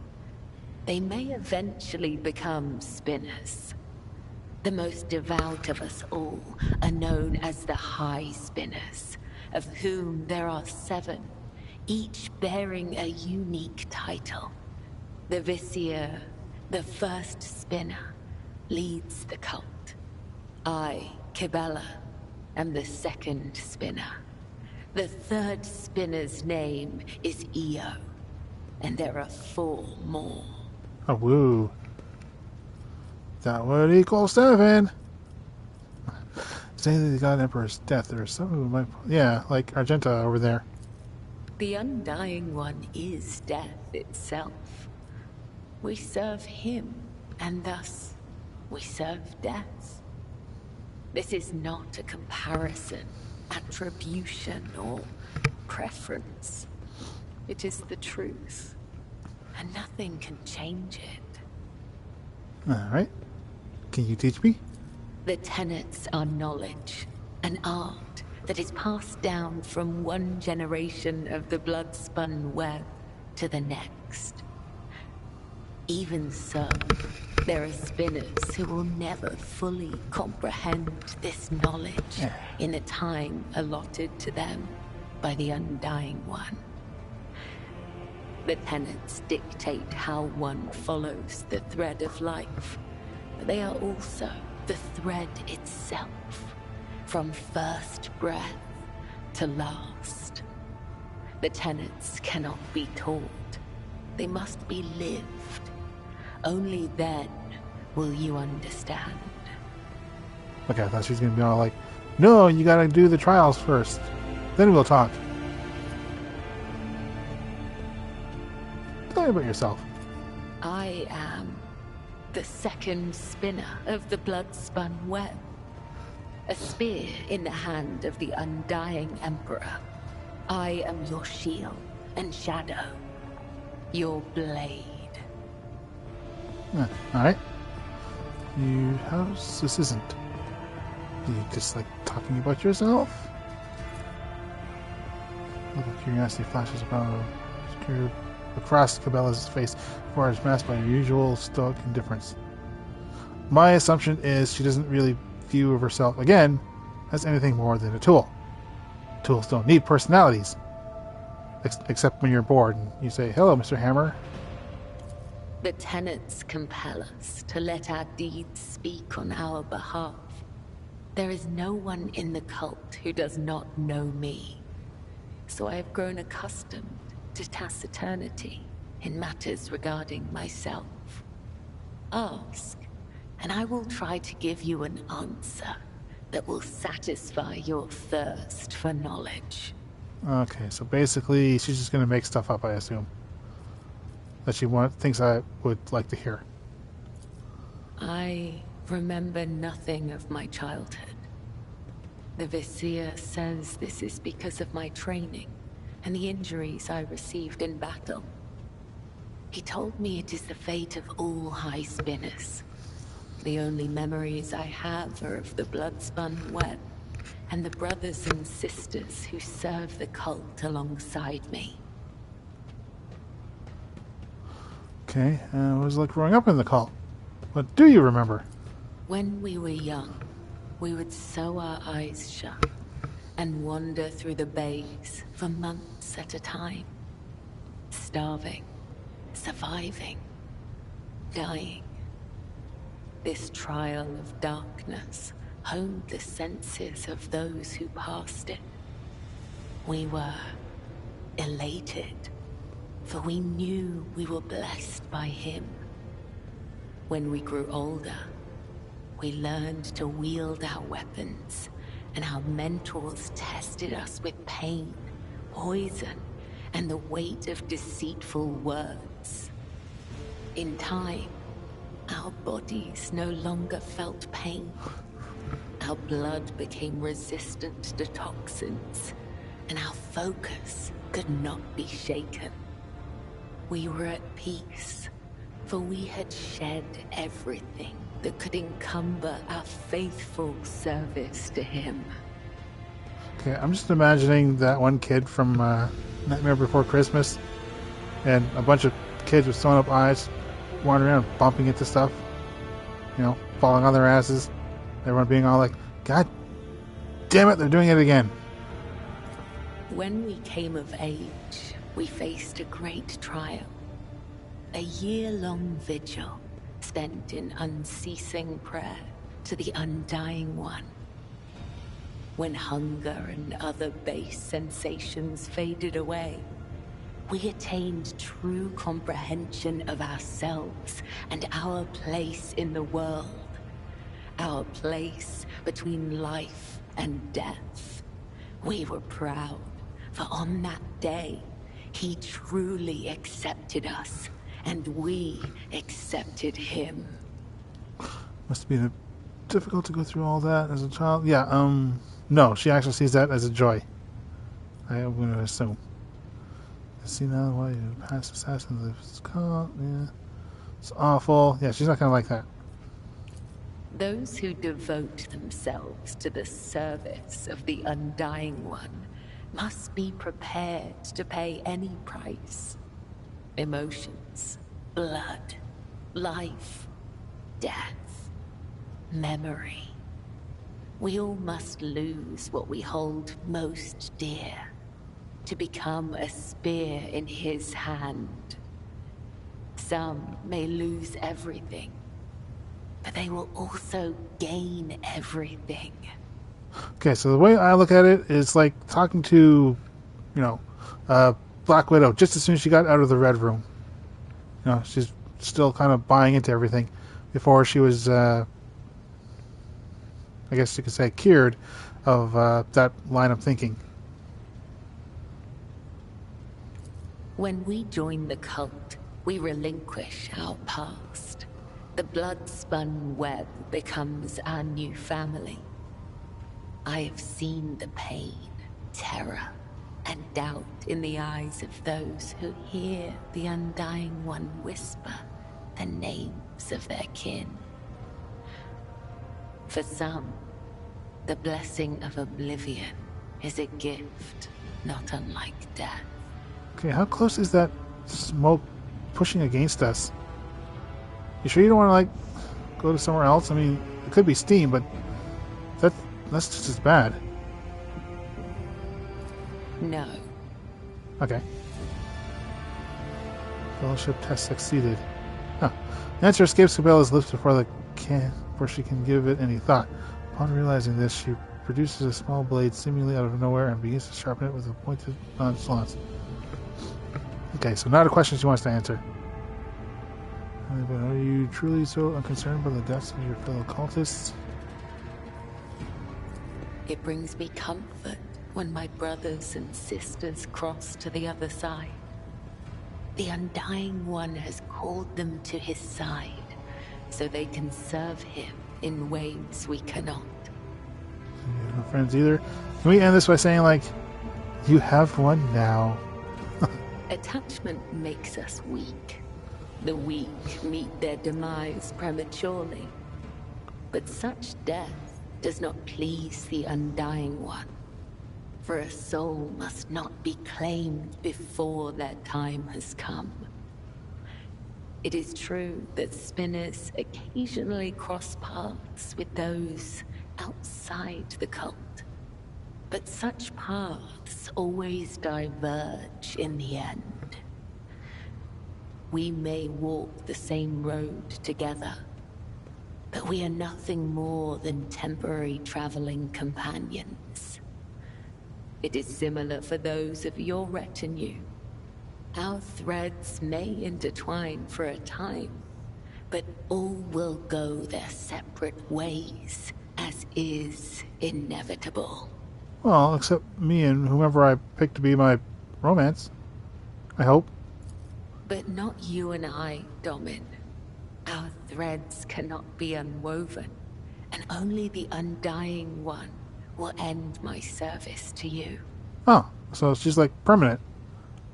they may eventually become spinners. The most devout of us all are known as the High Spinners, of whom there are 7, each bearing a unique title. The Vizier, the first spinner, leads the cult. I, Kibella, am the second spinner. The third spinner's name is Io, and there are 4 more. Oh, woo. That would equal 7. Saying that the God Emperor's death, there are some who might... Yeah, like Argenta over there. The Undying One is death itself. We serve him, and thus we serve death. This is not a comparison, attribution, or preference. It is the truth, and nothing can change it. Alright. Can you teach me? The tenets are knowledge, an art that is passed down from one generation of the blood-spun web to the next. Even so, there are spinners who will never fully comprehend this knowledge in the time allotted to them by the Undying One. The tenets dictate how one follows the thread of life, but they are also the thread itself, from first breath to last. The tenets cannot be taught, they must be lived. Only then will you understand. Okay, I thought she was going to be all like, no, you got to do the trials first. Then we'll talk. Tell me about yourself. I am the second spinner of the blood-spun web. A spear in the hand of the Undying Emperor. I am your shield and shadow. Your blade. Alright. This isn't. Do you just like talking about yourself? Little curiosity flashes about your across Cabela's face before it's masked by her usual stoic indifference. My assumption is she doesn't really view of herself, again, as anything more than a tool. Tools don't need personalities. Except when you're bored and you say, "Hello, Mr. Hammer." The tenets compel us to let our deeds speak on our behalf. There is no one in the cult who does not know me. So I have grown accustomed to taciturnity in matters regarding myself. Ask, and I will try to give you an answer that will satisfy your thirst for knowledge. Okay, so basically she's just going to make stuff up, I assume. That she thinks I would like to hear. I remember nothing of my childhood. The Vizier says this is because of my training and the injuries I received in battle. He told me it is the fate of all high spinners. The only memories I have are of the blood-spun web and the brothers and sisters who serve the cult alongside me. Okay, what was it like growing up in the cult? What do you remember? When we were young, we would sew our eyes shut and wander through the bays for months at a time. Starving, surviving, dying. This trial of darkness honed the senses of those who passed it. We were elated, for we knew we were blessed by him. When we grew older, we learned to wield our weapons, and our mentors tested us with pain, poison, and the weight of deceitful words. In time, our bodies no longer felt pain. Our blood became resistant to toxins, and our focus could not be shaken. We were at peace, for we had shed everything that could encumber our faithful service to him. Okay, I'm just imagining that one kid from Nightmare Before Christmas, and a bunch of kids with sewn up eyes wandering around bumping into stuff, you know, falling on their asses. Everyone being all like, "God damn it, they're doing it again." When we came of age, we faced a great trial. A year-long vigil spent in unceasing prayer to the Undying One. When hunger and other base sensations faded away, we attained true comprehension of ourselves and our place in the world. Our place between life and death. We were proud, for on that day, he truly accepted us, and we accepted him. Must have been difficult to go through all that as a child. Yeah, no, she actually sees that as a joy. I am going to assume. See now why you past assassin lives caught. Yeah, it's awful. Yeah, she's not going to like that. Those who devote themselves to the service of the Undying One must be prepared to pay any price. Emotions, blood, life, death, memory. We all must lose what we hold most dear to become a spear in his hand. Some may lose everything, but they will also gain everything. Okay, so the way I look at it is like talking to, Black Widow just as soon as she got out of the Red Room. You know, she's still kind of buying into everything before she was, I guess you could say, cured of that line of thinking. When we join the cult, we relinquish our past. The blood-spun web becomes our new family. I have seen the pain, terror, and doubt in the eyes of those who hear the Undying One whisper the names of their kin. For some, the blessing of oblivion is a gift not unlike death. Okay, how close is that smoke pushing against us. You sure you don't want to, like, go to somewhere else? I mean, it could be steam, but that's just as bad. No. Okay. Fellowship test succeeded. Huh. The answer escapes Cabela's lips before she can give it any thought. Upon realizing this, she produces a small blade seemingly out of nowhere and begins to sharpen it with a pointed nonchalance. Okay, so not a question she wants to answer. But are you truly so unconcerned by the deaths of your fellow cultists? It brings me comfort when my brothers and sisters cross to the other side. The Undying One has called them to his side, so they can serve him in ways we cannot. You have no friends either. Can we end this by saying, like, you have one now? Attachment makes us weak. The weak meet their demise prematurely. But such death does not please the Undying One. For a soul must not be claimed before their time has come. It is true that spinners occasionally cross paths with those outside the cult. But such paths always diverge in the end. We may walk the same road together, but we are nothing more than temporary traveling companions. It is similar for those of your retinue. Our threads may intertwine for a time, but all will go their separate ways, as is inevitable. Well, except me and whomever I pick to be my romance. I hope. But not you and I, Domin. Our threads cannot be unwoven, and only the Undying One will end my service to you. Oh, so it's just like permanent.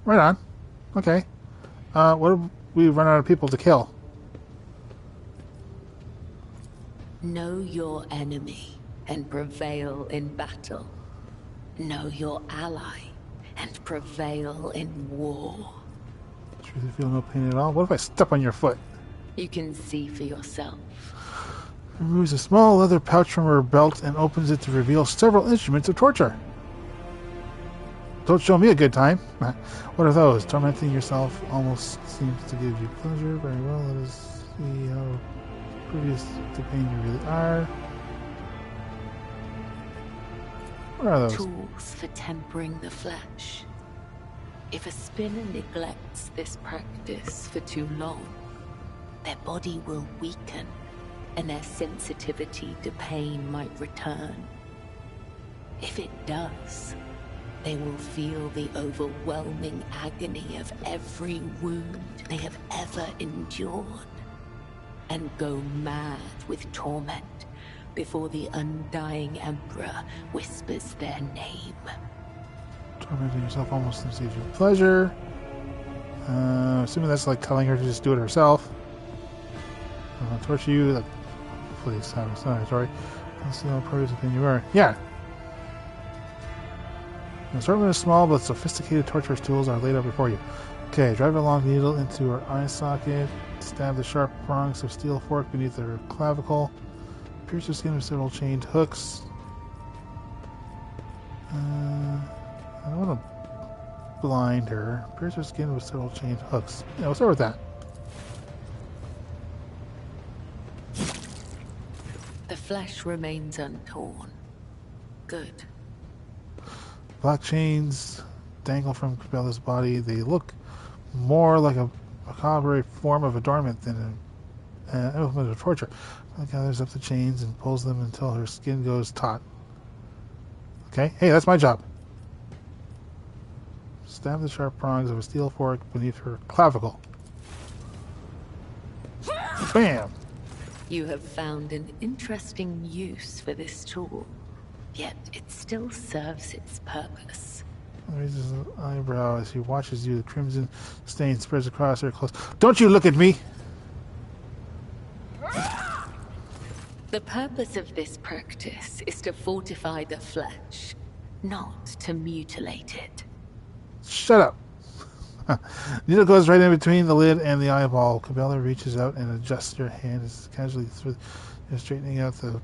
Right on. Okay. What if we run out of people to kill? Know your enemy and prevail in battle. Know your ally and prevail in war. Truly feel no pain at all. What if I step on your foot? You can see for yourself. Removes a small leather pouch from her belt and opens it to reveal several instruments of torture. Don't show me a good time. What are those? Tormenting yourself almost seems to give you pleasure. Very well, let us see how previous to pain you really are. What are those? Tools for tempering the flesh. If a spinner neglects this practice for too long, their body will weaken and their sensitivity to pain might return. If it does, they will feel the overwhelming agony of every wound they have ever endured and go mad with torment before the Undying Emperor whispers their name. Tormenting yourself almost seems to give you pleasure. Assuming that's like telling her to just do it herself. I'll torture you. Like, please, sorry. Let's see how progress can you are. Yeah. An assortment of small but sophisticated torturous tools are laid out before you. Okay, drive a long needle into her eye socket. Stab the sharp prongs of steel fork beneath her clavicle. Pierce her skin with several chained hooks. I don't want to blind her. Pierce her skin with several chained hooks. Yeah, we'll start with that. The flesh remains untorn. Good. Black chains dangle from Cabela's body. They look more like a macabre form of adornment than an implement of torture. She gathers up the chains and pulls them until her skin goes taut. Okay, hey, that's my job. Stab the sharp prongs of a steel fork beneath her clavicle. Bam! You have found an interesting use for this tool, yet it still serves its purpose. Raises an eyebrow as he watches you. The crimson stain spreads across her clothes. Don't you look at me! The purpose of this practice is to fortify the flesh, not to mutilate it. Shut up. Needle goes right in between the lid and the eyeball. Cabela reaches out and adjusts your hand as casually through, straightening out the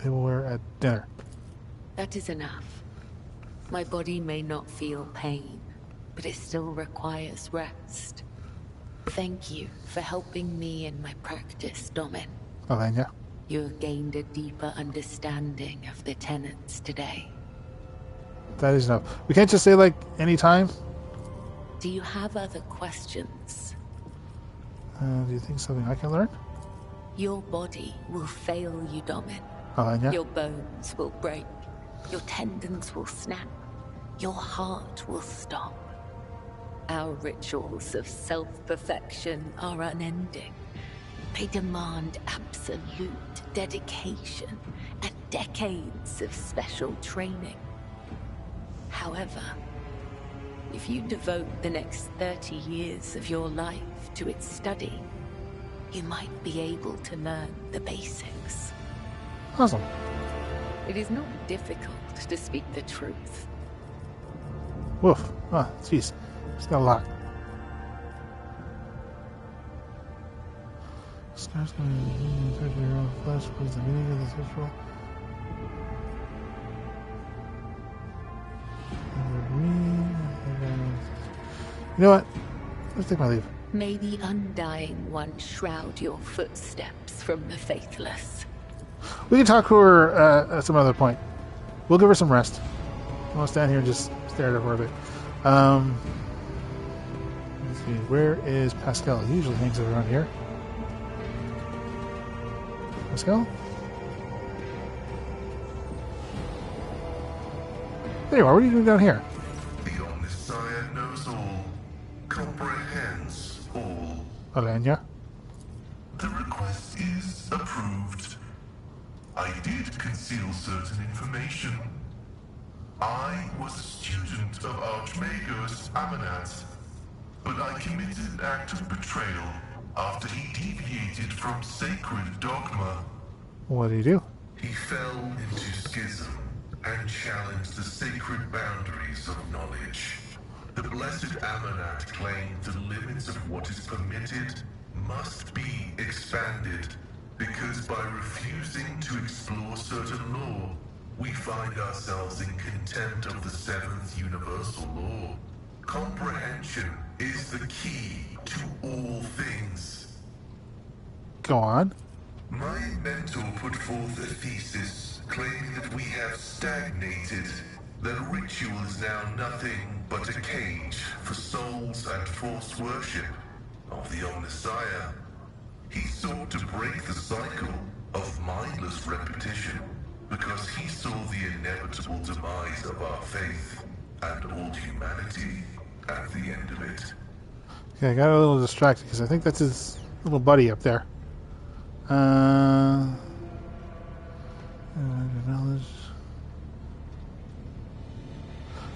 tableware at dinner. That is enough. My body may not feel pain, but it still requires rest. Thank you for helping me in my practice, Domin. Alenia. You have gained a deeper understanding of the tenets today. That is enough. We can't just say, like, anytime. Do you have other questions? Do you think something I can learn? Your body will fail you, Domin. Alenia. Your bones will break. Your tendons will snap. Your heart will stop. Our rituals of self-perfection are unending. They demand absolute dedication and decades of special training. However, if you devote the next 30 years of your life to its study, you might be able to learn the basics. Awesome. It is not difficult to speak the truth. Woof. Ah, jeez. It's got a lot. Scars going to touch your own flesh. What is the meaning of this ritual? You know what? Let's take my leave. May the Undying One shroud your footsteps from the faithless. We can talk to her at some other point. We'll give her some rest. I want to stand here and just stare at her for a bit. Let's see. Where is Pascal? He usually hangs around here. Pascal? There you are. What are you doing down here? The Omnissiah knows all, comprehends all. Alenia? The request is approved. I did conceal certain information. I was a student of Archmagos Amanat, but I committed an act of betrayal after he deviated from sacred dogma. What did he do? He fell into schism and challenged the sacred boundaries of knowledge. The blessed Amanat claimed the limits of what is permitted must be expanded, because by refusing to explore certain law, we find ourselves in contempt of the seventh universal law. Comprehension is the key to all things. Go on. My mentor put forth a thesis claiming that we have stagnated, that ritual is now nothing but a cage for souls and forced worship of the Omnissiah. He sought to break the cycle of mindless repetition because he saw the inevitable demise of our faith and all humanity at the end of it. Okay, I got a little distracted because I think that's his little buddy up there. Knowledge.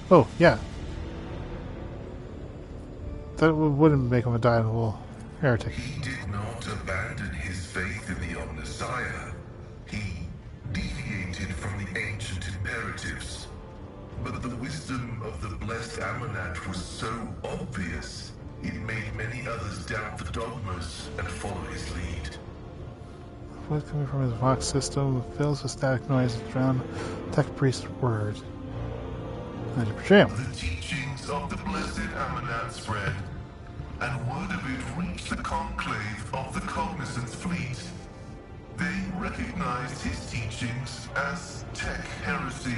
Oh, yeah. That wouldn't make him a dyable heretic. He did not abandon his faith in the Omnissiah. He deviated from the ancient imperatives. But the wisdom of the blessed Amanat was so obvious, it made many others doubt the dogmas and follow his lead. Voice coming from his Vox system fills with static noise and drown Tech Priest's words. And to portray him. The teachings of the blessed Amanat spread, and word of it reached the conclave of the Cognizance fleet. They recognized his teachings as tech heresy.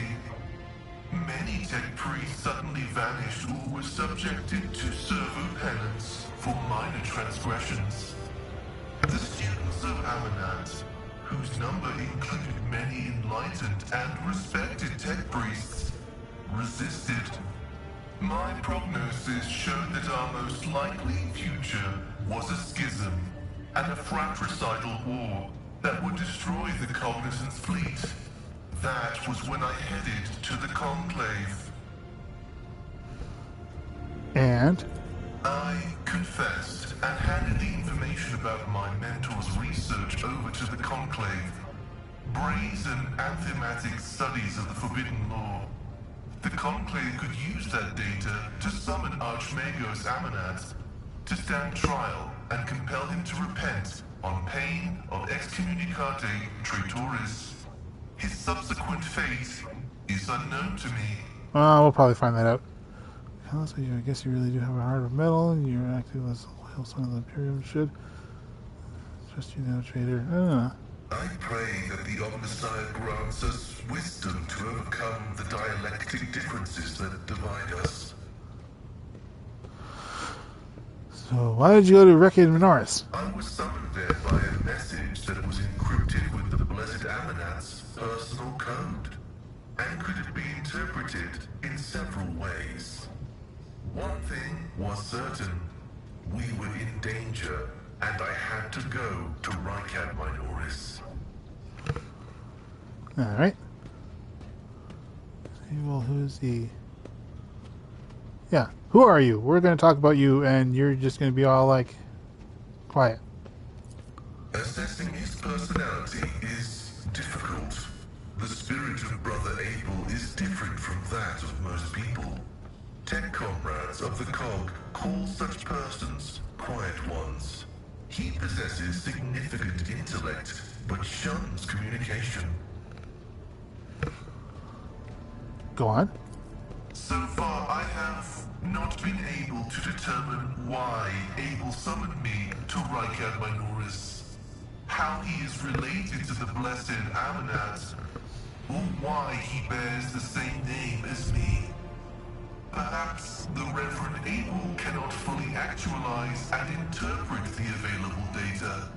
Many tech priests suddenly vanished or were subjected to servo penance for minor transgressions. The students of Amanat, whose number included many enlightened and respected tech priests, resisted. My prognosis showed that our most likely future was a schism and a fratricidal war that would destroy the Cognizance fleet. That was when I headed to the Conclave. And? I confessed and handed the information about my mentor's research over to the Conclave. Brazen and thematic studies of the Forbidden Law. The Conclave could use that data to summon Archmagos Amanat to stand trial and compel him to repent on pain of excommunicate traitoris. His subsequent fate is unknown to me. We'll probably find that out. I guess you really do have a heart of metal, and you're acting as a loyal son of the Imperium should. Trust you now, traitor. I don't know. I pray that the Omnissiah grants us wisdom to overcome the dialectic differences that divide us. So, why did you go to Rekid Minoris? I was summoned there by a message that was encrypted with the Blessed Amanat's personal code, and could it be interpreted in several ways. One thing was certain. We were in danger, and I had to go to Rykad Minoris. Alright. Well, who's he? Yeah, who are you? We're going to talk about you, and you're just going to be all like, quiet. Assessing his personality is difficult. The spirit of Brother Abel is different from that of most people. Tech comrades of the Cog call such persons quiet ones. He possesses significant intellect, but shuns communication. Go on. So far, I have not been able to determine why Abel summoned me to Rykad Minoris, how he is related to the Blessed Amanat, or why he bears the same name as me. Perhaps the Reverend Abel cannot fully actualize and interpret the available data.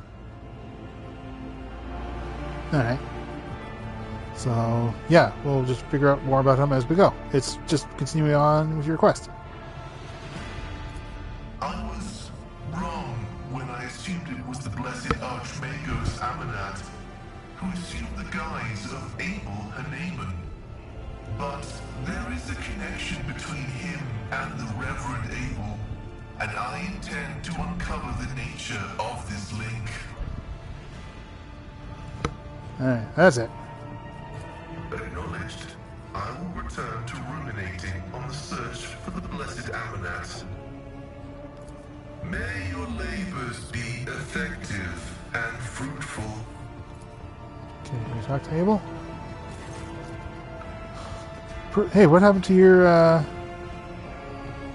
Alright. So, yeah, we'll just figure out more about him as we go. It's just continuing on with your quest. I was wrong when I assumed it was the Blessed Archmagos Amanat, who assumed the guise of Abel Haneman. But there is a connection between him and the Reverend Abel, and I intend to uncover the nature of this link. Alright, that's it. Acknowledged. I will return to ruminating on the search for the Blessed Amanat. May your labors be effective and fruitful. Okay, can we talk to Abel? Hey, what happened to your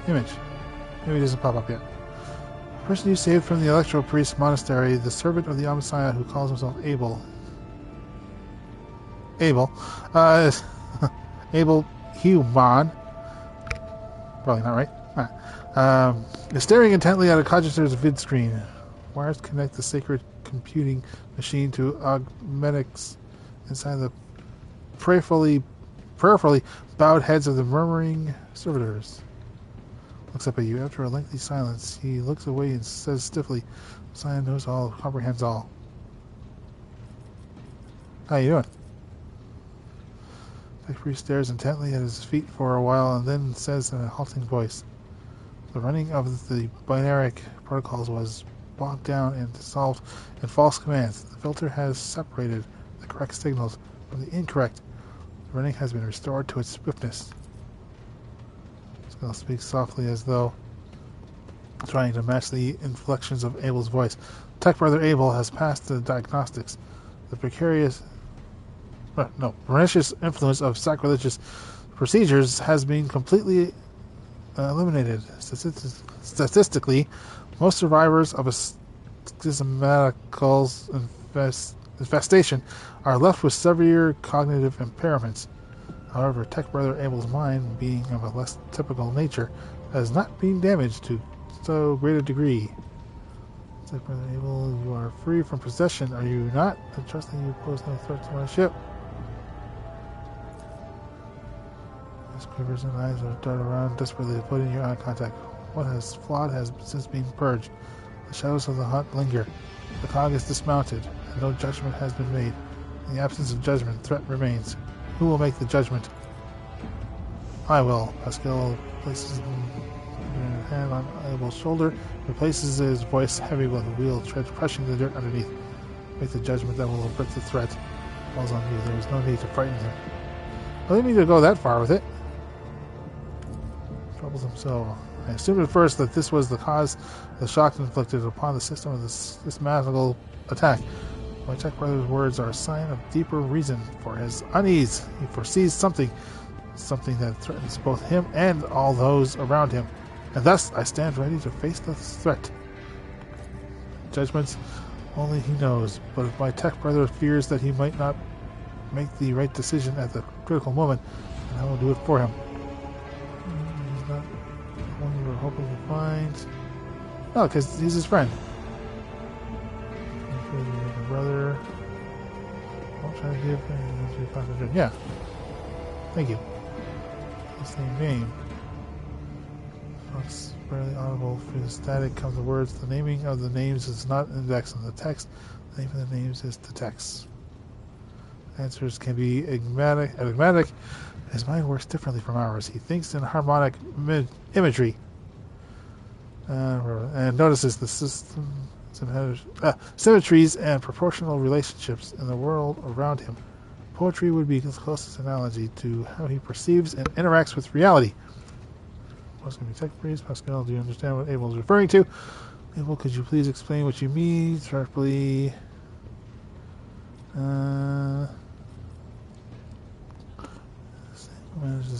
image? Maybe it doesn't pop up yet. The person you saved from the Electro Priest Monastery, the servant of the Omnissiah who calls himself Abel. Abel Human. Probably not right. Is staring intently at a cogitator's vid screen. Wires connect the sacred computing machine to augmentics inside the prayerfully bowed heads of the murmuring servitors. Looks up at you. After a lengthy silence, he looks away and says stiffly, Messiah knows all, comprehends all. How you doing? The priest stares intently at his feet for a while and then says in a halting voice, the running of the binaric protocols was bogged down and dissolved in false commands. The filter has separated the correct signals from the incorrect. The running has been restored to its swiftness. Skull speaks softly as though trying to match the inflections of Abel's voice. Tech Brother Abel has passed the diagnostics. The pernicious influence of sacrilegious procedures has been completely eliminated. Statistically, most survivors of a schismatical infestation are left with severe cognitive impairments. However, Tech Brother Abel's mind, being of a less typical nature, has not been damaged to so great a degree. Tech Brother Abel, you are free from possession, are you not? I trust that you pose no threat to my ship. His quivers and eyes are dart around, desperately avoiding your eye contact. What has flawed has since been purged. The shadows of the hunt linger. The cog is dismounted, and no judgment has been made. In the absence of judgment, threat remains. Who will make the judgment? I will. Pascal places a hand on Abel's shoulder, replaces his voice heavy with a wheel tread, crushing the dirt underneath. Make the judgment that will avert the threat. Falls on you. There is no need to frighten him. I didn't need to go that far with it. troubles him so. I assumed at first that this was the cause of the shock inflicted upon the system of this magical attack. My tech brother's words are a sign of deeper reason for his unease. He foresees something that threatens both him and all those around him, and thus I stand ready to face the threat. Judgments only he knows, but if my tech brother fears that he might not make the right decision at the critical moment, then I will do it for him. He's not the one we were hoping to find. Oh, because he's his friend. Brother. I'll try to give. Yeah. Thank you. The same name. It's barely audible. Through the static come the words. The naming of the names is not indexed in the text. The name of the names is the text. Answers can be enigmatic. His mind works differently from ours. He thinks in harmonic imagery. And notices the system symmetries and proportional relationships in the world around him. Poetry would be his closest analogy to how he perceives and interacts with reality. What's going to be tech breeze? Pascal, do you understand what Abel is referring to? Abel, could you please explain what you mean sharply? Manages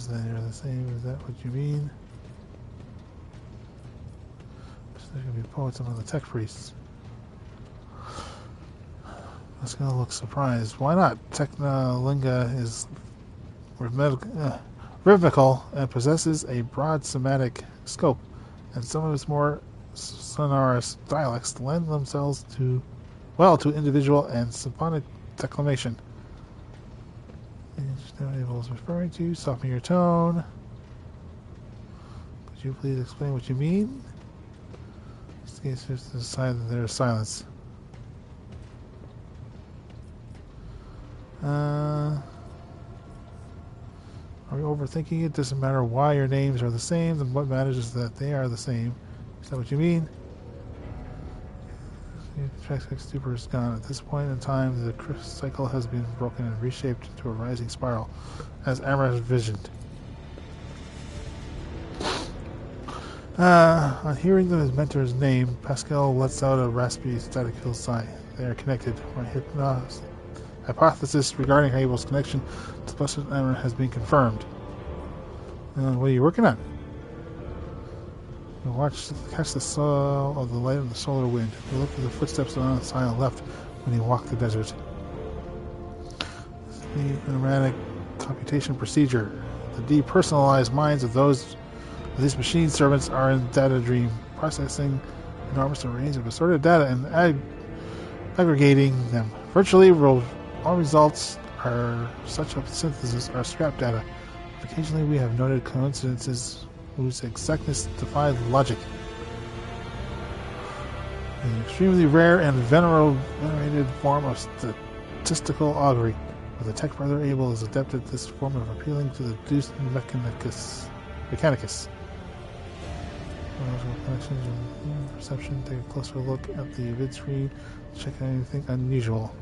that are the same. Is that what you mean? There's going to be poets among the tech priests. Pascal looks surprised. Why not? Technolinga is rhythmical and possesses a broad semantic scope, and some of its more sonorous dialects lend themselves to individual and symphonic declamation. Abel is referring to. Soften your tone. Could you please explain what you mean? In this case, there's the sign that there's silence. Are we overthinking it? Doesn't matter why your names are the same, then what matters is that they are the same. Is that what you mean? The Track stupor is gone. At this point in time, the cycle has been broken and reshaped into a rising spiral, as Amra envisioned. On hearing his mentor's name, Pascal lets out a raspy, static-filled sigh. They are connected. My hypothesis regarding Abel's connection to Blessed Amra has been confirmed. What are you working on? You catch the soul of the light of the solar wind. You look for the footsteps on the side left when you walk the desert. The automatic computation procedure. The depersonalized minds of these machine servants are in data dream, processing enormous arrays of assorted data and aggregating them. Virtually all results are such a synthesis are scrap data. Occasionally we have noted coincidences whose exactness defied logic. An extremely rare and venerated form of statistical augury, but the tech brother Abel is adept at this form of appealing to the Deus Mechanicus. Connections and perception. Take a closer look at the vid screen. Check anything unusual.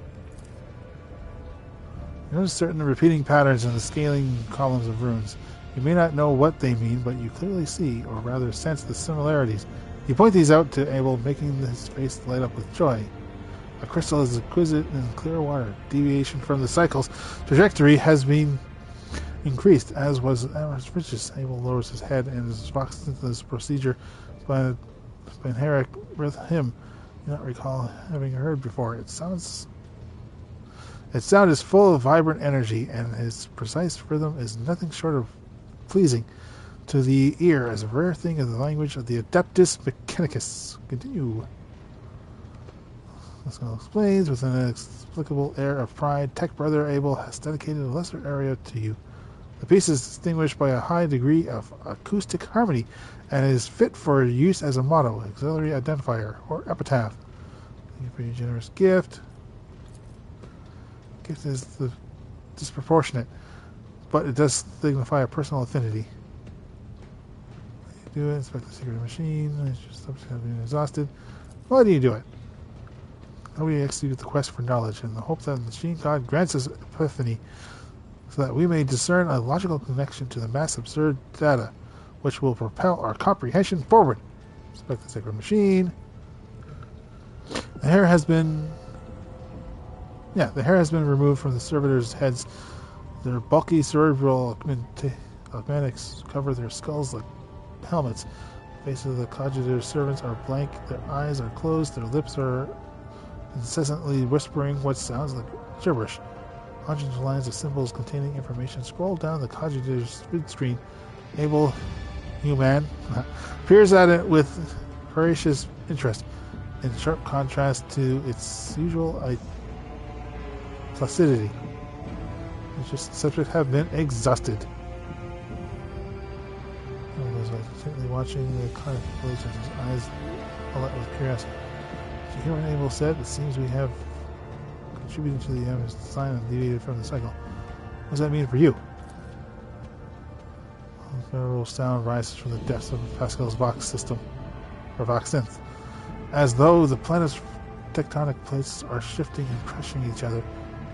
You notice certain repeating patterns in the scaling columns of runes. You may not know what they mean, but you clearly see, or rather sense, the similarities. You point these out to Abel, making his face light up with joy. A crystal is exquisite in clear water. Deviation from the cycle's trajectory has been increased, as was Amra's riches. Abel lowers his head and is boxed into this procedure by Heinrix with him. You not recall having heard before. Its sound is full of vibrant energy, and his precise rhythm is nothing short of pleasing to the ear as a rare thing in the language of the Adeptus Mechanicus. Continue. This explains with an inexplicable air of pride. Tech brother Abel has dedicated a lesser area to you. The piece is distinguished by a high degree of acoustic harmony and is fit for use as a motto, auxiliary identifier, or epitaph. Thank you for your generous gift. Gift is disproportionate, but it does signify a personal affinity. You do it, inspect the secret machine, it's just have been exhausted. Why do you do it? How we execute the quest for knowledge in the hope that the machine god grants us epiphany so that we may discern a logical connection to the mass absurd data. which will propel our comprehension forward. Inspect the sacred machine. The hair has been removed from the servitors' heads. Their bulky cerebral augmentics cover their skulls like helmets. The faces of the cogitator's servants are blank, their eyes are closed, their lips are incessantly whispering what sounds like gibberish. Hundreds of lines of symbols containing information scroll down the cogitator's screen. Able human peers at it with voracious interest, in sharp contrast to its usual placidity. The subjects have been exhausted. Intently watching the contemplation, his eyes alight with curiosity. Did you hear what Abel said? It seems we have contributed to the design and deviated from the cycle. What does that mean for you? A guttural sound rises from the depths of Pascal's Vox system, or Vox synth, as though the planet's tectonic plates are shifting and crushing each other.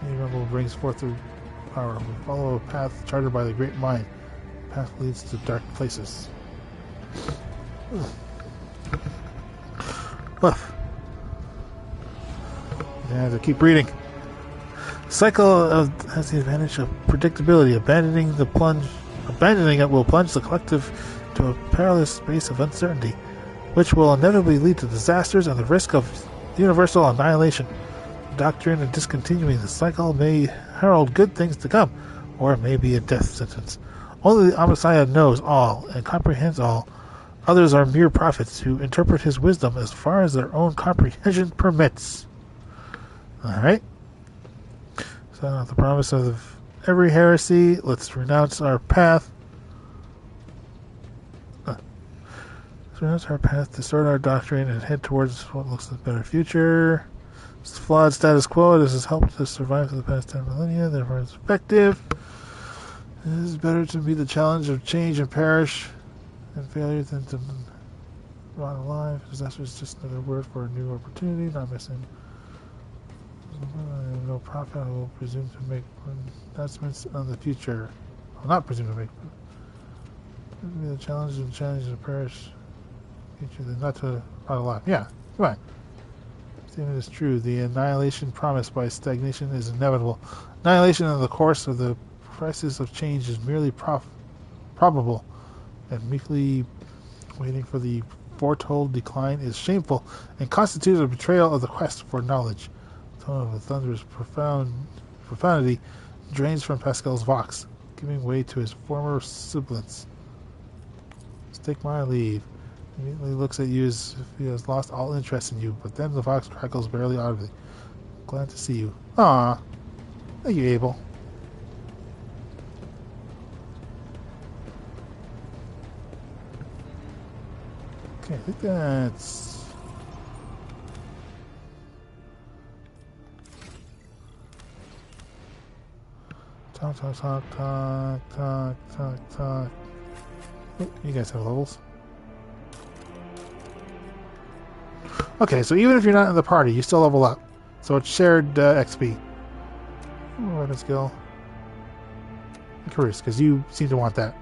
A rumble brings forth the power. We follow a path charted by the Great Mind. The path leads to dark places. Woof. I have to keep reading. Cycle has the advantage of predictability. Abandoning it will plunge the collective to a perilous space of uncertainty, which will inevitably lead to disasters and the risk of universal annihilation. The doctrine of discontinuing the cycle may herald good things to come, or it may be a death sentence. Only the Omnissiah knows all and comprehends all. Others are mere prophets who interpret his wisdom as far as their own comprehension permits. Alright. So, the promise of every heresy. Let's renounce our path. Let's renounce our path, distort our doctrine, and head towards what looks like a better future. It's flawed status quo. This has helped us survive for the past 10 millennia, therefore it's effective. It is better to meet the challenge of change and perish and failure than to rot alive. Disaster is just another word for a new opportunity, not missing. I have no profit. I will presume to make announcements on the future. I'll not presume to make. The challenge and challenge to perish. Future than not to rot alive. Yeah, come on. Statement is true. The annihilation promised by stagnation is inevitable. Annihilation in the course of the crisis of change is merely probable, and meekly waiting for the foretold decline is shameful and constitutes a betrayal of the quest for knowledge. The tone of a thunderous profoundity drains from Pascal's Vox, giving way to his former sibilance. Take my leave. He immediately looks at you as if he has lost all interest in you, but then the Vox crackles barely audibly. Glad to see you. Ah, thank you, Abel. Okay, I think that's... Talk. Oh, you guys have levels. Okay, so even if you're not in the party, you still level up. So it's shared XP. Weapon skill. And careers, because you seem to want that.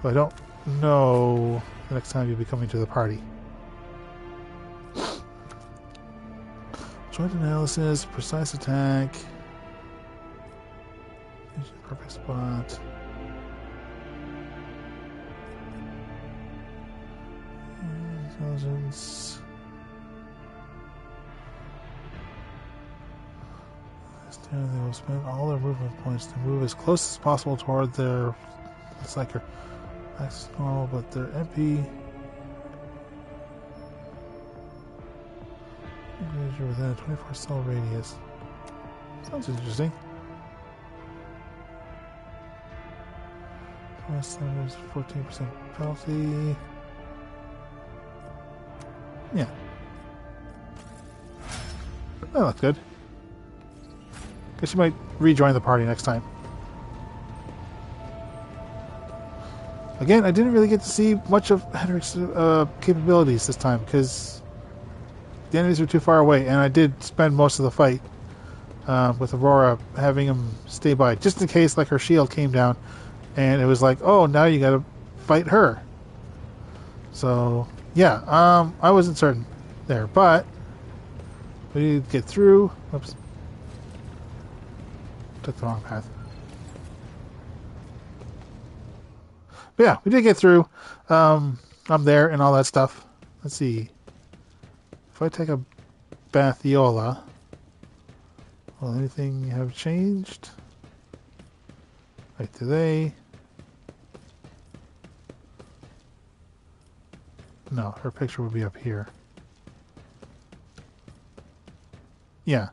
But I don't know the next time you'll be coming to the party. Joint analysis, precise attack. Perfect spot. Intelligence. They will spend all their movement points to move as close as possible toward their psyker. That's normal, but their MP you're within a 24 cell radius. Sounds interesting. Plus, there's 14% penalty. Yeah. That looks good. Guess you might rejoin the party next time. Again, I didn't really get to see much of Heinrich's capabilities this time because the enemies were too far away, and I did spend most of the fight with Aurora having him stay by, just in case like her shield came down and it was like, oh, now you gotta fight her. So yeah, I wasn't certain there, but we did get through. Oops, took the wrong path. But yeah, we did get through. I'm there and all that stuff. Let's see. If I take a Bathiola, will anything have changed? Right, do they? No, her picture would be up here. Yeah.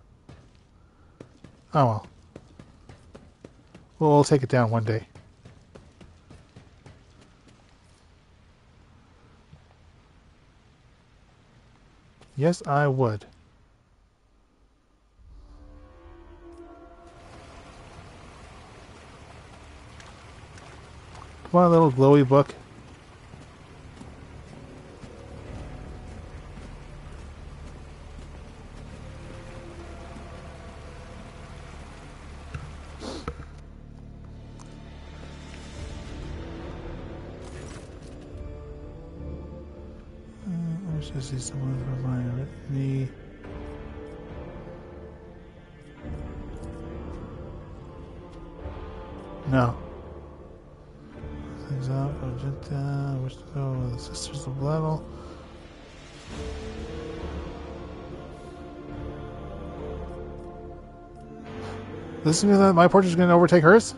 Oh well. We'll take it down one day. Yes, I would. Come on, little glowy book. I should see someone from my me. No. Things out. Argenta. Wish to go with the Sisters of Battle. This means that my portrait is going to overtake hers?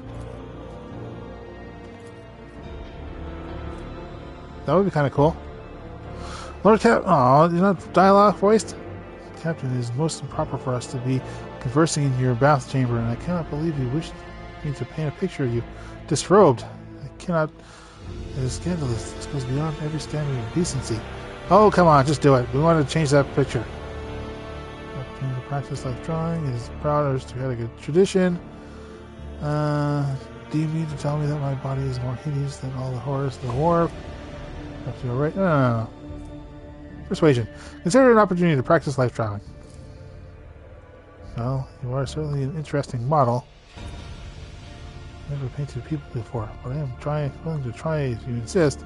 That would be kind of cool. Lord Cap, aw, you're not dialogue voiced? Captain, it is most improper for us to be conversing in your bath chamber, and I cannot believe you wish me to paint a picture of you disrobed. I cannot. It is scandalous. This goes beyond every standard of decency. Oh, come on, just do it. We want to change that picture. To practice like drawing, it is proud of to have a good tradition. Do you mean to tell me that my body is more hideous than all the horrors of the war? Perhaps you're right. No. Persuasion. Consider it an opportunity to practice life drawing. Well, you are certainly an interesting model. I've never painted people before, but I am willing to try if you insist.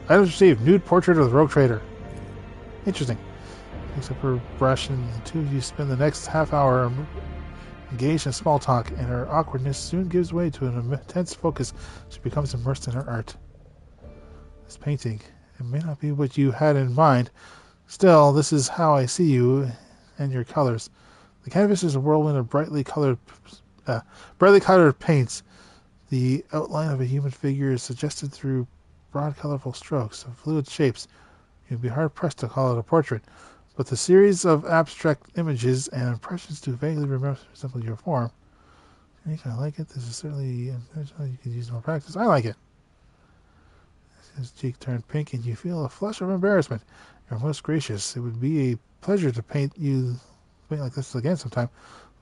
Items received. Nude portrait of the rogue trader. Interesting. Picks up her brush, and the two of you spend the next half hour engaged in small talk, and her awkwardness soon gives way to an intense focus. She becomes immersed in her art. This painting, it may not be what you had in mind. Still, this is how I see you and your colors. The canvas is a whirlwind of brightly colored paints. The outline of a human figure is suggested through broad, colorful strokes of fluid shapes. You'd be hard-pressed to call it a portrait, but the series of abstract images and impressions do vaguely resemble your form. You kind of like it. This is certainly you could use more practice. I like it. His cheek turned pink, and you feel a flush of embarrassment. You're most gracious. It would be a pleasure to paint like this again sometime,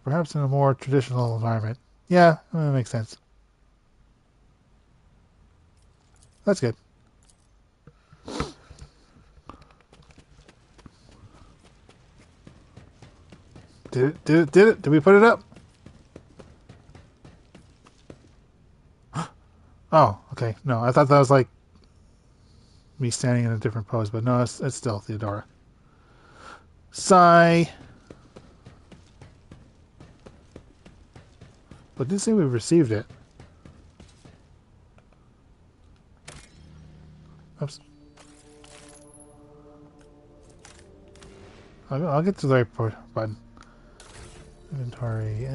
perhaps in a more traditional environment. Yeah, that makes sense. That's good. Did it? Did we put it up? Oh, okay. No, I thought that was like me standing in a different pose, but no, it's still Theodora. Sigh. But it didn't say we received it. Oops. I'll get to the right button. Inventory.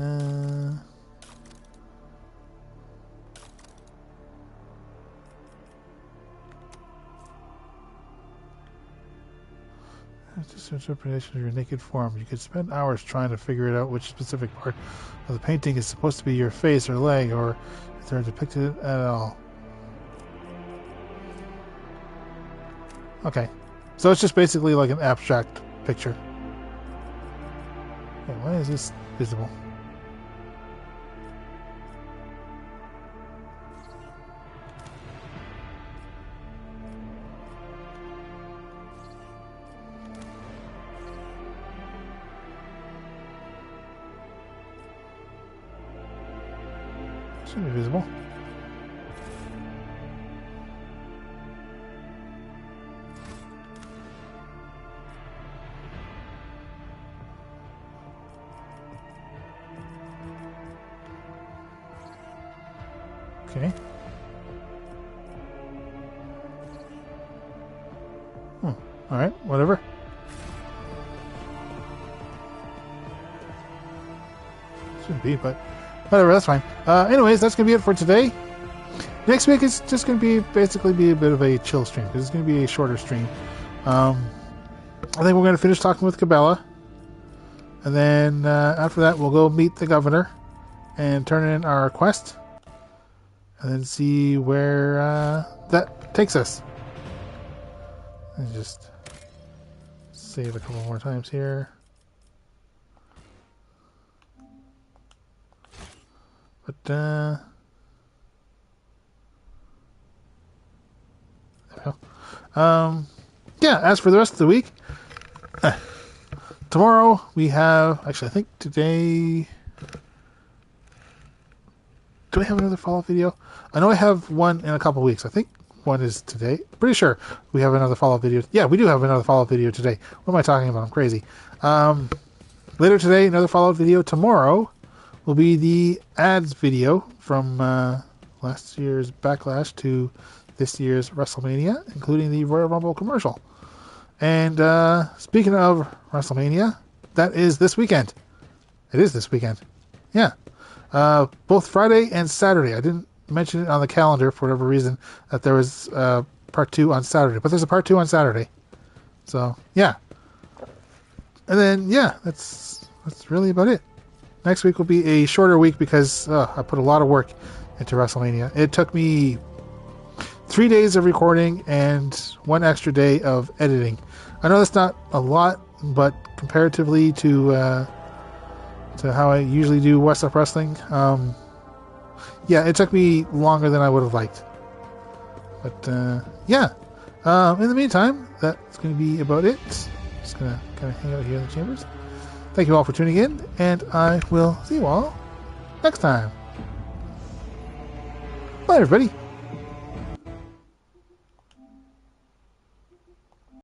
Just interpretation of your naked form. You could spend hours trying to figure it out which specific part of the painting is supposed to be your face or leg, or if they're depicted at all. Okay. So it's just basically like an abstract picture. Okay, why is this visible? Should be visible. Okay. Alright, whatever. Shouldn't be, but whatever, that's fine. Anyways, that's going to be it for today. Next week is just going to basically be a bit of a chill stream, because it's going to be a shorter stream. I think we're going to finish talking with Cabela. And then after that, we'll go meet the governor and turn in our quest. And then see where that takes us. And just save a couple more times here. But, there we go. Yeah, as for the rest of the week, tomorrow we have, actually I think today, do I have another follow-up video? I know I have one in a couple weeks. I think one is today. Pretty sure we have another follow-up video. Yeah, we do have another follow-up video today. What am I talking about? I'm crazy. Later today, another follow-up video. Tomorrow will be the ads video from last year's Backlash to this year's WrestleMania, including the Royal Rumble commercial. And speaking of WrestleMania, that is this weekend. It is this weekend. Yeah. Both Friday and Saturday. I didn't mention it on the calendar for whatever reason that there was part 2 on Saturday. But there's a part 2 on Saturday. So, yeah. And then, yeah, that's really about it. Next week will be a shorter week because I put a lot of work into WrestleMania. It took me 3 days of recording and 1 extra day of editing. I know that's not a lot, but comparatively to how I usually do West Up Wrestling, yeah, it took me longer than I would have liked. But yeah, in the meantime, that's going to be about it. Just going to kind of hang out here in the chambers. Thank you all for tuning in, and I will see you all next time. Bye, everybody.